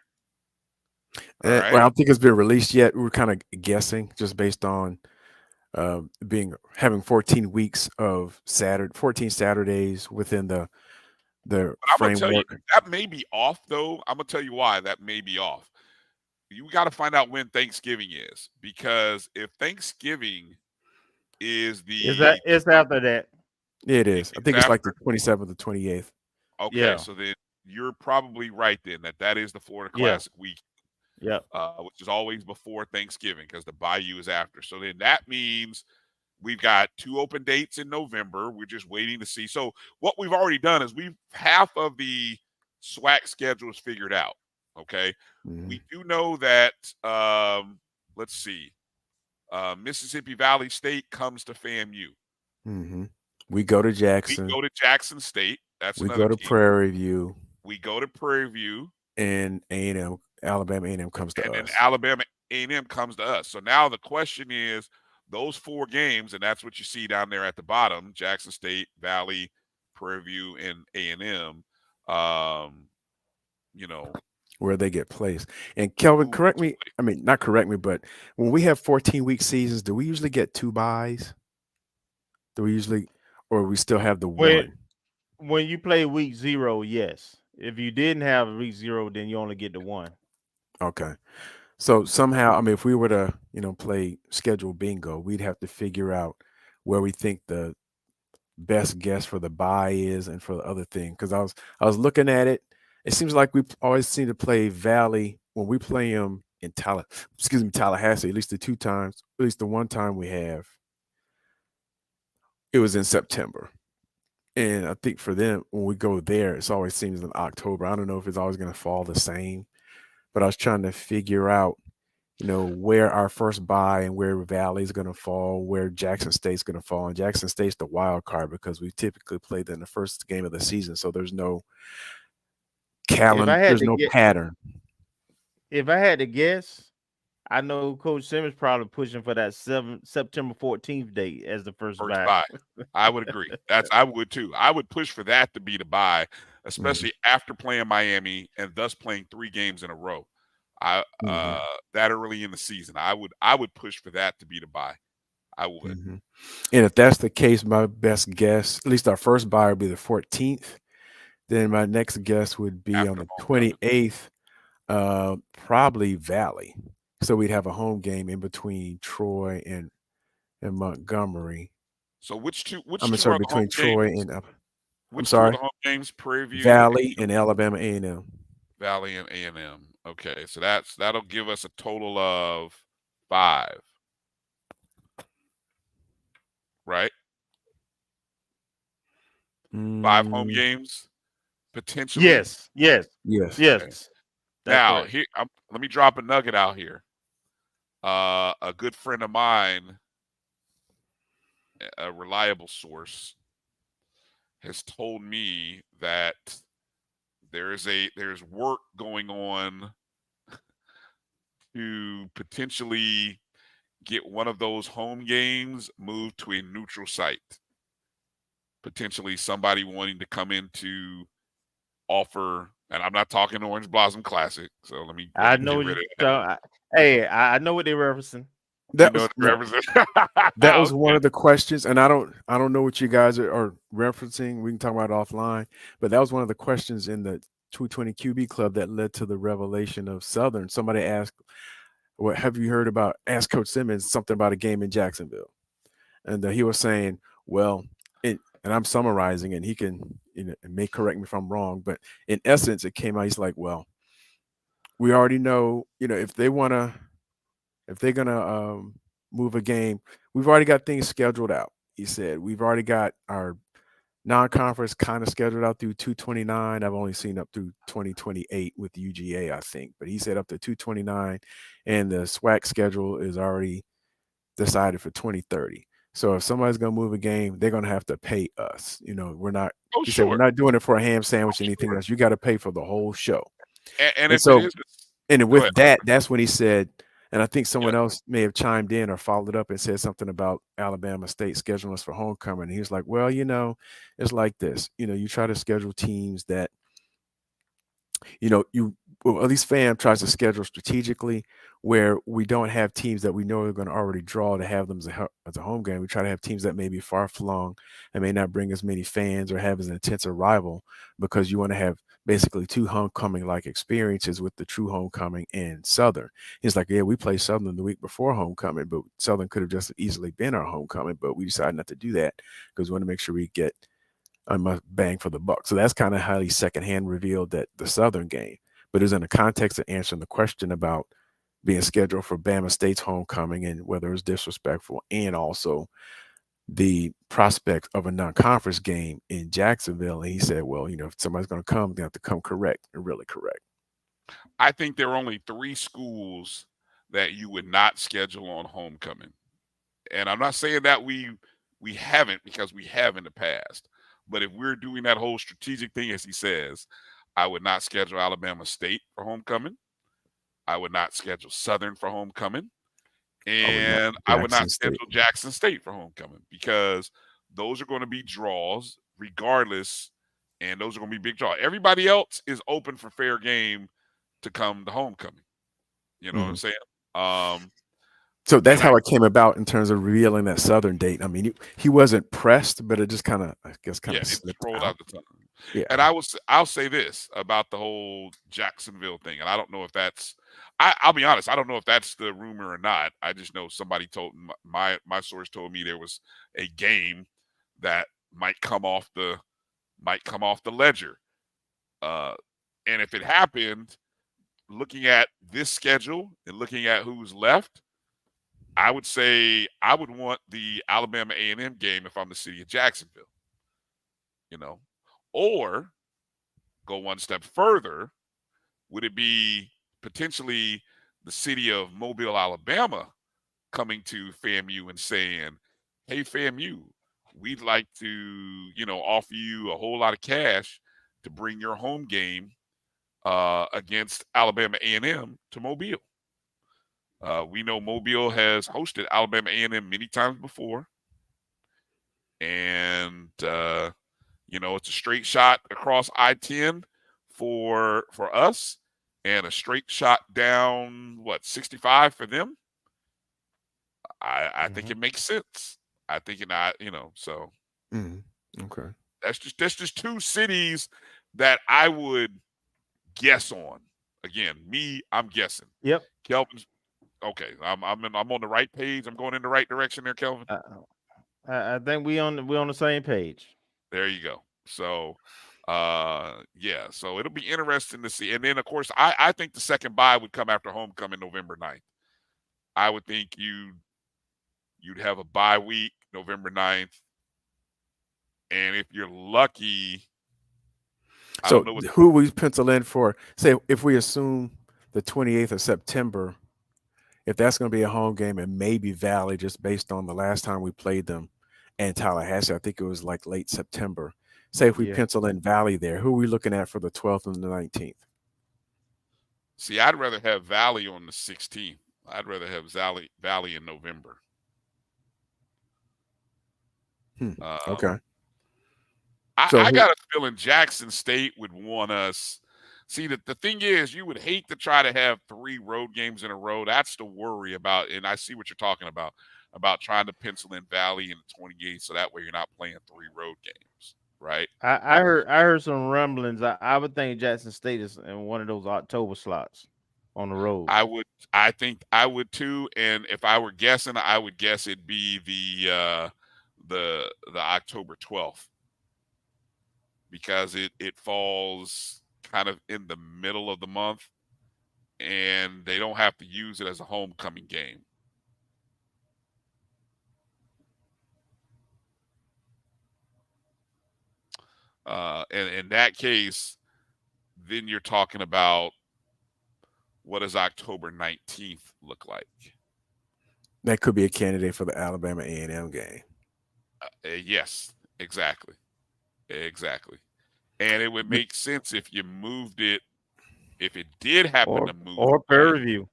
All right. Well, I don't think it's been released yet. We're kind of guessing just based on having 14 weeks of 14 Saturdays within the But I'm gonna tell you, framework. that may be off, though. I'm gonna tell you why that may be off. You got to find out when Thanksgiving is, because if Thanksgiving is It's after that. It is. I think it's after? like the 27th or 28th. Okay, Yeah. so then you're probably right then that is the Florida Yeah. Classic week, Yep. which is always before Thanksgiving because the Bayou is after. So then that means we've got 2 open dates in November. We're just waiting to see. So what we've already done is half of the SWAC schedule is figured out. Okay. Mhm. We do know that, let's see, Mississippi Valley State comes to FAMU. Mhm. We go to Jackson. We go to Jackson State. That's We another go to team. Prairie View, We go to Prairie View. and A&M, Alabama A&M comes to And us. then Alabama A&M comes to us. So now the question is, those 4 games, and that's what you see down there at the bottom: Jackson State, Valley, Prairie View, and A&M. Where they get placed. And Kelvin, correct me. I mean, not correct me, but when we have 14-week seasons, do we usually get 2 byes? Do we usually, or we still have the one? When you play week 0, yes. If you didn't have week 0, then you only get the 1. Okay. So somehow, I mean, if we were to, play schedule bingo, we'd have to figure out where we think the best guess for the bye is and for the other thing. Because I was looking at it. It seems like we always seem to play Valley when we play them in Tallahassee. At least the 2 times, at least the 1 time we have, it was in September. And I think for them, when we go there, it always seems in October. I don't know if it's always going to fall the same, but I was trying to figure out, where our first bye and where Valley is going to fall, where Jackson State's going to fall. And Jackson State's the wild card because we typically play them in the first game of the season. So there's no calendar, there's no pattern. If I had to guess, I know Coach Simmons probably pushing for that September 14th date as the first bye. I would agree. I would too. I would push for that to be the bye, especially after playing Miami and thus playing 3 games in a row. That early in the season, I would push for that to be the bye. I would. And if that's the case, my best guess, at least our first bye would be the 14th. Then my next guess would be on the 28th, probably Valley. So we'd have a home game in between Troy and Montgomery. So which two? Between Troy and I'm sorry, two home games, Prairie View, Valley, and Alabama A&M. Valley and A&M. Okay, so that'll give us a total of 5, right? 5 home games, potentially. Yes. Okay. Now, here, let me drop a nugget out here. A good friend of mine, a reliable source, has told me that there's work going on to potentially get one of those home games moved to a neutral site. Potentially somebody wanting to come in to offer, and I'm not talking Orange Blossom Classic, so let me. I know what I know what they're referencing. That was one of the questions, and I don't know what you guys are referencing. We can talk about it offline, but that was one of the questions in the 220 QB Club that led to the revelation of Southern. Somebody asked, "What have you heard about?" Asked Coach Simmons something about a game in Jacksonville, and he was saying, "Well," and I'm summarizing, and he can may correct me if I'm wrong, but in essence, it came out. He's like, "Well, we already know, if they're gonna move a game, we've already got things scheduled out." He said, "We've already got our non-conference kind of scheduled out through 229. I've only seen up through 2028 with UGA, I think, but he said up to 229, and the SWAC schedule is already decided for 2030. So if somebody's gonna move a game, they're gonna have to pay us. We're not. He said, we're not doing it for a ham sandwich or anything else. You got to pay for the whole show." And with that, that's when he said, And I think someone Yep. else may have chimed in or followed up and said something about Alabama State scheduling us for homecoming. And he was like, well, it's like this. You try to schedule teams that, at least FAM tries to schedule strategically where we don't have teams that we know are going to already draw to have them as a home game. We try to have teams that may be far flung and may not bring as many fans or have as intense a rival, because you want to have basically two homecoming-like experiences with the true homecoming and Southern. He's like, yeah, we played Southern the week before homecoming, but Southern could have just easily been our homecoming, but we decided not to do that because we want to make sure we get a bang for the buck. So that's kind of how he secondhand revealed that the Southern game, but it was in the context of answering the question about being scheduled for Bama State's homecoming and whether it was disrespectful, and also the prospect of a non-conference game in Jacksonville. And he said, well, if somebody's going to come, they have to come correct and really correct. I think there are only 3 schools that you would not schedule on homecoming. And I'm not saying that we haven't, because we have in the past. But if we're doing that whole strategic thing, as he says, I would not schedule Alabama State for homecoming. I would not schedule Southern for homecoming. And I would not schedule Jackson State for homecoming, because those are going to be draws regardless, and those are going to be big draws. Everybody else is open for fair game to come to homecoming. You know what I'm saying? So that's how it came about in terms of revealing that Southern date. I mean, he wasn't pressed, but it just kind of slipped rolled out the tongue. Yeah. And I'll say this about the whole Jacksonville thing, and I don't know if that's I'll be honest, I don't know if that's the rumor or not. I just know somebody told my source told me there was a game that might come off the ledger. And if it happened, looking at this schedule and looking at who's left, I would say I would want the Alabama A&M game if I'm the city of Jacksonville, or go one step further. Would it be potentially the city of Mobile, Alabama, coming to FAMU and saying, hey, FAMU, we'd like to, offer you a whole lot of cash to bring your home game against Alabama A&M to Mobile. We know Mobile has hosted Alabama A&M many times before, and it's a straight shot across I-10 for us, and a straight shot down 65 for them. I think it makes sense. I think so. Okay. That's just 2 cities that I would guess on. Again, I'm guessing. Yep. Kelvin's okay. I'm on the right page. I'm going in the right direction there, Kelvin. I think we on the same page. There you go. So, so it'll be interesting to see. And then, of course, I think the second bye would come after homecoming November 9th. I would think you'd have a bye week November 9th. And if you're lucky, so who we pencil in for, say, if we assume the 28th of September, if that's going to be a home game, and maybe Valley, just based on the last time we played them and Tallahassee, I think it was like late September. Say if we pencil in Valley there, who are we looking at for the 12th and the 19th? See, I'd rather have Valley on the 16th. I'd rather have Valley in November. Okay. I got a feeling Jackson State would want us. See, the thing is, you would hate to try to have 3 road games in a row. That's the worry about, and I see what you're talking about trying to pencil in Valley in the 28th, so that way you're not playing 3 road games, right? I heard some rumblings. I would think Jackson State is in one of those October slots on the road. I think I would too, and if I were guessing, I would guess it'd be the October 12th, because it falls kind of in the middle of the month, and they don't have to use it as a homecoming game. And in that case, then you're talking about, what does October 19th look like? That could be a candidate for the Alabama A&M game. Yes, exactly. And it would make sense if you moved it, if it did happen to move. Or Prairie View.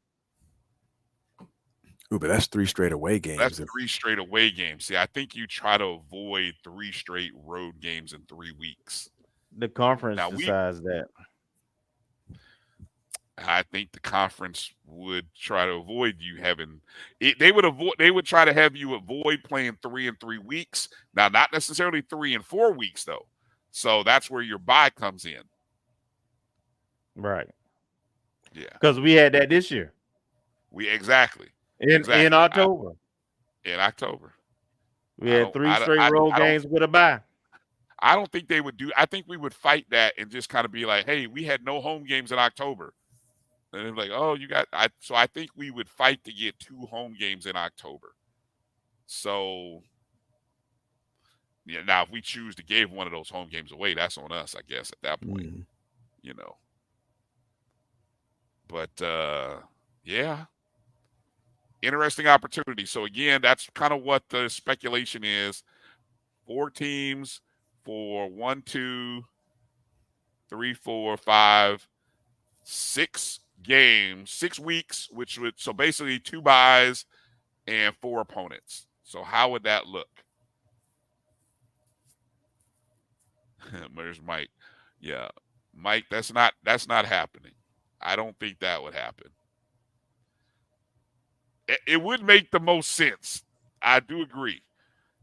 Ooh, but that's 3 straight away games. That's 3 straight away games. See, I think you try to avoid 3 straight road games in 3 weeks. The conference decides that. I think the conference would try to avoid you having it. They would try to have you avoid playing 3 in 3 weeks. Now, not necessarily 3 in 4 weeks, though. So that's where your bye comes in. Right. Yeah. Because we had that this year. Exactly. In October. In October. We had 3 straight road games with a bye. I don't think they would do. I think we would fight that and just kind of be like, hey, we had no home games in October. And they're like, oh, you got – so I think we would fight to get 2 home games in October. So, yeah, now if we choose to give one of those home games away, that's on us, I guess, at that point, you know. But, yeah, interesting opportunity. So, again, that's kind of what the speculation is. 4 teams for 1, 2, 3, 4, 5, 6 games, 6 weeks, which would so basically 2 byes and 4 opponents. So how would that look? There's Mike. Yeah, Mike, that's not happening. I don't think that would happen. It would make the most sense. I do agree.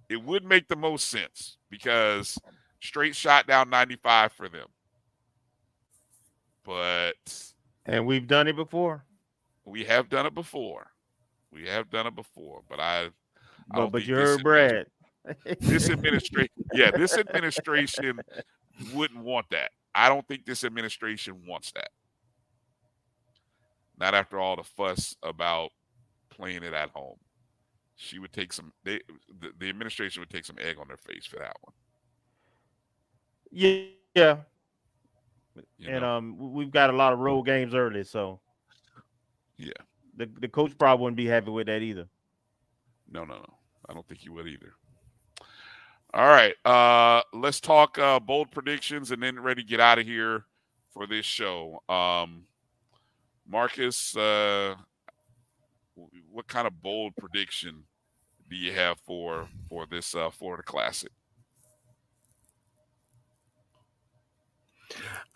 It would make the most sense because straight shot down 95 for them. And we've done it before. We have done it before. But But you heard Brad. This administration wouldn't want that. I don't think this administration wants that. Not after all the fuss about playing it at home. She would take the administration would take some egg on their face for that one. Yeah. And we've got a lot of road games early, so yeah, the coach probably wouldn't be happy with that either. No, I don't think he would either. All right, let's talk bold predictions and then ready to get out of here for this show. Marcus, what kind of bold prediction do you have for this Florida Classic?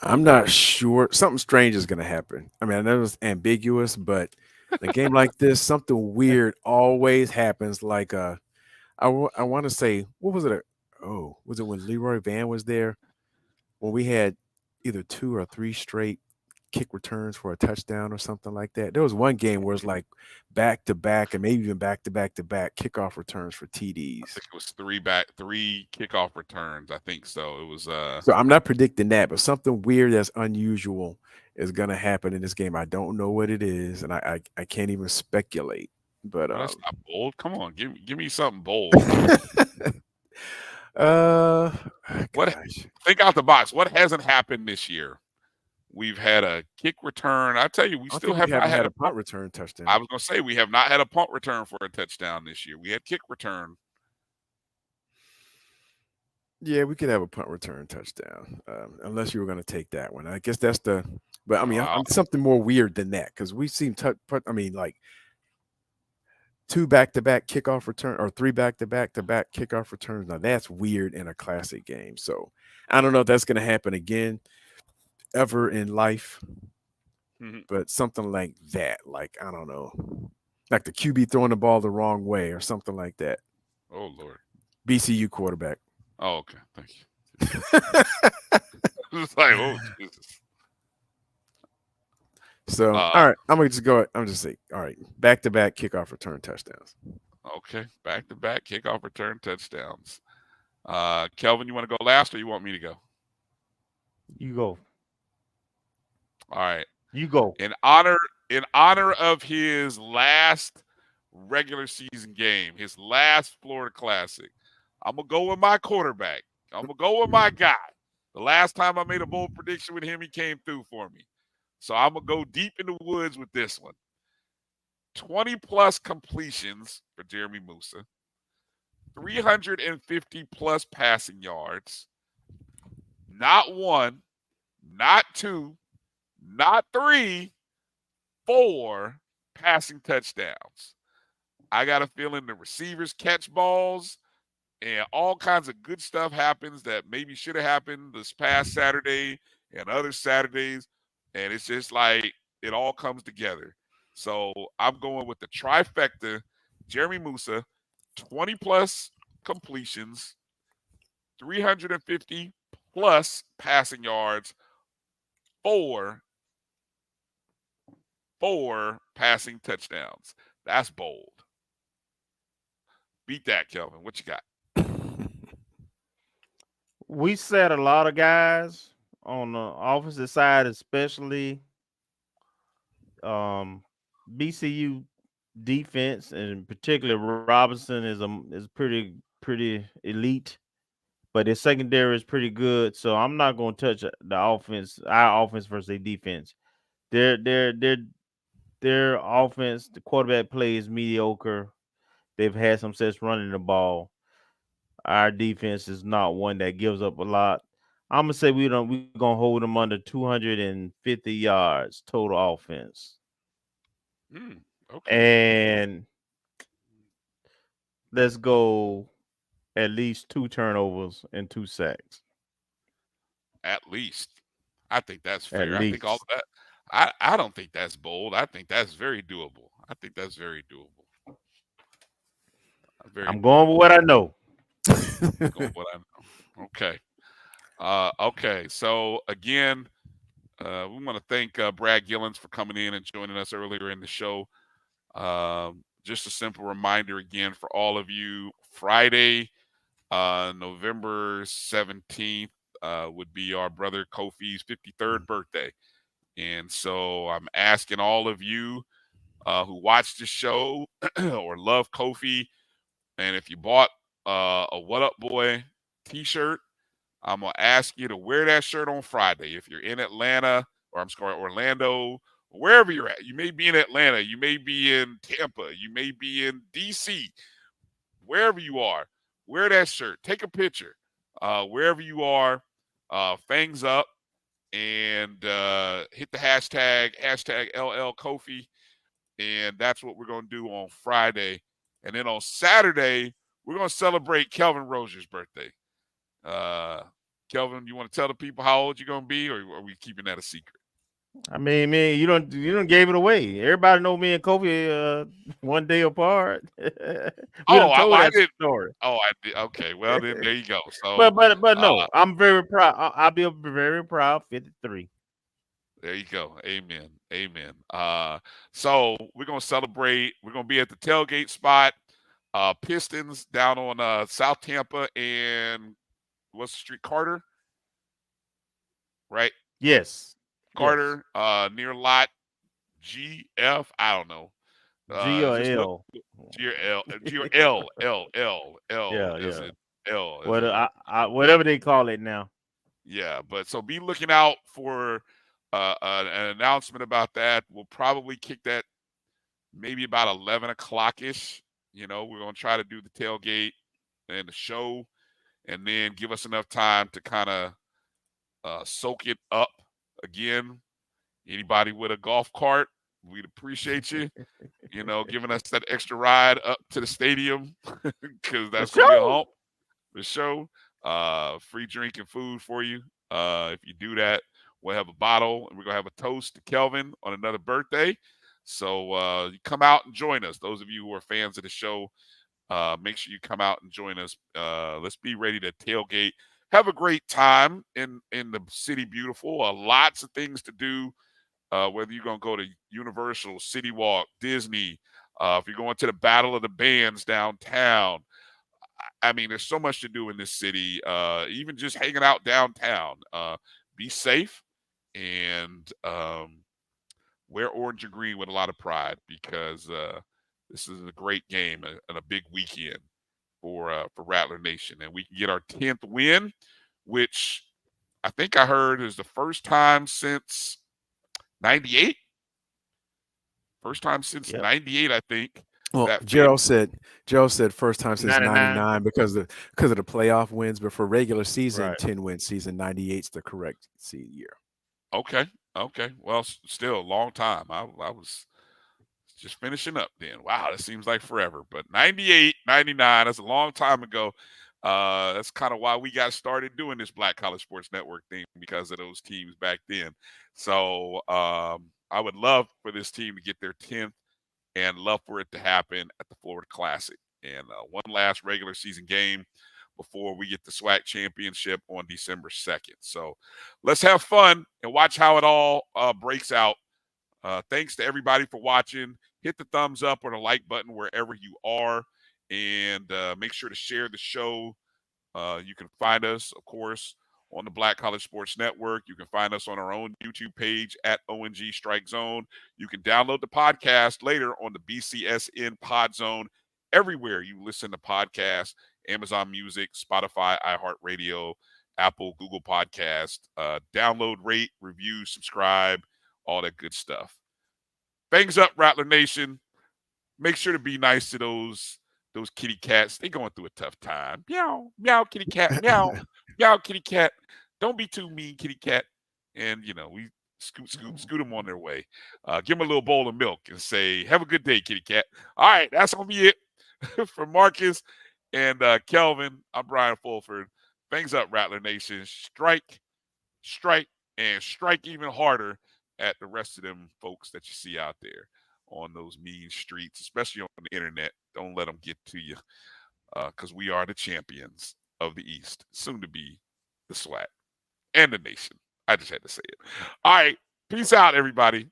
I'm not sure. Something strange is going to happen. I mean, I know it's ambiguous, but in a game like this, something weird always happens. Like, I want to say, what was it? Was it when Leroy Van was there? When we had either 2 or 3 straight kick returns for a touchdown or something like that. There was one game where it's like back-to-back and maybe even back-to-back-to-back kickoff returns for TDs. I think it was 3 kickoff returns. I think so. It was So I'm not predicting that, but something weird that's unusual is going to happen in this game. I don't know what it is, and I can't even speculate. But that's not bold. Come on, give me something bold. Think out the box. What hasn't happened this year? We've had a kick return. I tell you, we still have not had a punt return touchdown. I was going to say we have not had a punt return for a touchdown this year. We had kick return. Yeah, we could have a punt return touchdown, unless you were going to take that one. I guess that's the. But I mean, I'm something more weird than that because we've seen like 2 back-to-back kickoff return or 3 back-to-back kickoff returns. Now that's weird in a classic game. So I don't know if that's going to happen again ever in life, but something like that, like I don't know, like the QB throwing the ball the wrong way or something like that. Oh Lord, BCU quarterback. Oh, okay, thank you. It's like, oh Jesus. So all right, I'm gonna just go. I'm just saying, all right, back-to-back kickoff return touchdowns. Okay, back-to-back kickoff return touchdowns. Kelvin, you want to go last or you want me to go? You go. All right. You go. In honor of his last regular season game, his last Florida Classic, I'm going to go with my quarterback. I'm going to go with my guy. The last time I made a bold prediction with him, he came through for me. So I'm going to go deep in the woods with this one. 20-plus completions for Jeremy Musa. 350-plus passing yards. Not 1, not 2, not 3, 4 passing touchdowns. I got a feeling the receivers catch balls and all kinds of good stuff happens that maybe should have happened this past Saturday and other Saturdays. And it's just like it all comes together. So I'm going with the trifecta. Jeremy Musa, 20-plus completions, 350-plus passing yards, four passing touchdowns. That's bold. Beat that, Kelvin. What you got? We set a lot of guys on the offensive side, especially BCU defense, and in particular Robinson is pretty elite, but his secondary is pretty good. So I'm not going to touch the offense, our offense versus their defense. Their offense, the quarterback play is mediocre. They've had some success running the ball. Our defense is not one that gives up a lot. I'm gonna say we're gonna hold them under 250 yards total offense. Okay. And let's go at least 2 turnovers and 2 sacks. At least. I think that's fair. At I think all of that. I don't think that's bold. I think that's very doable. I'm going with what I know. Going with what I know. Okay. Okay. So again, we want to thank Brad Gillens for coming in and joining us earlier in the show. Just a simple reminder again for all of you, Friday, November 17th would be our brother Kofi's 53rd birthday. And so I'm asking all of you who watch the show or love Kofi, and if you bought a What Up Boy t-shirt, I'm going to ask you to wear that shirt on Friday. If you're in Atlanta, or I'm sorry, Orlando, wherever you're at. You may be in Atlanta. You may be in Tampa. You may be in D.C. Wherever you are, wear that shirt. Take a picture. Wherever you are, fangs up, and hit the hashtag LL Kofi. And that's what we're going to do on Friday. And then on Saturday, we're going to celebrate Kelvin Rozier's birthday. Kelvin, you want to tell the people how old you're going to be, or are we keeping that a secret? I mean, man, you don't gave it away. Everybody know me and Kofi one day apart. I did. Story. Oh, I did. Okay, well then there you go. So, but no, I'm very proud. I'll be very proud. 53. There you go. Amen. Amen. So we're gonna celebrate. We're gonna be at the tailgate spot. Pistons down on South Tampa and what's the street? Carter. Right? Yes. Carter, near lot GF. I don't know. G or L. G or L. G or L. L. L. L. Yeah. L. Whatever they call it now. Yeah, but so be looking out for an announcement about that. We'll probably kick that maybe about 11 o'clock-ish. You know, we're going to try to do the tailgate and the show, and then give us enough time to kind of soak it up again. Anybody with a golf cart, we'd appreciate you, giving us that extra ride up to the stadium, because that's going to be a hump. The show, free drink and food for you. If you do that, we'll have a bottle, and we're going to have a toast to Kelvin on another birthday. So you come out and join us. Those of you who are fans of the show, make sure you come out and join us. Let's be ready to tailgate. Have a great time in the city beautiful. Lots of things to do, whether you're going to go to Universal, City Walk, Disney, if you're going to the Battle of the Bands downtown. I mean, there's so much to do in this city, even just hanging out downtown. Be safe and wear orange and green with a lot of pride, because this is a great game and a big weekend for Rattler Nation. And we can get our 10th win, which I think I heard is the first time since 98. First time since 98, I think. Well, Gerald said first time since 99 because of the playoff wins, but for regular season, 10-win season, 98's the correct seed year. Okay. Well, still a long time. I was just finishing up then. Wow, that seems like forever. But 98, 99, that's a long time ago. That's kind of why we got started doing this Black College Sports Network thing, because of those teams back then. So I would love for this team to get their 10th and love for it to happen at the Florida Classic. And one last regular season game before we get the SWAC championship on December 2nd. So let's have fun and watch how it all breaks out. Thanks to everybody for watching. Hit the thumbs up or the like button wherever you are. And make sure to share the show. You can find us, of course, on the Black College Sports Network. You can find us on our own YouTube page at O&G StrikeZone. You can download the podcast later on the BCSN Pod Zone. Everywhere you listen to podcasts, Amazon Music, Spotify, iHeartRadio, Apple, Google Podcast. Download, rate, review, subscribe, all that good stuff. Thanks up, Rattler Nation. Make sure to be nice to those kitty cats. They're going through a tough time. Meow, meow, kitty cat, meow, meow, kitty cat. Don't be too mean, kitty cat. And, we scoot them on their way. Give them a little bowl of milk and say, have a good day, kitty cat. All right, that's going to be it. For Marcus and Kelvin, I'm Brian Fulford. Thanks up, Rattler Nation. Strike, and strike even harder at the rest of them folks that you see out there on those mean streets, especially on the internet. Don't let them get to you, because we are the champions of the East, soon to be the SWAC and the nation. I just had to say it. All right, peace out, everybody.